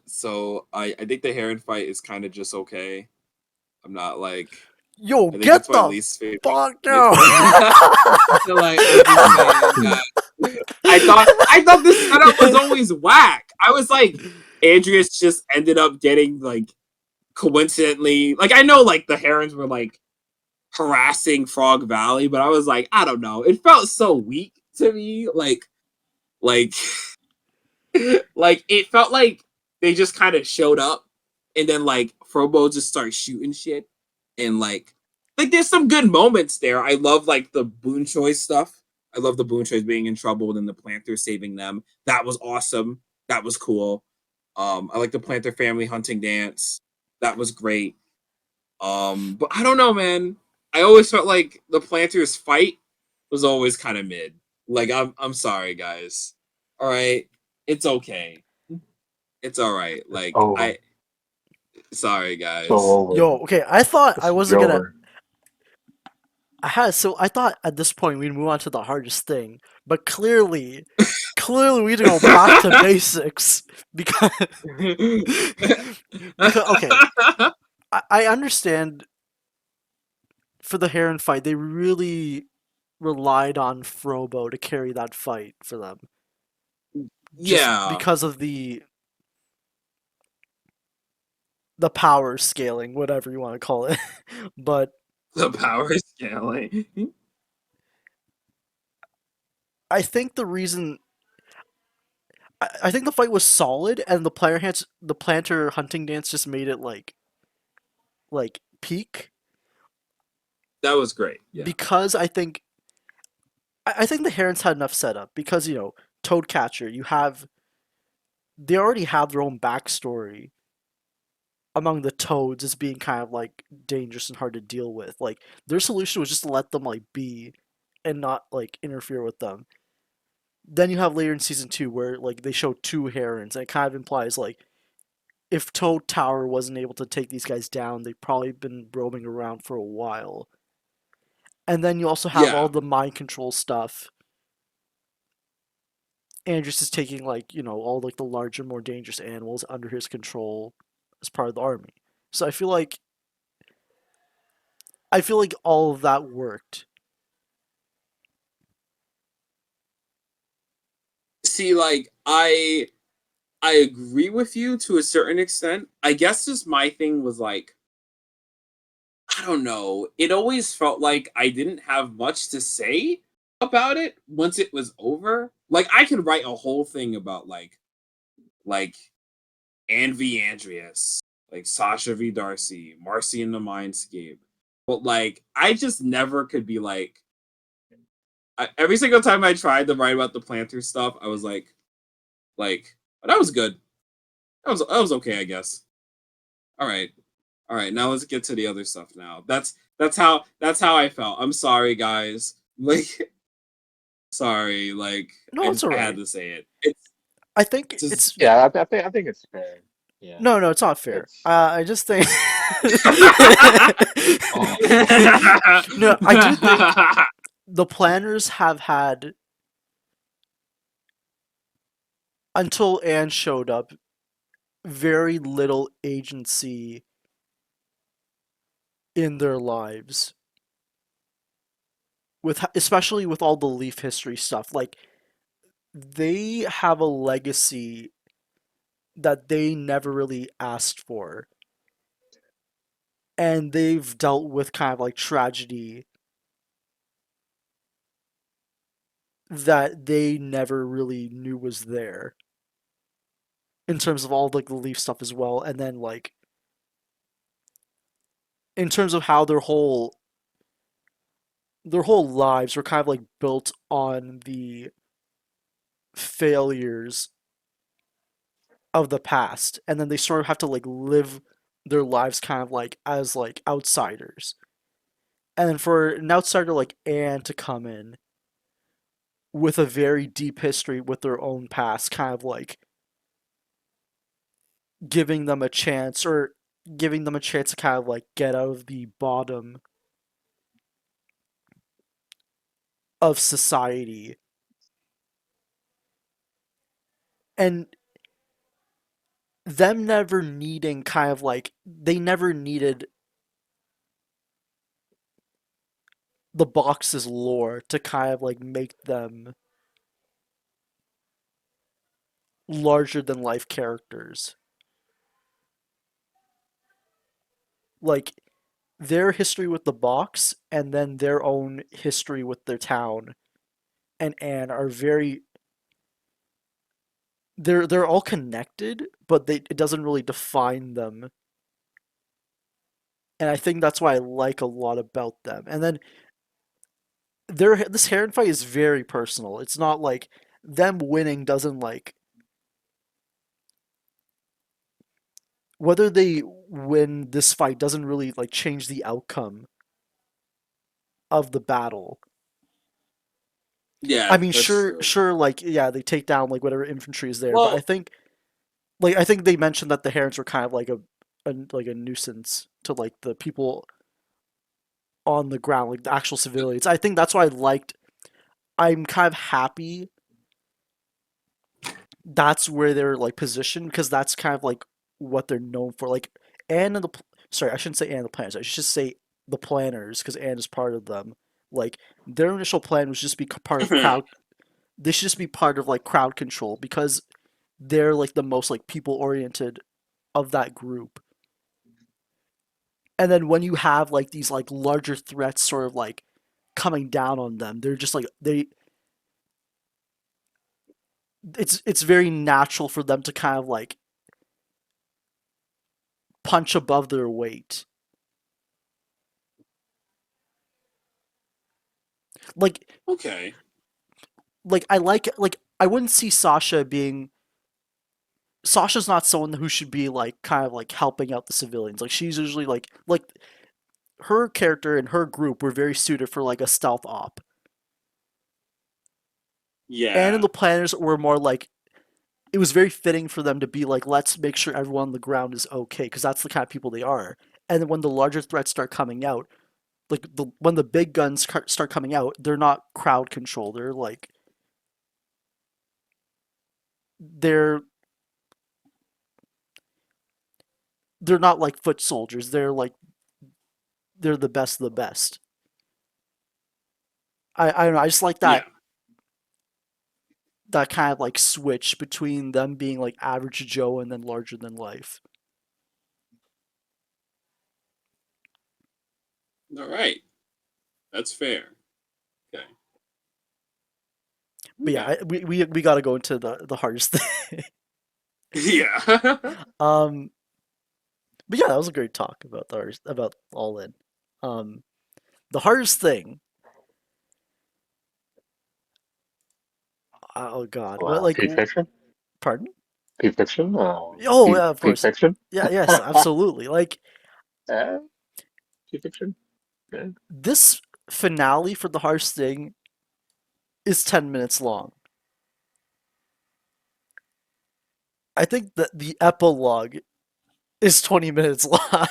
So I think the Heron fight is kind of just okay. I'm not like Yo, I think it's get my the least favorite. fuck It's out! like I'm just saying that I thought this setup was always whack. I was like, Andreas just ended up getting like coincidentally like I know like the herons were like harassing Frog Valley, but I was like, I don't know. It felt so weak to me. Like like it felt like they just kind of showed up and then like Frobo just started shooting shit and like there's some good moments there. I love like the Boon Choice stuff. I love the Boon Choice being in trouble and then the Planter saving them. That was awesome. That was cool. I like the Planter family hunting dance. That was great. But I don't know, man. I always felt like the Planters fight was always kind of mid. Like I'm sorry, guys. All right, it's okay. It's all right. It's Like over. I sorry, So guys. over. Yo, okay, I thought This I is wasn't gonna. over. I thought at this point we'd move on to the hardest thing, but clearly we need to go back to basics because because okay, I understand for the Heron fight, they really relied on Frobo to carry that fight for them, just Yeah, because of the power scaling, whatever you want to call it. But the power scaling. I think the reason I think the fight was solid, and the planter hunting dance just made it like peak That was great. Yeah. because I think the Herons had enough setup because Toadcatcher, they already have their own backstory among the toads as being kind of like dangerous and hard to deal with. Like their solution was just to let them like be and not like interfere with them. Then you have later in season 2 where like they show two herons and it kind of implies like if Toad Tower wasn't able to take these guys down, they've probably been roaming around for a while. And then you also have all Yeah. the mind control stuff. Andrews is taking like, all like the larger, more dangerous animals under his control as part of the army. So I feel like all of that worked. See, like I agree with you to a certain extent. I guess just my thing was like I don't know. It always felt like I didn't have much to say about it once it was over. Like I could write a whole thing about like Anne v. Andreas, like Sasha v. Darcy, Marcy in the Mindscape. But like I just never could be like every single time I tried to write about the planter stuff, I was like that was good. That was okay, I guess. All right. All right, now let's get to the other stuff now. That's how I felt. I'm sorry guys. Like sorry, like No, it's I had alright. to say it. It's I think just it's Yeah, I think it's fair. Yeah, no, no, it's not fair. it's. I just think no, I do think the planners have had until Anne showed up very little agency in their lives with especially with all the Leaf history stuff. Like they have a legacy that they never really asked for, and they've dealt with kind of like tragedy that they never really knew was there in terms of all like the Leaf stuff as well, and then like in terms of how their whole lives were kind of like built on the failures of the past, and then they sort of have to like live their lives kind of like as like outsiders, and then for an outsider like Anne to come in with a very deep history with their own past, kind of like giving them a chance or giving them a chance to kind of like get out of the bottom of society, and them never needing kind of like they never needed the box's lore to kind of like make them larger than life characters. Like their history with the box and then their own history with their town and Anne are very they're all connected, but it doesn't really define them. And I think that's why I like a lot about them. And then this Heron fight is very personal. It's not like them winning doesn't like whether they win this fight doesn't really like change the outcome of the battle. I yeah, mean, that's sure, true. sure, like yeah, they take down like whatever infantry is there, but I Well, think like I think they mentioned that the Herons were kind of like a nuisance to like the people on the ground, like the actual civilians. I think that's why I liked. I'm kind of happy that's where they're like positioned because that's kind of like what they're known for. Like Anne and the sorry, I shouldn't say and the planners. I should just say the planners because and is part of them. Like their initial plan was just be part of crowd. They should just be part of like crowd control because they're like the most like people oriented of that group. And then when you have like these like larger threats sort of like coming down on them, they're just like they it's very natural for them to kind of like punch above their weight. Like Okay. like I wouldn't see Sasha being Sasha's not someone who should be like kind of like helping out the civilians. Like she's usually like her character and her group were very suited for like a stealth op. And in Yeah. the planners were more like it was very fitting for them to be like let's make sure everyone on the ground is okay because that's the kind of people they are. And then when the larger threats start coming out, when the big guns start coming out, they're not crowd control. They're they're not like foot soldiers. They're the best of the best. I don't know. I just like Yeah. that kind of like switch between them being like average Joe and then larger than life. All right. That's fair. Okay. But yeah, Okay. we got to go into the hardest thing. Yeah. um, but yeah, that was a great talk about about All In. Um, the hardest thing. Oh God, what like? Peak Fiction? Pardon? Peak Fiction? Oh yeah, of Peak course. Fiction? Yeah, yes, absolutely. Like uh, Peak Fiction? Yeah. this finale for the hardest thing is 10 minutes long. I think that the epilogue is 20 minutes long.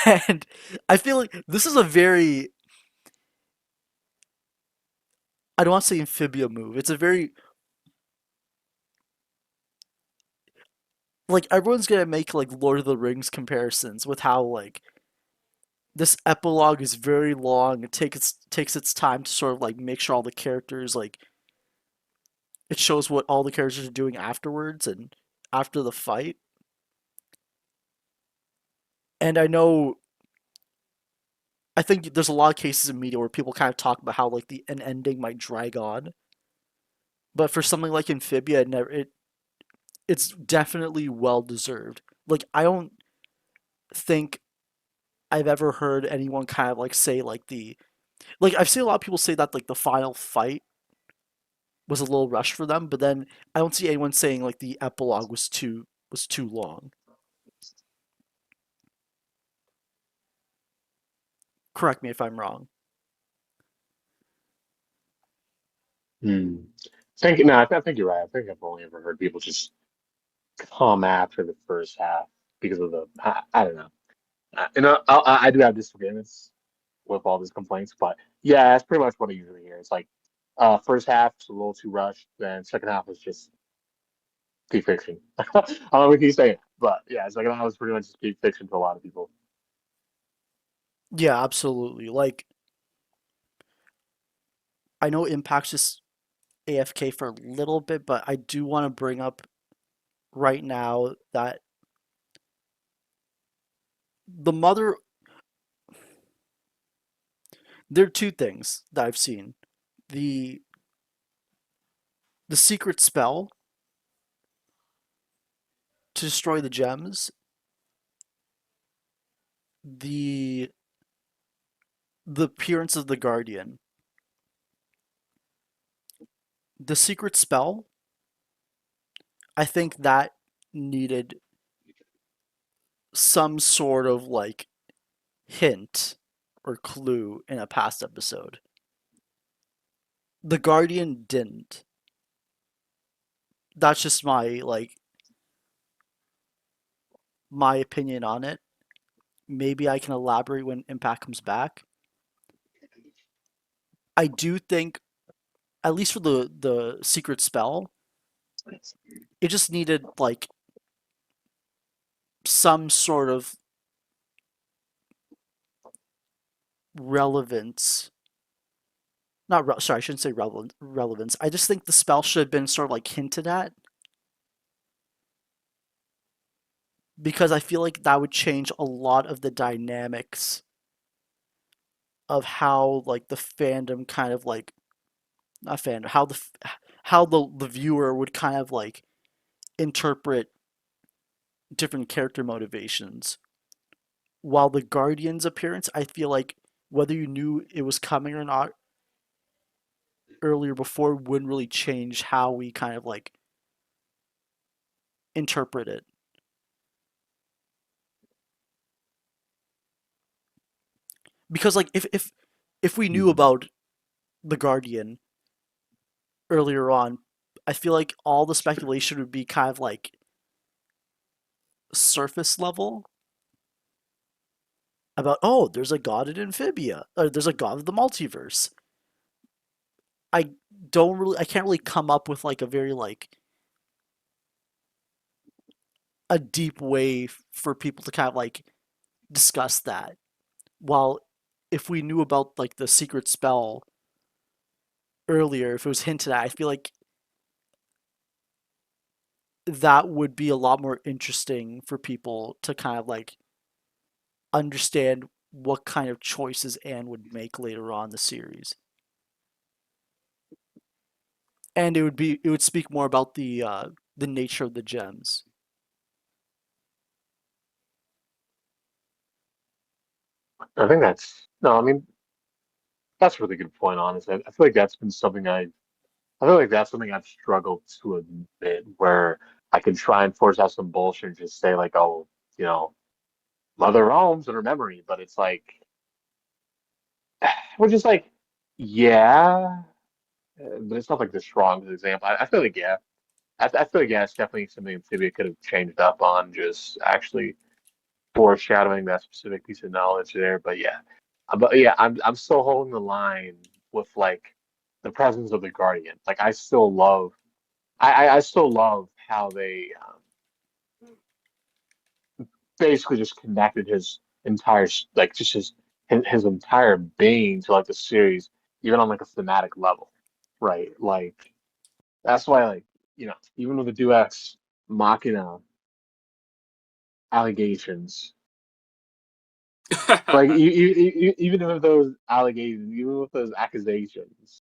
And I feel like this is a very I don't want to say amphibia move. It's a very like everyone's gonna make like Lord of the Rings comparisons with how like this epilogue is very long. It takes its time to sort of like make sure all the characters like it shows what all the characters are doing afterwards and after the fight. And I think there's a lot of cases in media where people kind of talk about how like an ending might drag on. But for something like Amphibia, it's definitely well deserved. Like I don't think I've ever heard anyone kind of like say like I've seen a lot of people say that like the final fight was a little rushed for them, but then I don't see anyone saying like the epilogue was too long. Correct me if I'm wrong. Hmm. I think you're right. I think I've only ever heard people just come after the first half because of I don't know. I do have disagreements with all these complaints, but yeah, that's pretty much what I usually hear. It's like first half is a little too rushed, then second half is just peak fiction. I don't know what you saying, but yeah, second half was pretty much just peak fiction to a lot of people. Yeah, absolutely. Like I know Impact's just AFK for a little bit, but I do want to bring up right now that the mother there are two things that I've seen. The the secret spell to destroy the gems, the the appearance of the guardian. The secret spell, I think that needed some sort of like hint or clue in a past episode. The guardian didn't. That's just my opinion on it. Maybe I can elaborate when Impact comes back. I do think, at least for the secret spell, it just needed like some sort of relevance. Not sorry, I shouldn't say relevance. I just think the spell should have been sort of like hinted at, because I feel like that would change a lot of the dynamics of how like the fandom kind of like not fandom how the viewer would kind of like interpret different character motivations. While the Guardian's appearance, I feel like whether you knew it was coming or not earlier before wouldn't really change how we kind of like interpret it. Because like if we knew Mhm. about the Guardian earlier on, I feel like all the speculation would be kind of like surface level about, oh, there's a god in Amphibia, or there's a god of the multiverse. I I can't really come up with like a very like a deep way for people to kind of like discuss that. While if we knew about like the secret spell earlier, if it was hinted at, I feel like that would be a lot more interesting for people to kind of like understand what kind of choices Anne would make later on in the series. And it would speak more about the nature of the gems. I think that's no. I mean, that's a really good point. Honestly, I feel like that's been something I feel like that's something I've struggled to admit, where I can try and force out some bullshit and just say like, oh, you know, Mother Rome's in her memory, but it's like we're just like, yeah, but it's not like the strongest example. I feel like yeah, I feel like yeah, it's definitely something Amphibia could have changed up on, just actually foreshadowing that specific piece of knowledge there. But yeah, I'm still holding the line with like the presence of the Guardian. Like I still love how they basically just connected his entire like just his entire being to like the series, even on like a thematic level, right? Like that's why like even with the Duex Machina allegations, like even with those allegations, even with those accusations,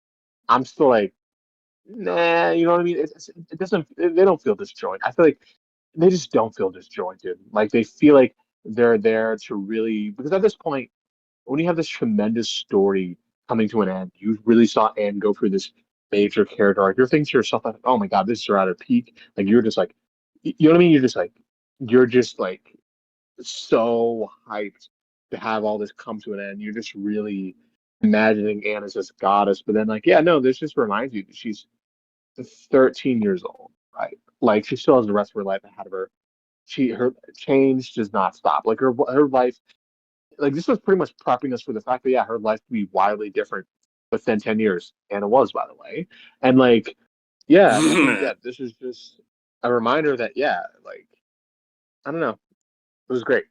I'm still like, nah, you know what I mean? It doesn't. They don't feel disjointed. I feel like they just don't feel disjointed. Like they feel like they're there to really because at this point, when you have this tremendous story coming to an end, you really saw Anne go through this major character arc. You're thinking to yourself like, oh my God, this is her at her peak. Like you're just like, you know what I mean? You're just like so hyped to have all this come to an end. You're just really imagining Anne as this goddess. But then like, yeah, no, this just reminds you that she's 13 years old, right? Like she still has the rest of her life ahead of her. Her change does not stop. Like her life, like this was pretty much prepping us for the fact that yeah, her life could be wildly different within 10 years, and it was, by the way. And like, yeah, I think yeah, this is just a reminder that yeah, like I don't know, it was great.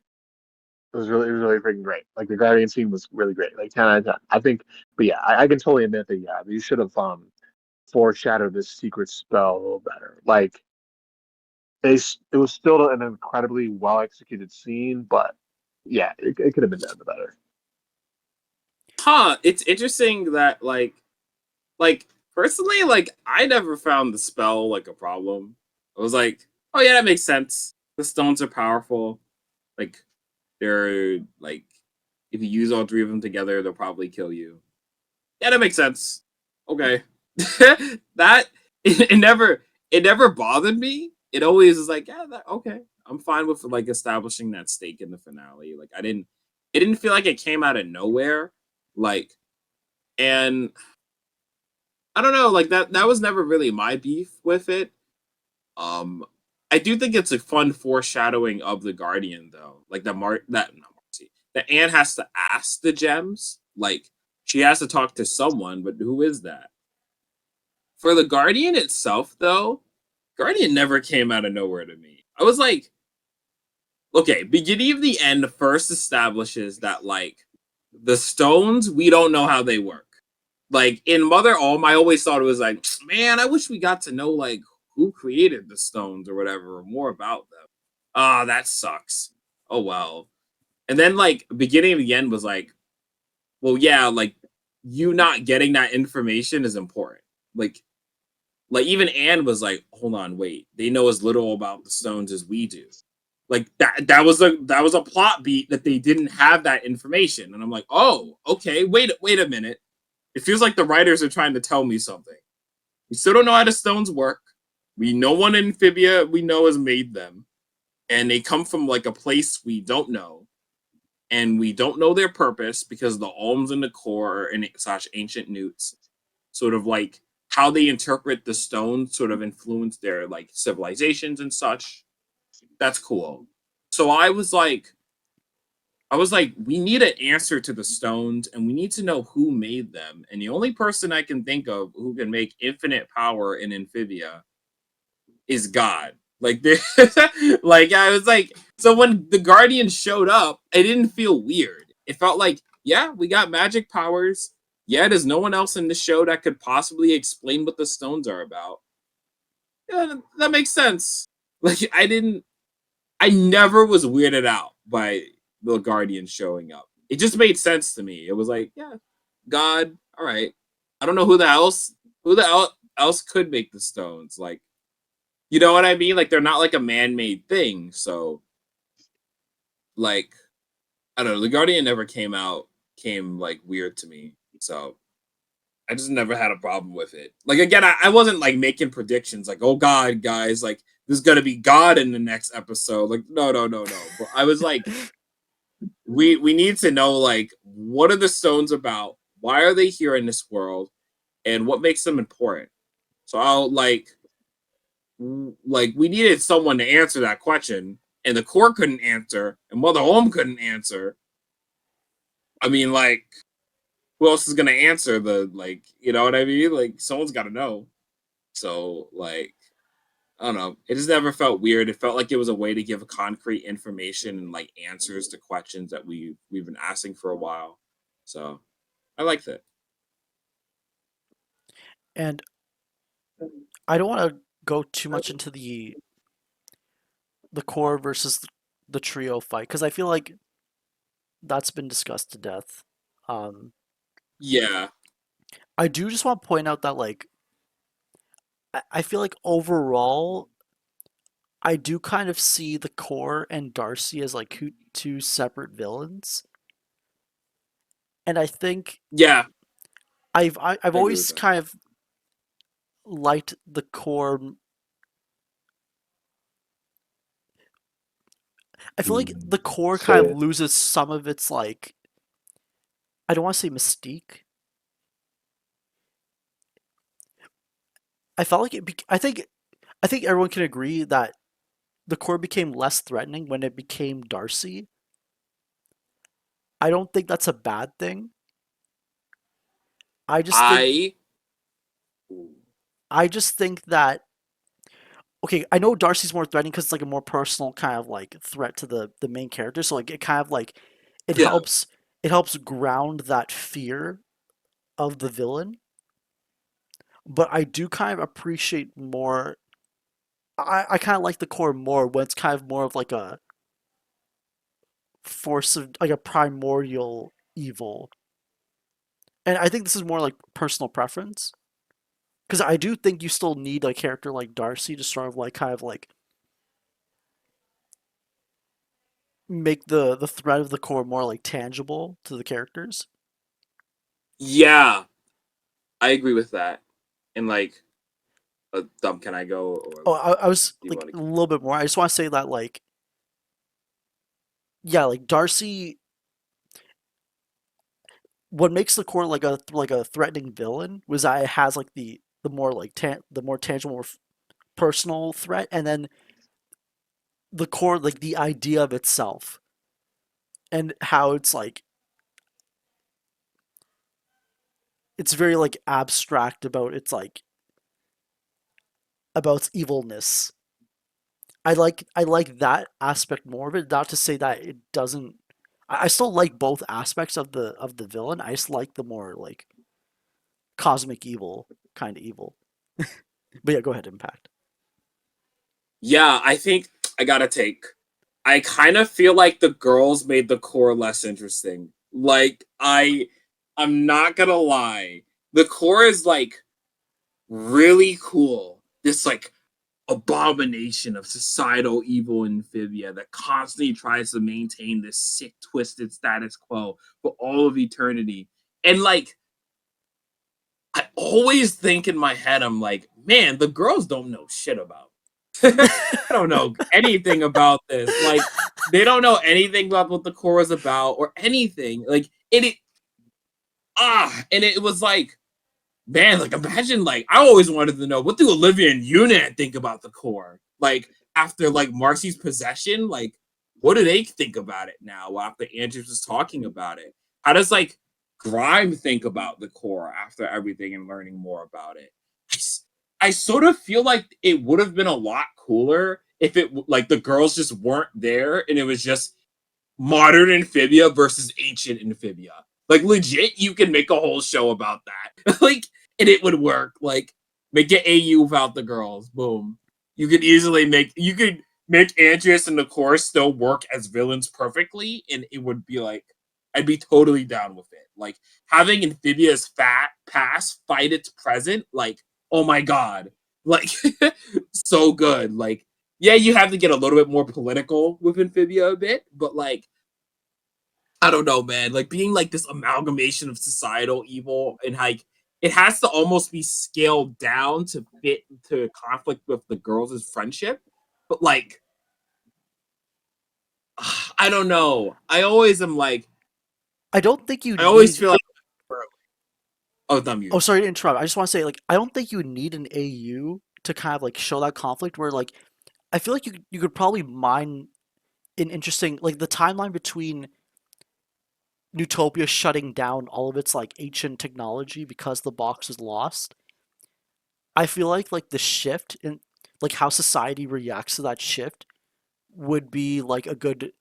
It was really freaking great. Like the Guardian scene was really great. Like 10 out of 10. I think, but yeah, I can totally admit that yeah, you should have foreshadowed this secret spell a little better. Like it was still an incredibly well executed scene, but yeah, it could have been done better. Huh, it's interesting that like personally, like I never found the spell like a problem. I was like, oh yeah, that makes sense. The stones are powerful. Like they're like if you use all three of them together, they'll probably kill you. Yeah, that makes sense. Okay. that it never bothered me. It always is like, yeah, that okay. I'm fine with like establishing that stake in the finale. Like it didn't feel like it came out of nowhere. Like and I don't know, like that was never really my beef with it. Um I do think it's a fun foreshadowing of the Guardian though. Like that not Marcy. That Anne has to ask the gems. Like she has to talk to someone, but who is that? For the Guardian itself though, Guardian never came out of nowhere to me. I was okay, beginning of the end first establishes that like the stones, we don't know how they work. Like in Mother Alm, I always thought it was like, man, I wish we got to know like who created the stones or whatever, or more about them. Ah, that sucks. Oh well. And then like beginning of the end was like, well, yeah, like you not getting that information is important. Like even Anne was like, hold on, wait, they know as little about the stones as we do. Like that was a plot beat that they didn't have that information. And I'm like, oh, okay, wait a minute. It feels like the writers are trying to tell me something. We still don't know how the stones work. We know one amphibia we know has made them. And they come from like a place we don't know. And we don't know their purpose because the alms in the core and slash ancient newts sort of like how they interpret the stones sort of influence their like civilizations and such. That's cool. So I was like, we need an answer to the stones and we need to know who made them. And the only person I can think of who can make infinite power in Amphibia is God. Like like I was like, so when the Guardians showed up, it didn't feel weird. It felt like, yeah, we got magic powers. Yeah, there's no one else in the show that could possibly explain what the stones are about. Yeah, that makes sense. Like I never was weirded out by the Guardians showing up. It just made sense to me. It was like, yeah, God, all right. I don't know who the else could make the stones. Like, you know what I mean? Like they're not like a man-made thing. So like I don't know, the Guardian never came like weird to me. So I just never had a problem with it. Like again, I wasn't like making predictions like, oh God, guys, like there's gonna be God in the next episode. Like, no. But I was like, we need to know like what are the stones about? Why are they here in this world? And what makes them important? So I'll like we needed someone to answer that question, and the core couldn't answer, and Mother Home couldn't answer. I mean, like, who else is gonna answer the like, you know what I mean? Like, someone's got to know. So, like, I don't know. It just never felt weird. It felt like it was a way to give concrete information and like answers to questions that we've been asking for a while. So, I liked it. And I don't want to go too much into the core versus the trio fight because I feel like that's been discussed to death. Um, Yeah, I do just want to point out that like I feel like overall I do kind of see the core and Darcy as like two separate villains, and I think yeah, I've I agree with always that. kind of liked the core. I feel like Hmm. the core kind Say of it. loses some of its like I don't want to say mystique. I felt like I think everyone can agree that the core became less threatening when it became Darcy. I don't think that's a bad thing. I just think I I just think that okay, I know Darcy's more threatening because it's like a more personal kind of like threat to the main character. So like it kind of like it yeah, helps it helps ground that fear of the villain. But I do kind of appreciate more. I kind of like the core more when it's kind of more of like a force of like a primordial evil. And I think this is more like personal preference because I do think you still need a character like Darcy to sort of like kind of like make the threat of the core more like tangible to the characters. yeah, I agree with that. And like, Dub, can I go or Oh, like, I was do you like want to a keep? little bit more. I just want to say that like yeah, like Darcy, what makes the core like a threatening villain was that it has like the more like the more tangible, more personal threat, and then the core like the idea of itself and how it's like it's very like abstract about its like about its evilness. I like that aspect more of it. Not to say that it doesn't. I still like both aspects of the villain. I just like the more like cosmic evil kind of evil. But yeah, go ahead, Impact. Yeah, I think I gotta take. I kind of feel like the girls made the core less interesting. I'm not gonna lie. The core is like really cool. This like abomination of societal evil amphibia that constantly tries to maintain this sick, twisted status quo for all of eternity. And like, I always think in my head, I'm like, man, the girls don't know shit about. I don't know anything about this. Like, they don't know anything about what the core is about or anything. Like, and it was like, man, like imagine like I always wanted to know what do Olivia and Yuna think about the core? Like after like Marcy's possession, like what do they think about it now after Andrews was talking about it? How does like Grime think about the core after everything and learning more about it? I sort of feel like it would have been a lot cooler if it like the girls just weren't there and it was just modern amphibia versus ancient amphibia. Like legit, you can make a whole show about that. Like, and it would work. Like, make it AU without the girls. Boom. You could make Andreas and the Core still work as villains perfectly, and it would be like I'd be totally down with it. Like having Amphibia's fat past fight its present, like, oh my god. Like so good. Like yeah, you have to get a little bit more political with Amphibia a bit, but like I don't know, man. Like being like this amalgamation of societal evil and like it has to almost be scaled down to fit to conflict with the girls' friendship. But like I don't know. I always am like I don't think you I always need. feel like oh dumb Oh, you. sorry to interrupt. I just want to say, like, I don't think you need an AU to kind of like show that conflict. Where like, I feel like you could probably mine an interesting like the timeline between Newtopia shutting down all of its like ancient technology because the box was lost. I feel like the shift in like how society reacts to that shift would be like a good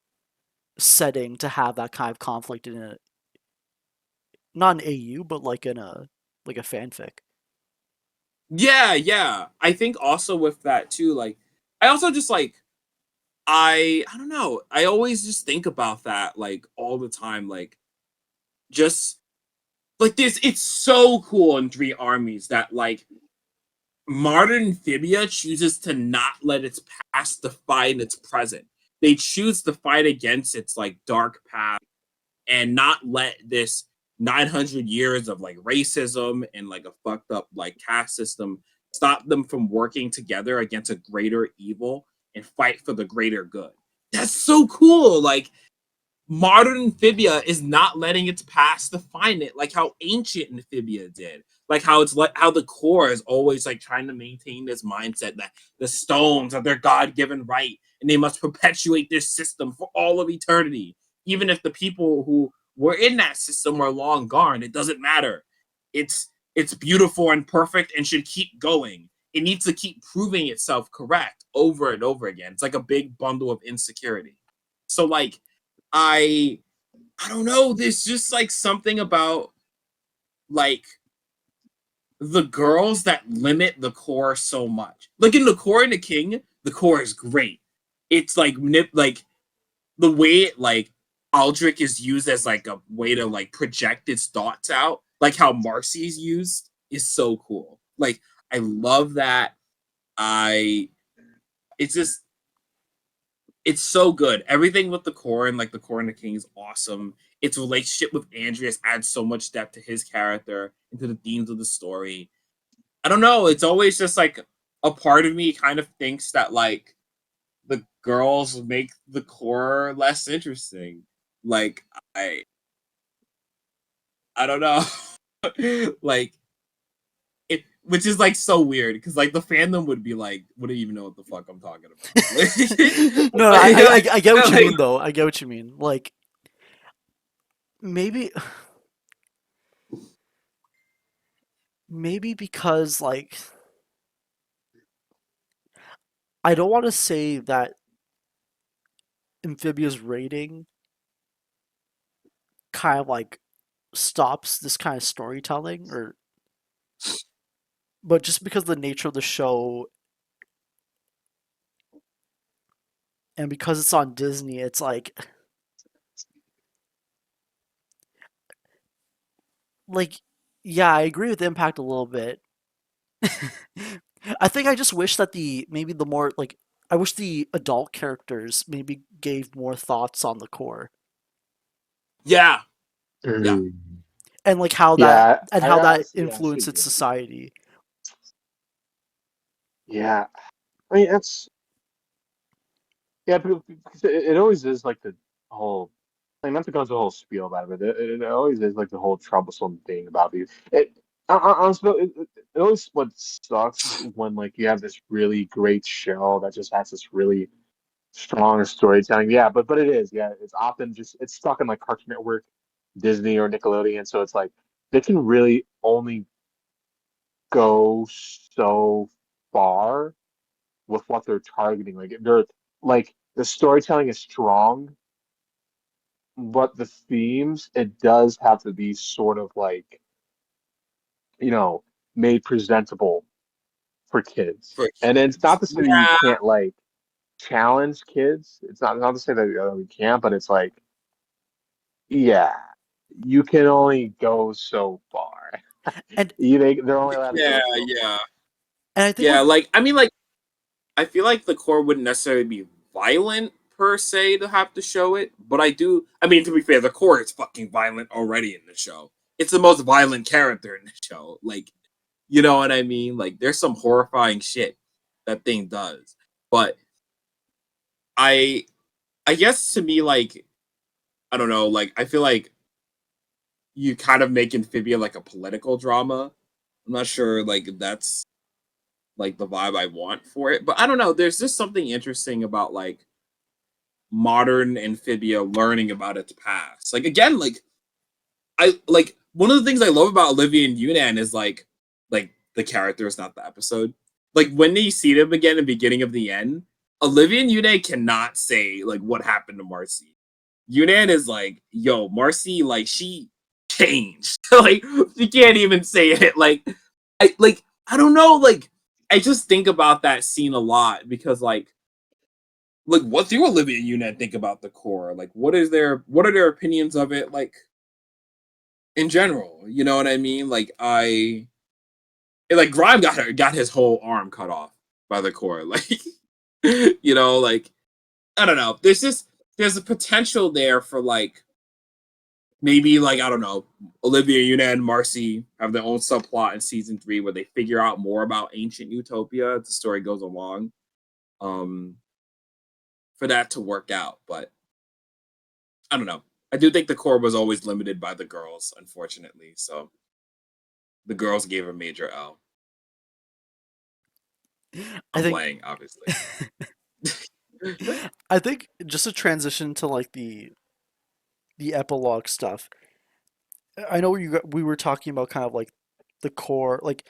setting to have that kind of conflict in a not an AU but like a fanfic. Yeah, yeah. I think also with that too, like I also just like I don't know. I always just think about that like all the time. Like just like this it's so cool in Three Armies that like modern amphibia chooses to not let its past define its present. They choose to fight against its like dark past and not let this 900 years of like racism and like a fucked up like caste system stop them from working together against a greater evil and fight for the greater good. That's so cool. Like modern amphibia is not letting its past define it like how ancient amphibia did, like how it's like how the core is always like trying to maintain this mindset that the stones are their god-given right and they must perpetuate this system for all of eternity, even if the people who were in that system are long gone. It doesn't matter. It's beautiful and perfect and should keep going. It needs to keep proving itself correct over and over again. It's like a big bundle of insecurity. So like I I don't know. There's just like something about like the girls that limit the core so much. Like in the core and the king, the core is great. It's like like the way it, like Aldrich is used as like a way to like project its thoughts out, like how Marcy's used is so cool. Like I love that. I it's just it's so good. Everything with the core and like the core and the king is awesome. Its relationship with Andreas adds so much depth to his character and to the themes of the story. I don't know. It's always just like a part of me kind of thinks that like the girls make the core less interesting. Like I I don't know. Like it, which is like so weird because like the fandom would be like, wouldn't even know what the fuck I'm talking about. No, Like, I get what you like, mean though. I get what you mean. Like maybe maybe because like I don't want to say that Amphibia's rating kind of like stops this kind of storytelling, or but just because of the nature of the show and because it's on Disney, it's like yeah, I agree with Impact a little bit. I think I just wish that the maybe the more like I wish the adult characters maybe gave more thoughts on the core Yeah, yeah, Mhm. and like how that Yeah, and how that I see what influences you mean. society. Yeah, I mean that's yeah. Because it always is like the whole. Like not to go into the whole spiel about it, but it always is like the whole troublesome thing about these. Honestly, it always what sucks when like you have this really great show that just has this really strong storytelling. Yeah, but it is. Yeah, it's often just it's stuck in like Cartoon Network, Disney or Nickelodeon. So it's like they can really only go so far with what they're targeting. Like they're like the storytelling is strong, but the themes it does have to be sort of like you know made presentable for kids. for And it's kids. not to say that you Yeah, can't like challenge kids. It's not to say that we can't, but it's like yeah, you can only go so far. And They're only allowed to yeah, go so far. yeah, and I think yeah. what Like, I mean, like, I feel like the core wouldn't necessarily be violent per se to have to show it, but I do. I mean, to be fair, the core is fucking violent already in the show. It's the most violent character in the show. Like, you know what I mean? Like, there's some horrifying shit that thing does. But I, I guess to me, like, I don't know. Like, I feel like you kind of make Amphibia like a political drama. I'm not sure, like, if that's like the vibe I want for it, but I don't know. There's just something interesting about like modern Amphibia learning about its past. Like again, I like one of the things I love about Olivia and Yunan is like the characters, not the episode. Like when they see them again in the beginning of the end, Olivia and Yunan cannot say like what happened to Marcy. Yunan is like, yo, Marcy, like she changed. Like she can't even say it. I don't know, like I just think about that scene a lot because like what do Olivia and Yunan think about the core? Like what are their opinions of it? Like in general. You know what I mean? Like Grime got his whole arm cut off by the core. Like like I don't know. There's a potential there for like maybe like I don't know, Olivia, Una, and Marcy have their own subplot in season 3 where they figure out more about ancient Utopia as the story goes along. Um for that to work out. But I don't know. I do think the core was always limited by the girls, unfortunately. So the girls gave a major L. I I'm think playing, obviously. I think just a transition to like the epilogue stuff. I know we were talking about kind of like the core, like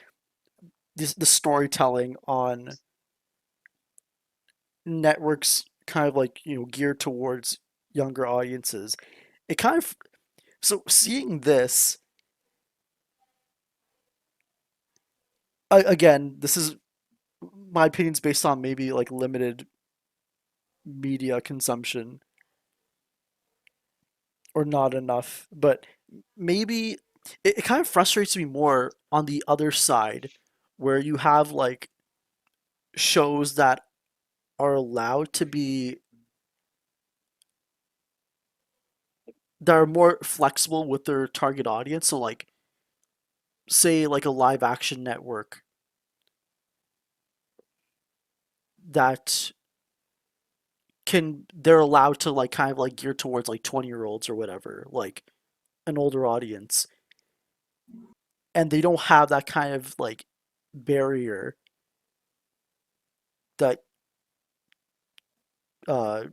the storytelling on networks, kind of like geared towards younger audiences. It kind of so seeing this again, this is my opinions based on maybe like limited media consumption or not enough, but maybe it kind of frustrates me more on the other side where you have like shows that are allowed to be that are more flexible with their target audience. So like say like a live action network that they're allowed to like kind of like gear towards like 20-year-olds or whatever, like an older audience. And they don't have that kind of like barrier that uh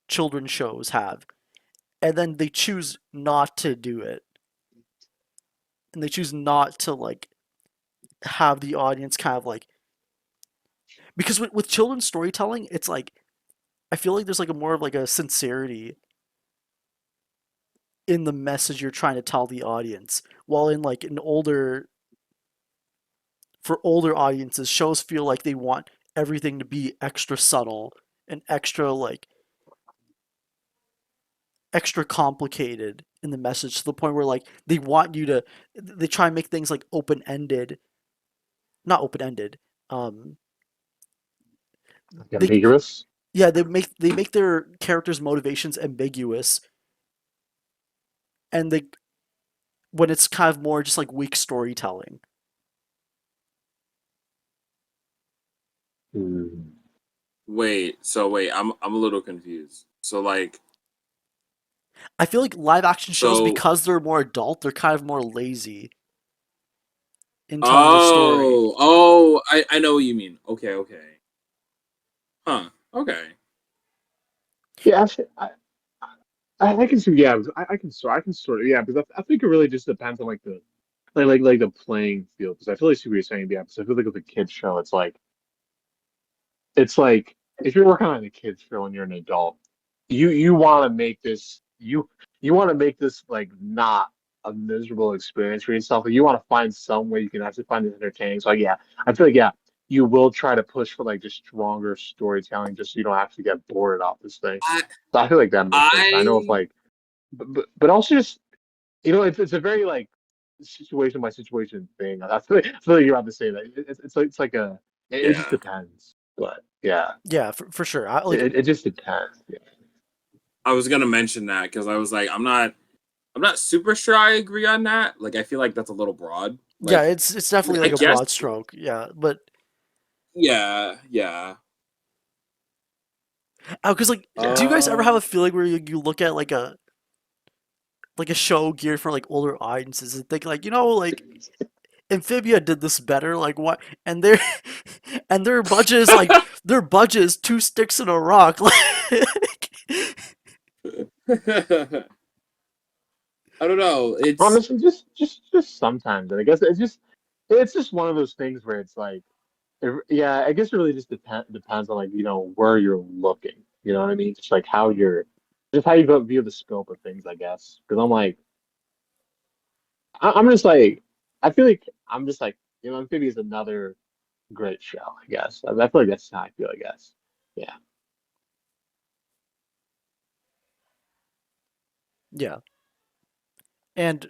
children shows have. And then they choose not to do it. And they choose not to like have the audience kind of like because with children's storytelling, it's like I feel like there's like a more of like a sincerity in the message you're trying to tell the audience. While in like an older for older audiences, shows feel like they want everything to be extra subtle and extra complicated in the message to the point where like they try and make things like open ended, not open ended. Um, they Ambiguous. yeah they make their characters' motivations ambiguous, and they when it's kind of more just like weak storytelling. Hmm. Wait, I'm a little confused. So like, I feel like live action shows, so because they're more adult, they're kind of more lazy in telling the story. I know what you mean. Okay. Huh. Okay. Yeah, actually, I can see. Yeah, I can sort of. Yeah, because I think it really just depends on like the like the playing field. Because I feel like see what you're saying. Yeah, because I feel like with a kids show, it's like if you're working on a kids show and you're an adult, you want to make this you want to make this like not a miserable experience for yourself. Like, you want to find some way you can actually find it entertaining. So like, yeah, I feel like yeah, you will try to push for like just stronger storytelling, just so you don't have to get bored off this thing. I So I feel like that makes sense. I know if I like, but also just it's a very like situation by situation thing. I feel like you're about to say that it's like it just yeah. depends. But yeah. Yeah, for sure. It just depends. Yeah. I was gonna mention that because I was like, I'm not super sure I agree on that. Like, I feel like that's a little broad. Yeah, Like, it's definitely I like a guess, broad stroke. Yeah, but yeah. because like, do you guys ever have Um. a feeling where you look at like a show geared for like older audiences and think like, like Amphibia did this better, like what? And their and their budget is two sticks and a rock. Like, I don't know. It's Honestly, just sometimes. And I guess it's just one of those things where it's like yeah, I guess it really just depends on like where you're looking. You know what I mean? Just like just how you go view the scope of things. I guess because I'm like I'm just like I feel like I'm just like Amphibia is another great show. I guess I feel like that's how I feel. I guess. Yeah. yeah, and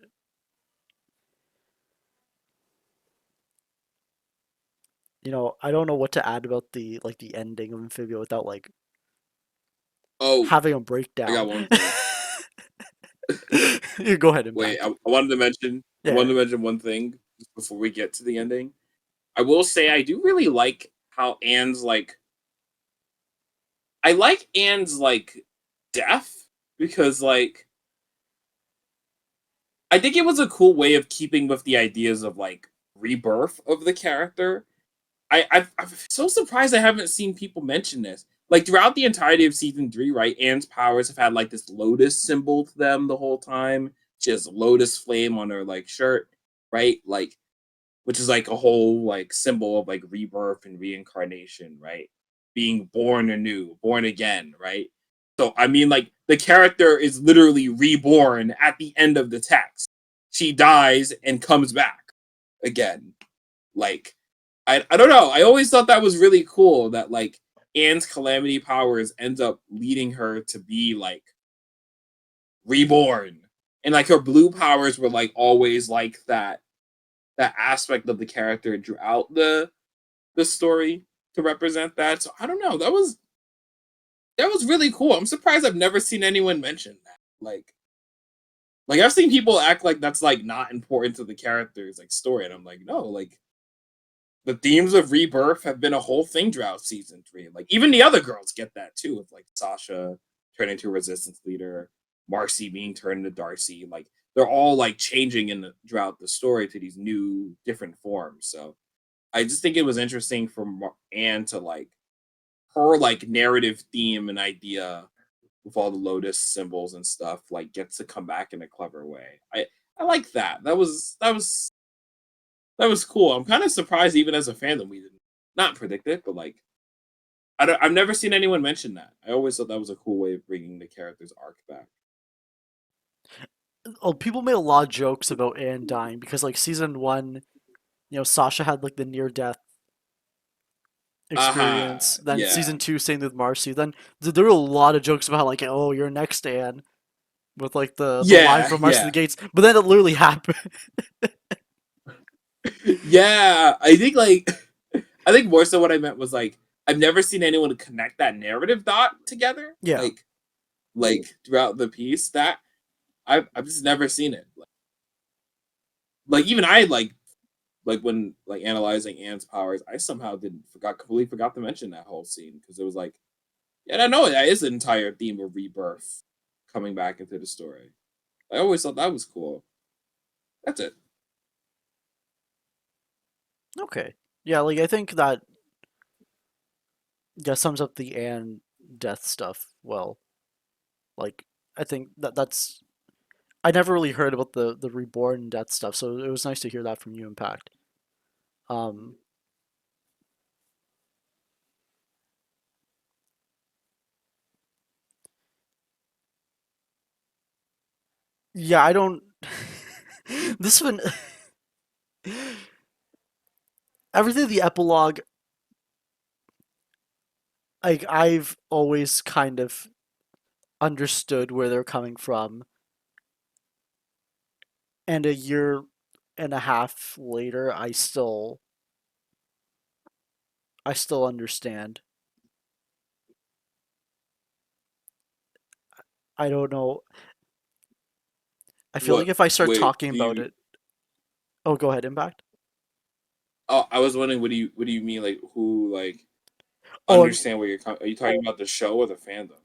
I don't know what to add about the ending of Amphibia without like oh, having a I got breakdown. one thing. You go ahead, Wait, Impact. I wanted Yeah, to mention one thing just before we get to the ending. I will say I do really like how Anne's like I like Anne's like death because like I think it was a cool way of keeping with the ideas of like rebirth of the character. I'm so surprised I haven't seen people mention this. Like throughout the entirety of season 3, right? Anne's powers have had like this lotus symbol to them the whole time. She has a lotus flame on her like shirt, right? Like which is like a whole like symbol of like rebirth and reincarnation, right? Being born anew, born again, right? So I mean, like the character is literally reborn at the end of the text. She dies and comes back again. Like I don't know. I always thought that was really cool that like Anne's calamity powers ends up leading her to be like reborn. And like her blue powers were like always like that aspect of the character throughout the story to represent that. So I don't know. That was really cool. I'm surprised I've never seen anyone mention that. Like I've seen people act like that's like not important to the character's like story, and I'm like, no, like the themes of rebirth have been a whole thing throughout season 3. Like even the other girls get that too, with like Sasha turning into a resistance leader, Marcy being turned into Darcy. Like they're all like changing throughout the story to these new different forms. So I just think it was interesting for Anne to like her like narrative theme and idea with all the lotus symbols and stuff like gets to come back in a clever way. I like that. That was cool. I'm kind of surprised even as a fan that we didn't not predict it, but like I've never seen anyone mention that. I always thought that was a cool way of bringing the character's arc back. Oh, people made a lot of jokes about Anne dying because like season one, Sasha had like the near death experience. Then Yeah. season two, same with Marcy. Then there were a lot of jokes about how, like, oh, you're next, Anne, with like the line Yeah, from Marcy to yeah. the Gates. But then it literally happened. Yeah. I think more so what I meant was like I've never seen anyone connect that narrative dot together. Yeah. Like throughout the piece. That I've just never seen it. Like even I like when like analyzing Anne's powers, I somehow completely forgot to mention that whole scene because it was like, yeah, I know that is an entire theme of rebirth coming back into the story. I always thought that was cool. That's it. Okay. Yeah, like I think that sums up the Anne death stuff well. Like I think that's I never really heard about the reborn death stuff, so it was nice to hear that from you, Impact. Um, yeah, I don't. This one, everything the epilogue, like I've always kind of understood where they're coming from, and a year and a half later, I still understand. I don't know. I feel like What? if I start Wait, talking do about you? it, oh, go ahead, Impact. Oh, I was wondering, what do you mean? Like who Oh, understand where you're coming? Are you talking about the show or the fandom?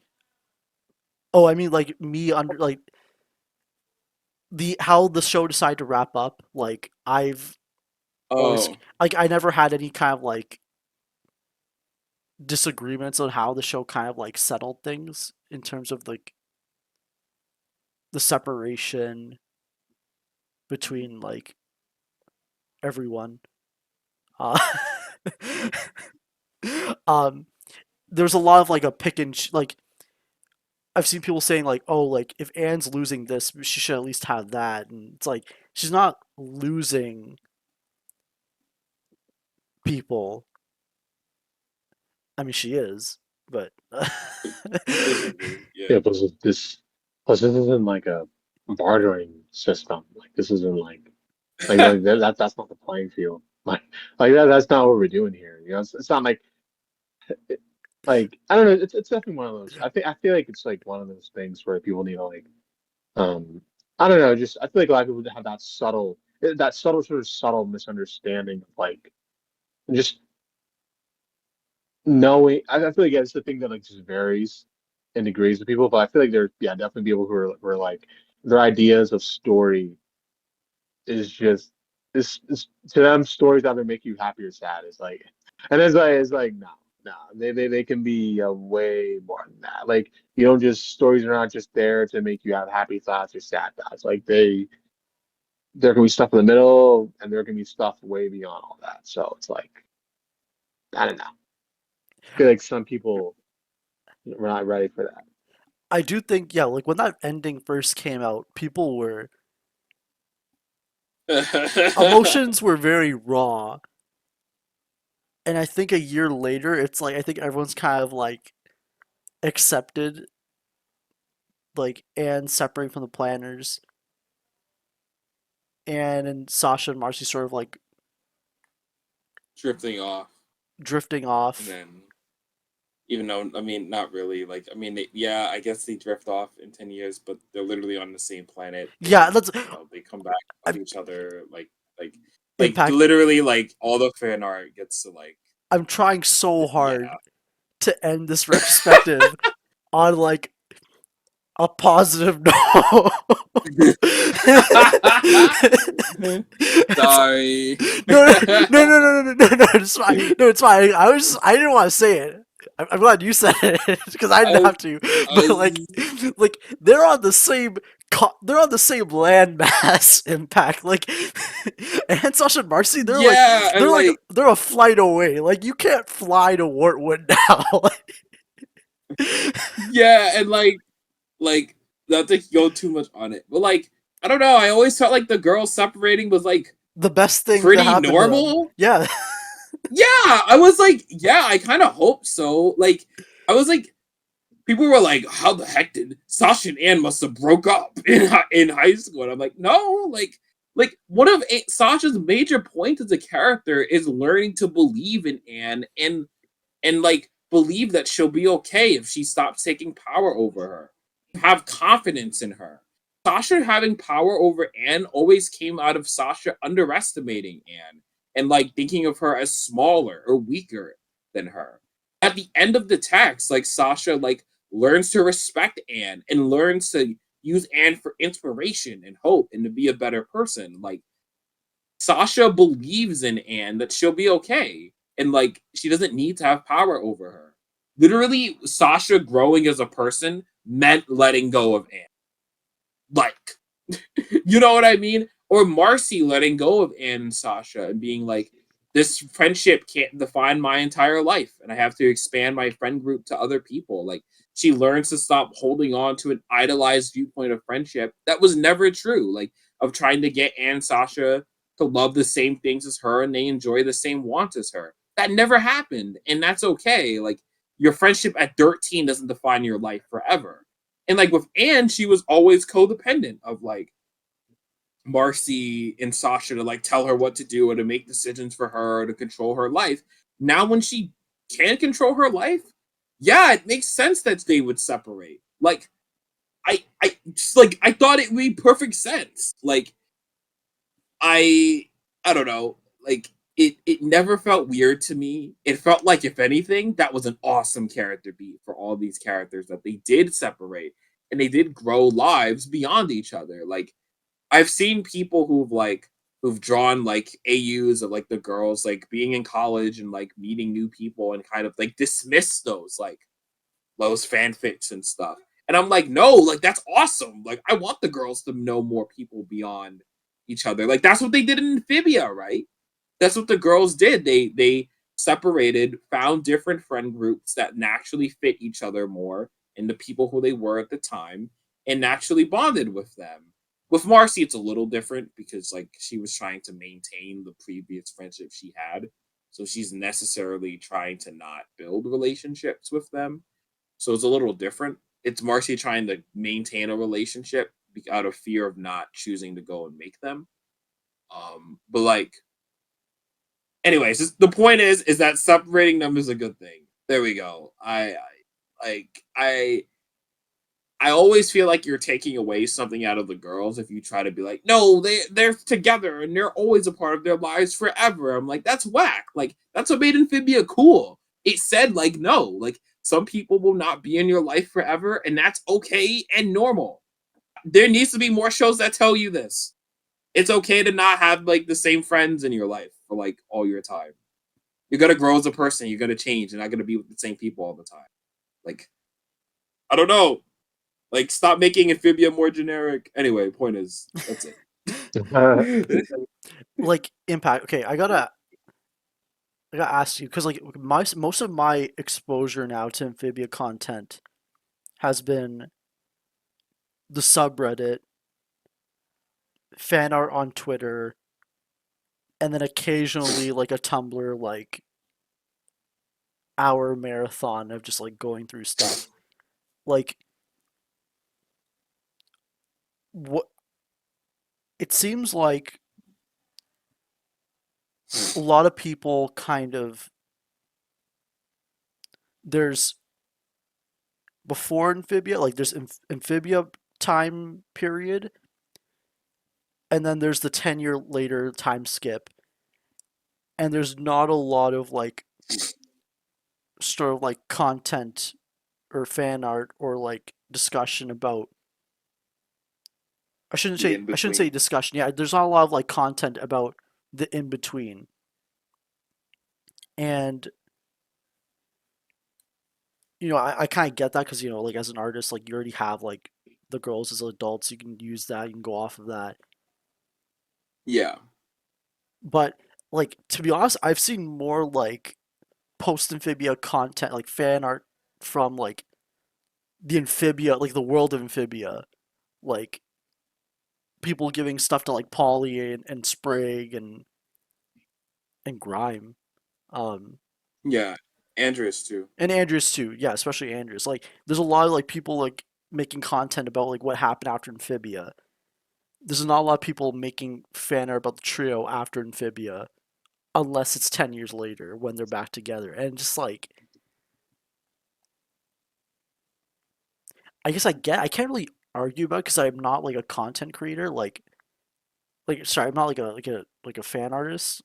I mean like me under like the how the show decided to wrap up. Like I've always Oh, like I never had any kind of like disagreements on how the show kind of like settled things in terms of like the separation between like everyone. Uh, um, there's a lot of like a like I've seen people saying like, oh, like if Anne's losing this, she should at least have that, and it's like she's not losing people. I mean, she is, but physically, yeah. Yeah, plus this isn't like a bartering system. Like this isn't like that's not the playing field. Like that's not what we're doing here. It's not like I don't know. It's definitely one of those. I feel like it's like one of those things where people need to like um I don't know. Just I feel like a lot of people have that subtle sort of subtle misunderstanding of like just knowing. I feel like yeah, it's the thing that like just varies in degrees with people. But I feel like there yeah definitely people who are like their ideas of story is just this to them stories either make you happy or sad. It's like and it's like no. No, they can be way more than that. Like you don't just stories are not just there to make you have happy thoughts or sad thoughts. Like there can be stuff in the middle and there can be stuff way beyond all that. So it's like I don't know. I feel like some people were not ready for that. I do think yeah, like when that ending first came out, people were emotions were very raw, and I think a year later, it's like I think everyone's kind of like accepted like Anne separating from the planners, and Sasha and Marcy sort of like Drifting off, drifting and off. then even though I mean, not really. Like I mean, yeah, I guess they drift off in 10 years, but they're literally on the same planet. Yeah, that's They come back I, to each other. Like Impact. literally, like all the fan art gets to like, I'm trying so yeah. hard to end this retrospective on like a positive note. It's Sorry. no, no, no, no, no, no, no, no, it's fine. No, it's fine. I didn't want to say it. I'm glad you said it because I didn't I, have to. But I, like they're on the same they're on the same landmass impact. Like, and Sasha and Marcy, Yeah, and like they're a flight away. Like, you can't fly to Wartwood now. yeah, and like not to go too much on it, but like I don't know. I always felt like the girls separating was like The best thing to pretty happen to them. normal. Yeah. Yeah, I was like, yeah, I kind of hope so. Like, I was like, people were like, how the heck did Sasha and Anne must have broke up in high school? And I'm like, no, like one of Sasha's major points as a character is learning to believe in Anne and like believe that she'll be okay if she stops taking power over her. Have confidence in her. Sasha having power over Anne always came out of Sasha underestimating Anne and like thinking of her as smaller or weaker than her. At the end of the text, like Sasha like learns to respect Anne and learns to use Anne for inspiration and hope and to be a better person. Like Sasha believes in Anne that she'll be okay and like she doesn't need to have power over her. Literally, Sasha growing as a person meant letting go of Anne. Like, you know what I mean? Or Marcy letting go of Anne and Sasha and being like, this friendship can't define my entire life, and I have to expand my friend group to other people. Like, she learns to stop holding on to an idolized viewpoint of friendship that was never true. Like, of trying to get Anne and Sasha to love the same things as her and they enjoy the same wants as her. That never happened, and that's okay. Like, your friendship at 13 doesn't define your life forever. And like with Anne, she was always codependent of like Marcy and Sasha to like tell her what to do or to make decisions for her to control her life. Now when she can control her life, yeah, it makes sense that they would separate. Like I thought it made perfect sense. Like I I don't know. Like it never felt weird to me. It felt like if anything, that was an awesome character beat for all these characters that they did separate and they did grow lives beyond each other. Like I've seen people who've drawn like AUs of like the girls like being in college and like meeting new people and kind of like dismiss those fanfics and stuff. And I'm like, no, like that's awesome. Like I want the girls to know more people beyond each other. Like that's what they did in Amphibia, right? That's what the girls did. They separated, found different friend groups that naturally fit each other more and the people who they were at the time, and naturally bonded with them. With Marcy, it's a little different because like she was trying to maintain the previous friendship she had. So she's necessarily trying to not build relationships with them. So it's a little different. It's Marcy trying to maintain a relationship out of fear of not choosing to go and make them. But like anyways, the point is that separating them is a good thing. There we go. Like I always feel like you're taking away something out of the girls if you try to be like, no, they're together and they're always a part of their lives forever. I'm like, that's whack. Like that's what made Amphibia cool. It said like no, like some people will not be in your life forever, and that's okay and normal. There needs to be more shows that tell you this. It's okay to not have like the same friends in your life for like all your time. You're gonna grow as a person. You're gonna change. You're not gonna be with the same people all the time. Like I don't know. Like stop making Amphibia more generic. Anyway, point is that's it. Like, impact. Okay, I gotta ask you because like most of my exposure now to Amphibia content has been the subreddit, fan art on Twitter, and then occasionally like a Tumblr like hour marathon of just like going through stuff. Like what it seems like a lot of people kind of there's before Amphibia, like there's Amphibia time period, and then there's the 10-year later time skip, and there's not a lot of like sort of like content or fan art or like discussion about The in I shouldn't say between. discussion. Yeah, there's not a lot of like content about the in between. And I kind of get that because like as an artist, like you already have like the girls as adults. You can use that. You can go off of that. Yeah. But like to be honest, I've seen more like post Amphibia content, like fan art from like the Amphibia, like the world of Amphibia, like people giving stuff to like Polly and Sprig and Grime, um, Yeah. Andrews too. and Andrews too. Yeah, especially Andrews. Like, there's a lot of like people like making content about like what happened after Amphibia. There's not a lot of people making fan art about the trio after Amphibia, unless it's 10 years later when they're back together. And just like, I guess I can't really argue about because I'm not like a content creator. Like sorry, I'm not like a fan artist.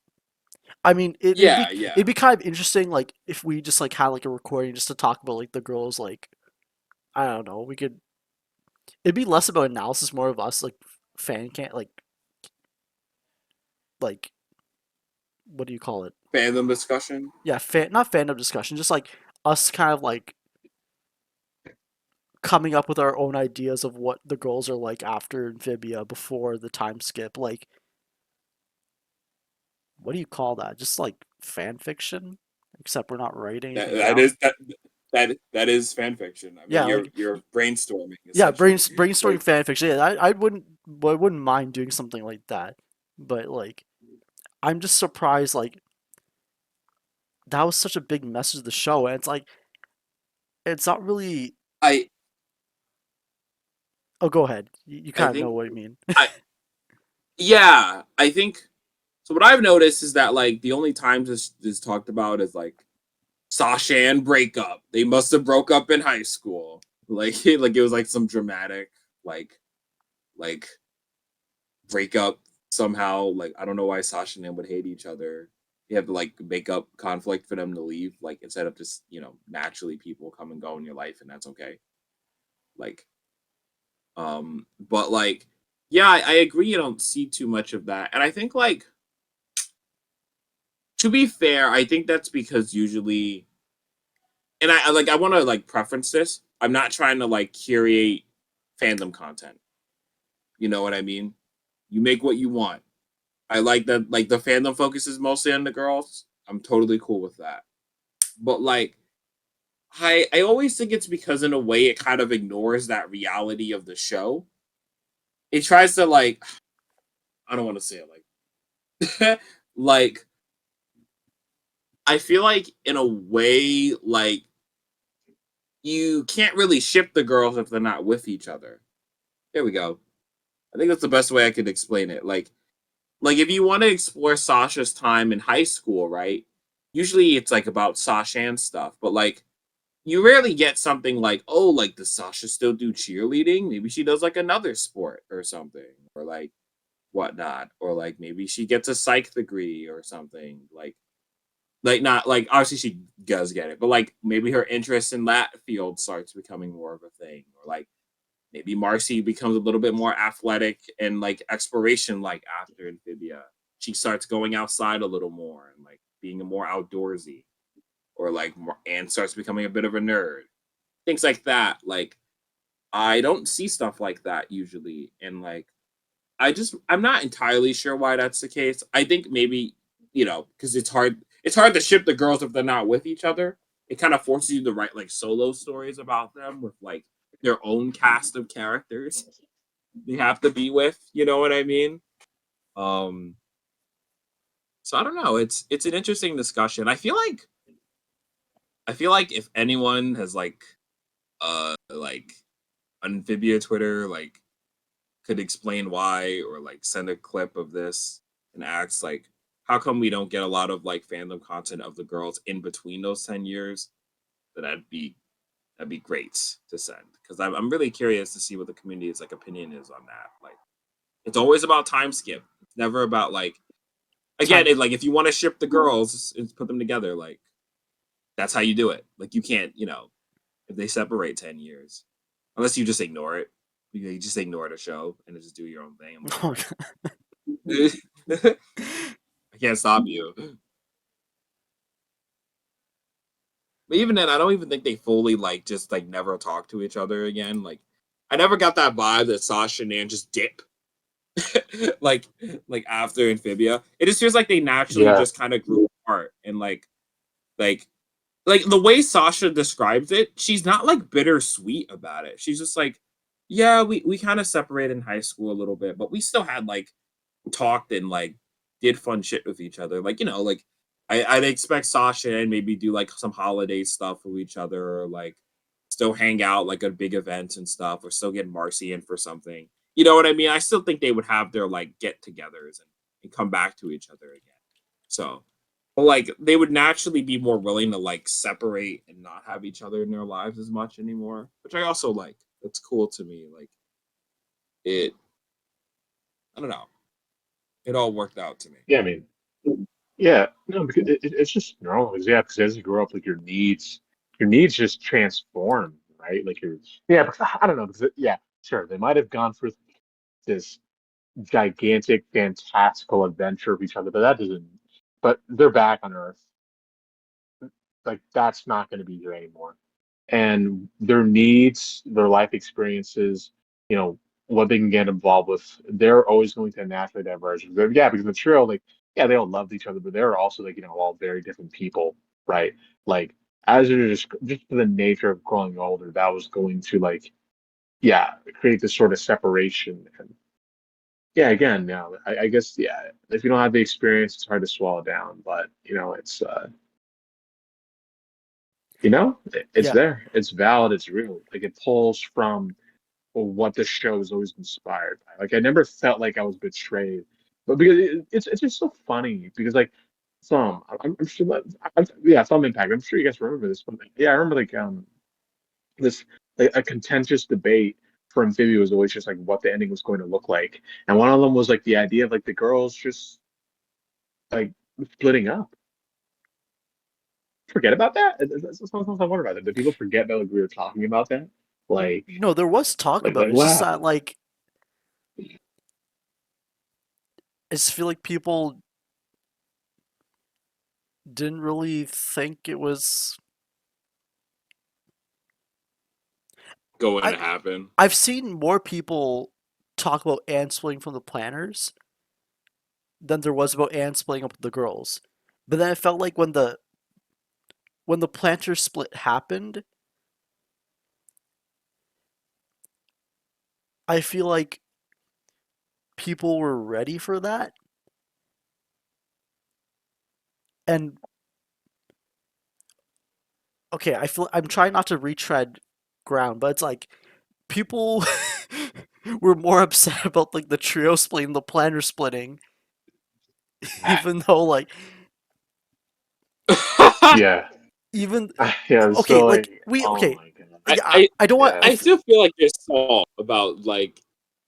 I mean, Yeah, yeah. it'd be kind of interesting, like if we just like had like a recording just to talk about like the girls, like I don't know, we could. It'd be less about analysis, more of us like fan can't like what do you call it? Fandom discussion. Yeah, not fandom discussion, just like us kind of like coming up with our own ideas of what the girls are like after Amphibia before the time skip. Like, what do you call that? Just like fan fiction, except we're not writing That anything that down. is that is fan fiction. I mean, Yeah, like you're brainstorming yeah, essentially. brainstorming Like, fan fiction. Yeah, I wouldn't mind doing something like that. But like, I'm just surprised. Like, that was such a big message of the show, and it's like it's not really. I Oh, go ahead. You I kind of know think what I mean. I yeah, I think so. What I've noticed is that like the only times this is talked about is like Sasha and breakup. They must have broke up in high school. Like like it was like some dramatic like like breakup somehow. Like I don't know why Sasha and him would hate each other. You have to like make up conflict for them to leave, like instead of just naturally people come and go in your life and that's okay. Like but like yeah, I agree. You don't see too much of that, and I think like to be fair, I think that's because usually, and I want to like preference this. I'm not trying to like curate fandom content. You know what I mean? You make what you want. I like that like the fandom focuses mostly on the girls. I'm totally cool with that. But like I always think it's because in a way it kind of ignores that reality of the show. It tries to like I don't want to say it like like I feel like in a way like you can't really ship the girls if they're not with each other. There we go. I think that's the best way I could explain it. Like if you want to explore Sasha's time in high school, right? Usually it's like about Sasha and stuff, but like you rarely get something like, oh, like does Sasha still do cheerleading? Maybe she does like another sport or something, or like whatnot, or like maybe she gets a psych degree or something. Like not like obviously she does get it, but like maybe her interest in that field starts becoming more of a thing, or like maybe Marcy becomes a little bit more athletic and like exploration like after Amphibia. She starts going outside a little more and like being a more outdoorsy, or like Anne starts becoming a bit of a nerd. Things like that. Like I don't see stuff like that usually, and like I'm not entirely sure why that's the case. I think maybe because it's hard to ship the girls if they're not with each other. It kind of forces you to write like solo stories about them with like their own cast of characters they have to be with. You know what I mean? Um, so I don't know. It's an interesting discussion. I feel like if anyone has like Amphibia Twitter like could explain why or like send a clip of this and ask like how come we don't get a lot of like fandom content of the girls in between those 10 years, then that'd be great to send because I'm really curious to see what the community's like opinion is on that. Like it's always about time skip. It's never about like again Time. like if you want to ship the girls and put them together, like that's how you do it. Like you can't, if they separate 10 years, unless you just ignore it. You just ignore the show and just do your own thing. I'm like, all right. I can't stop you. But even then, I don't even think they fully like just like never talk to each other again. Like I never got that vibe that Sasha and Nan just dip like like after Amphibia. It just feels like they naturally Yeah, just kind of grew apart and like like the way Sasha describes it, she's not like bittersweet about it. She's just like, yeah, we kind of separated in high school a little bit, but we still had like talked and like did fun shit with each other. Like, like I'd expect Sasha and maybe do like some holiday stuff with each other or like still hang out like at big events and stuff or still get Marcy in for something. You know what I mean? I still think they would have their like get togethers and come back to each other again. So but like they would naturally be more willing to like separate and not have each other in their lives as much anymore, which I also like. That's cool to me. Like it I don't know. It all worked out to me. yeah. I mean, yeah, no, because it's just normal. Because yeah, because as you grow up, like your needs just transform, right? Like yeah. Because I don't know. Because yeah, sure, they might have gone through this gigantic, fantastical adventure of each other, but that doesn't. But they're back on Earth. Like that's not going to be here anymore. And their needs, their life experiences, you know, what they can get involved with, they're always going to naturally diverge. Yeah, because the trio, like, yeah, they all loved each other, but they're also like, all very different people, right? Like, as you're just for the nature of growing older, that was going to like, yeah, create this sort of separation. And yeah, again, now I guess yeah, if you don't have the experience, it's hard to swallow down. But it's it's Yeah, there, it's valid, it's real. Like it pulls from what the show is always inspired by. Like I never felt like I was betrayed, but because it's just so funny because like I'm sure that yeah, some impact. I'm sure you guys remember this, but like, yeah, I remember like this like, a contentious debate for Amphibia was always just like what the ending was going to look like, and one of them was like the idea of like the girls just like splitting up. Forget about that. Sometimes I wonder about that. Do people forget that like, we were talking about that? Like, no, there was talk about like it. It's just wow. that like I just feel like people didn't really think it was. Going I to happen. I've seen more people talk about Anne splitting from the planners than there was about Anne splitting up with the girls. But then it felt like when the planter split happened, I feel like people were ready for that. And okay, I'm trying not to retread ground, but it's like people were more upset about like the trio splitting, the planner splitting, even though like Yeah. even Yeah, okay, so like like, we oh okay, my god. yeah, I I don't want Yeah. I still feel like there's salt about like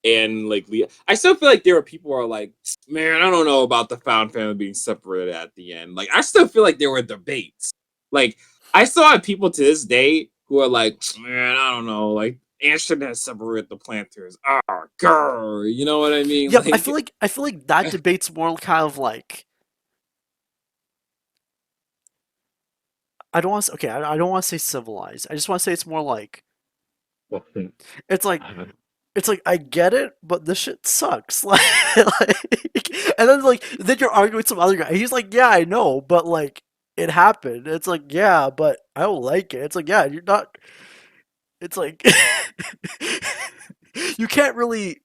and like Leah. I still feel like there are people who are like, man, I don't know about the found family being separated at the end. Like I still feel like there were debates. Like I still have people to this day who are like, man, I don't know, like Amsterdam separate the planters. Oh, girl, you know what I mean? yeah, but I feel Like like I feel like that debate's more kind of like I don't want to okay, I don't want to say civilized. I just want to say it's more like it's like it's like I get it, but this shit sucks. And then then you're arguing with some other guy. He's like, yeah, I know, but like it happened. It's like, yeah, but I don't like it. It's like, yeah, you're not. It's like you can't really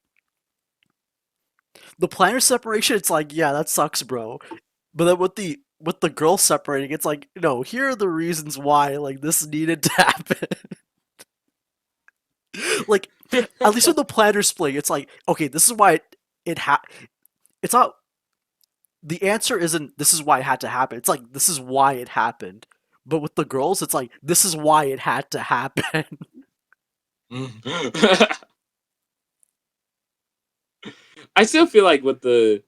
the planner separation. It's like, yeah, that sucks, bro. But then with the girl separating, it's like, no, here are the reasons why like this needed to happen. Like at least with the planner splitting, it's like, okay, this is why it's not the answer isn't this is why it had to happen. It's like this is why it happened. But with the girls, it's like this is why it had to happen. I still feel like with the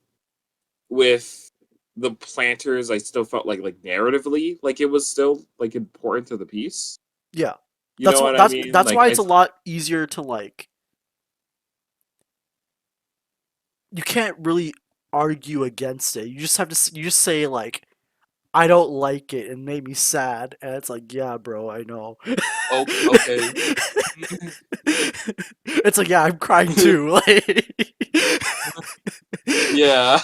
planters, I still felt like narratively, like it was still like important to the piece. Yeah. You know what I mean? That's Like why it's a lot easier to like you can't really argue against it. You just have to you just say like I don't like it. It made me sad. And it's like, yeah, bro, I know. Oh, okay. It's like, yeah, I'm crying too. Like, Yeah.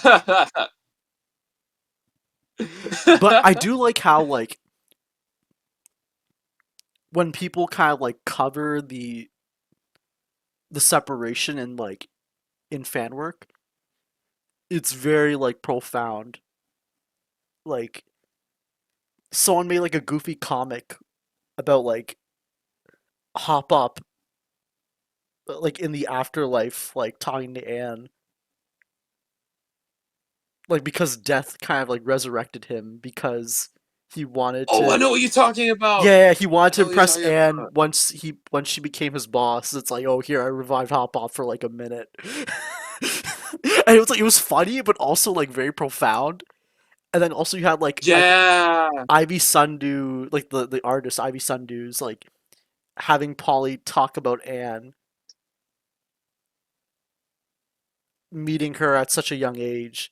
but I do like how like when people kind of like cover the separation in like in fan work, it's very like profound. Like someone made like a goofy comic about like Hop Up like in the afterlife like talking to Anne like because death kind of like resurrected him because he wanted Oh, I to know what you're talking about. yeah, he wanted I to know what you're impress talking Anne about. once she became his boss. It's like, oh, here I revived Hop Off for like a minute, and it was like it was funny, but also like very profound. And then also you had like I think Yeah. Ivy Sundu, like the artist Ivy Sundu's like having Polly talk about Anne meeting her at such a young age,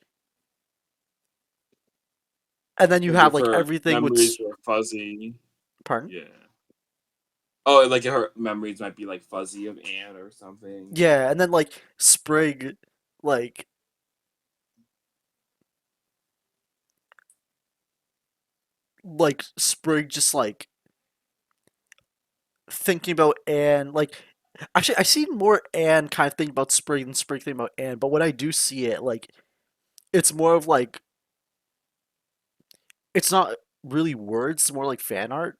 and then you Like have if like her everything with memories were fuzzy. pardon. Yeah. Oh, like her memories might be like fuzzy of Anne or something. Yeah, and then like Sprig, like Sprig just like thinking about Anne. Like actually, I see more Anne kind of thinking about Sprig than Sprig thinking about Anne. But when I do see it, like it's more of like it's not really words. It's more like fan art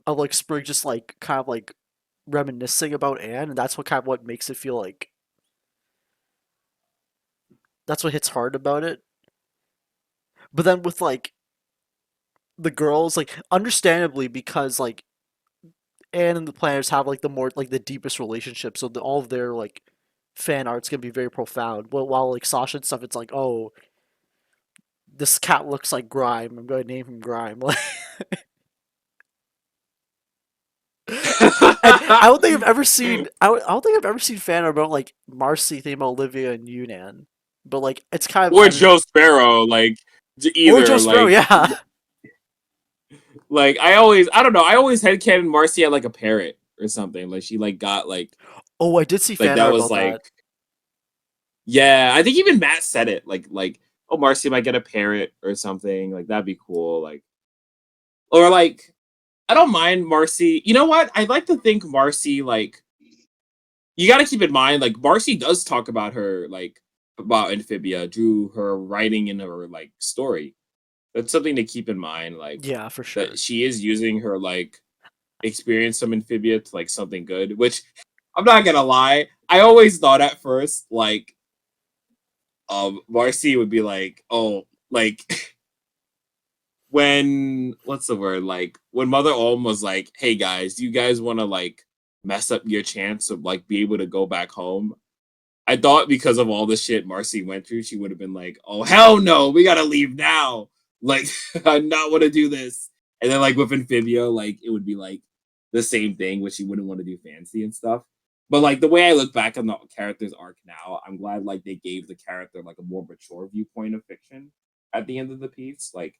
of like Sprig just like kind of like reminiscing about Anne, and that's what kind of what makes it feel like that's what hits hard about it. But then with like the girls, like understandably because like Anne and the planners have like the more like the deepest relationship, so all of their like fan art's gonna be very profound. While like Sasha and stuff, it's like, oh, this cat looks like Grime. I'm gonna name him Grime. Like, and I don't think I've ever seen. I don't think I've ever seen fan art about like Marcy thinking about Olivia and Yunnan. But like, it's kind of. Or I mean, Joe Sparrow, like or Joe either Sparrow. Yeah. I don't know, I always had headcanon Marcy had like a parrot or something. Like she like got Oh, I did see like fan that art was about like that. yeah, I think even Matt said it, oh Marcy might get a parrot or something, like that'd be cool. Like or like I don't mind Marcy. You know what? I'd like to think Marcy like you got to keep in mind, like Marcy does talk about her, like about Amphibia, drew her writing in her like story. That's something to keep in mind, like Yeah, for that sure. she is using her like experience from Amphibia to like something good. Which I'm not gonna lie, I always thought at first like Marcy would be like, oh, like when what's the word, like when Mother Olm was like, hey guys, do you guys want to like mess up your chance of like be able to go back home? I thought because of all the shit Marcy went through, she would have been like, "Oh hell no, we gotta leave now." Like, I not want to do this. And then like with Amphibia, like it would be like the same thing, which she wouldn't want to do fancy and stuff. But like the way I look back on the character's arc now, I'm glad like they gave the character like a more mature viewpoint of fiction at the end of the piece. Like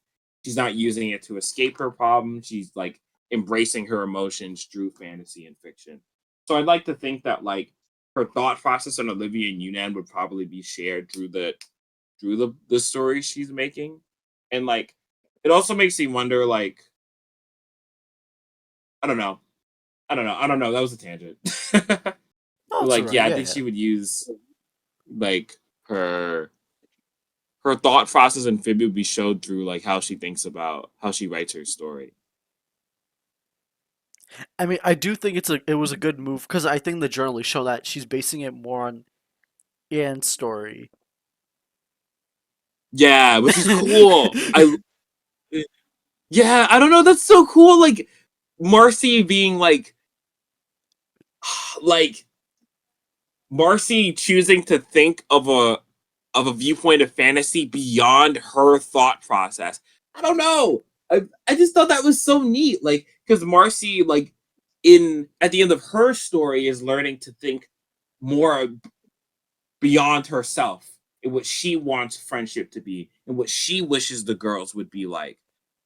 she's not using it to escape her problem. She's like embracing her emotions through fantasy and fiction. So I'd like to think that like her thought process on Olivia and Yunnan would probably be shared through the story she's making. And like it also makes me wonder, like, I don't know. I don't know. I don't know. That was a tangent. But No, it's like, alright. yeah, I Yeah, think yeah. she would use like her thought process and Phoebe would be showed through like how she thinks about how she writes her story. I mean, I do think it was a good move because I think the journalists show that she's basing it more on Anne's story. Yeah, which is cool. I yeah, I don't know. That's so cool. Like Marcy being like Marcy choosing to think of a viewpoint of fantasy beyond her thought process. I don't know. I just thought that was so neat. Like, because Marcy, like, in at the end of her story, is learning to think more beyond herself. and what she wants friendship to be, and what she wishes the girls would be like.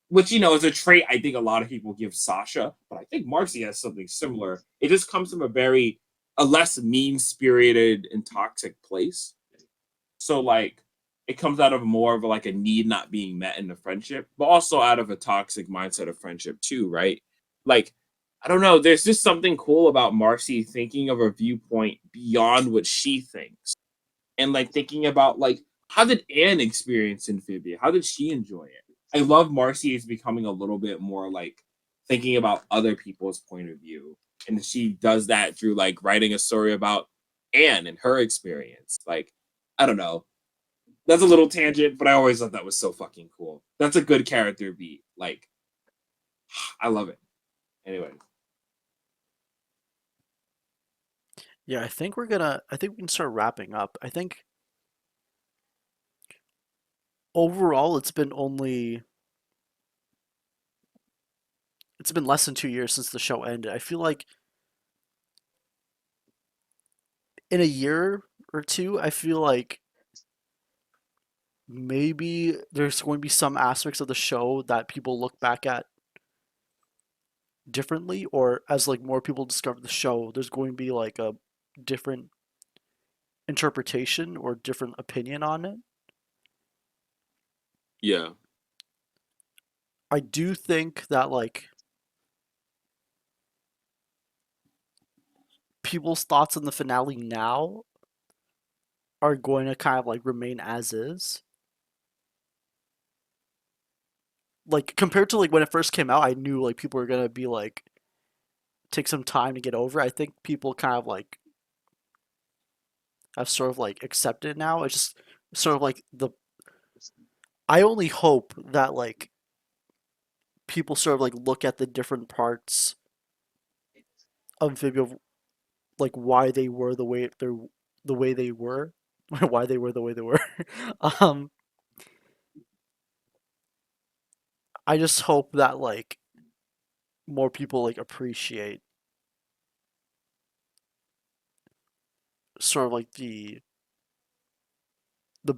Which, is a trait I think a lot of people give Sasha, but I think Marcy has something similar. It just comes from a less mean spirited and toxic place. So, like, it comes out of more of like a need not being met in a friendship, but also out of a toxic mindset of friendship, too, right? Like, I don't know. There's just something cool about Marcy thinking of a viewpoint beyond what she thinks. And like thinking about like how did Anne experience Amphibia? How did she enjoy it? I love Marcy is becoming a little bit more like thinking about other people's point of view. And she does that through like writing a story about Anne and her experience. Like, I don't know. That's a little tangent, but I always thought that was so fucking cool. That's a good character beat. Like, I love it. Anyway. Yeah, I think we can start wrapping up. I think overall it's been less than 2 years since the show ended. I feel like in a year or two, I feel like maybe there's going to be some aspects of the show that people look back at differently, or as like more people discover the show, there's going to be like a different interpretation or different opinion on it. Yeah. I do think that like people's thoughts on the finale now are going to kind of like remain as is. Like compared to like when it first came out, I knew like people were gonna be like take some time to get over. I think people kind of like have sort of like accepted now. It's just sort of like the I only hope that like people sort of like look at the different parts of Amphibia, like why they were the way they were, why they were the way they were. um, I just hope that like more people like appreciate sort of like the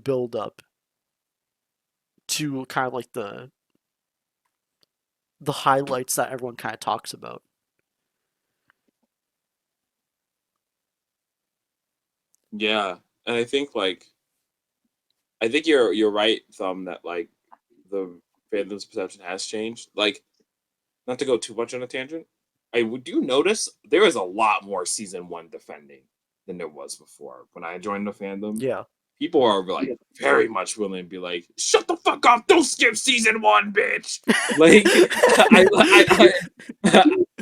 build up to kind of like the highlights that everyone kind of talks about. Yeah. And I think you're right, Thumb, that like the fandom's perception has changed. Like, not to go too much on a tangent, I do notice there is a lot more season one defending than there was before. When I joined the fandom, Yeah. people are like very much willing to be like, "Shut the fuck up! Don't skip season one, bitch!" Like,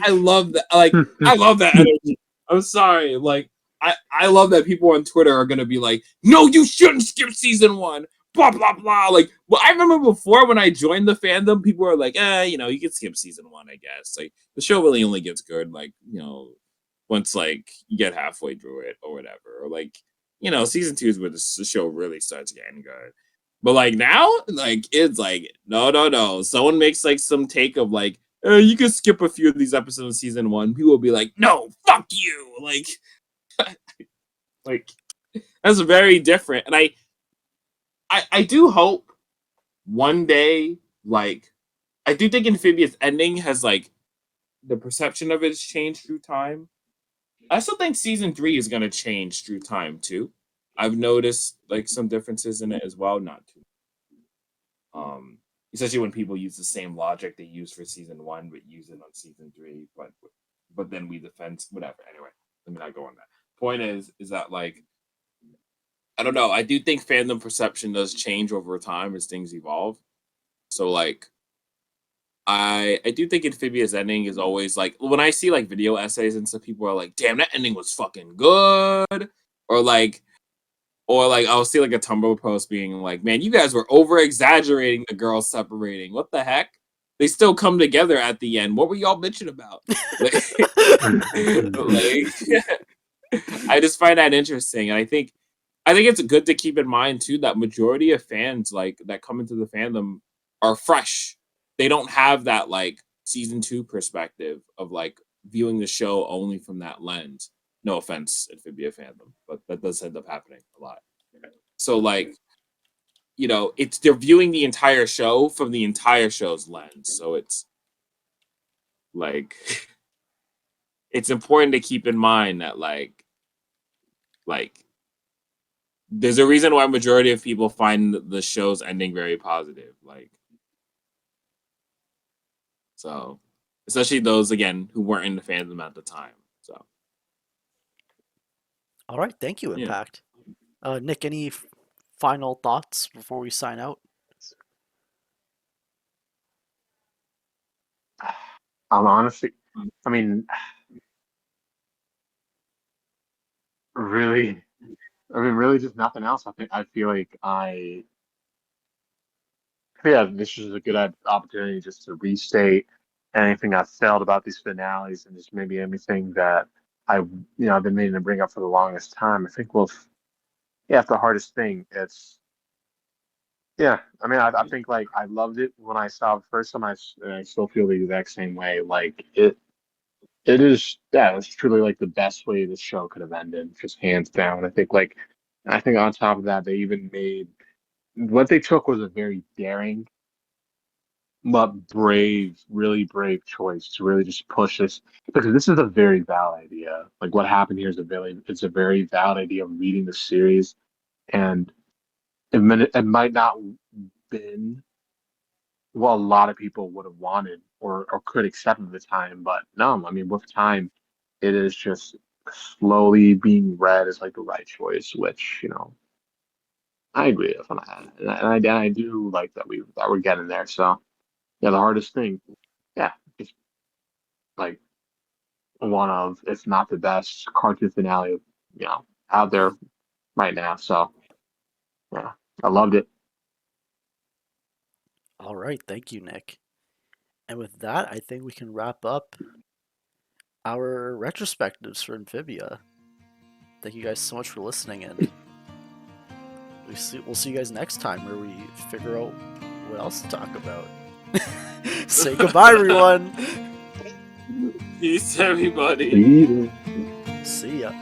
I love that. Like, I love that energy. I'm sorry. Like, I love that people on Twitter are gonna be like, "No, you shouldn't skip season one." Blah blah blah. Like, well, I remember before when I joined the fandom, people were like, you can skip season one, I guess. Like, the show really only gets good, like, once like you get halfway through it or whatever. Or like, season two is where the show really starts getting good. But like now, like it's like no, no, no. Someone makes like some take of like, you can skip a few of these episodes of season one. People will be like, no, fuck you. Like that's very different. And I do hope one day, like, I do think Amphibia's ending has like the perception of it has changed through time. I still think season three is gonna change through time too. I've noticed like some differences in it as well, not too. Um, Especially when people use the same logic they use for season one, but use it on season three. But then we defend whatever. Anyway, let me not go on that. Point is that like I don't know. I do think fandom perception does change over time as things evolve. So like I do think Amphibia's ending is always like when I see like video essays and stuff, people are like, "Damn, that ending was fucking good," or like, I'll see like a Tumblr post being like, "Man, you guys were over exaggerating the girls separating. What the heck? They still come together at the end. What were y'all bitching about?" Like, I just find that interesting, and I think it's good to keep in mind too that majority of fans like that come into the fandom are fresh. They don't have that like season two perspective of like viewing the show only from that lens. No offense, Amphibia fandom, but that does end up happening a lot. So like, it's they're viewing the entire show from the entire show's lens. So it's like it's important to keep in mind that like there's a reason why majority of people find the show's ending very positive. Like, so especially those again who weren't in the fandom at the time. So All right, thank you, yeah. Impact. Nick, any final thoughts before we sign out? I'm honestly, I mean, really, really, just nothing else. I feel like yeah, this is a good opportunity just to restate anything I felt about these finales and just maybe anything that I've been meaning to bring up for the longest time. I think, well, yeah, it's the hardest thing. Yeah, I mean, I think like I loved it when I saw it the first time. And I still feel the exact same way. Like it is, yeah, it's truly like the best way this show could have ended, just hands down. I think on top of that, they even made what they took was a very daring but brave, really brave choice to really just push this because this is a very valid idea. Like what happened here is it's a very valid idea of reading the series, and it might not been what a lot of people would have wanted or could accept at the time, but no, I mean with time, it is just slowly being read as like the right choice, which I agree with, and I do like that we're getting there. So yeah, the hardest thing, yeah, it's like one of, if not the best cartoon finale, out there right now. So yeah, I loved it. All right, thank you, Nick. And with that, I think we can wrap up our retrospectives for Amphibia. Thank you guys so much for listening, and we'll see you guys next time where we figure out what else to talk about. Say goodbye, everyone. Peace, everybody. Later. See ya.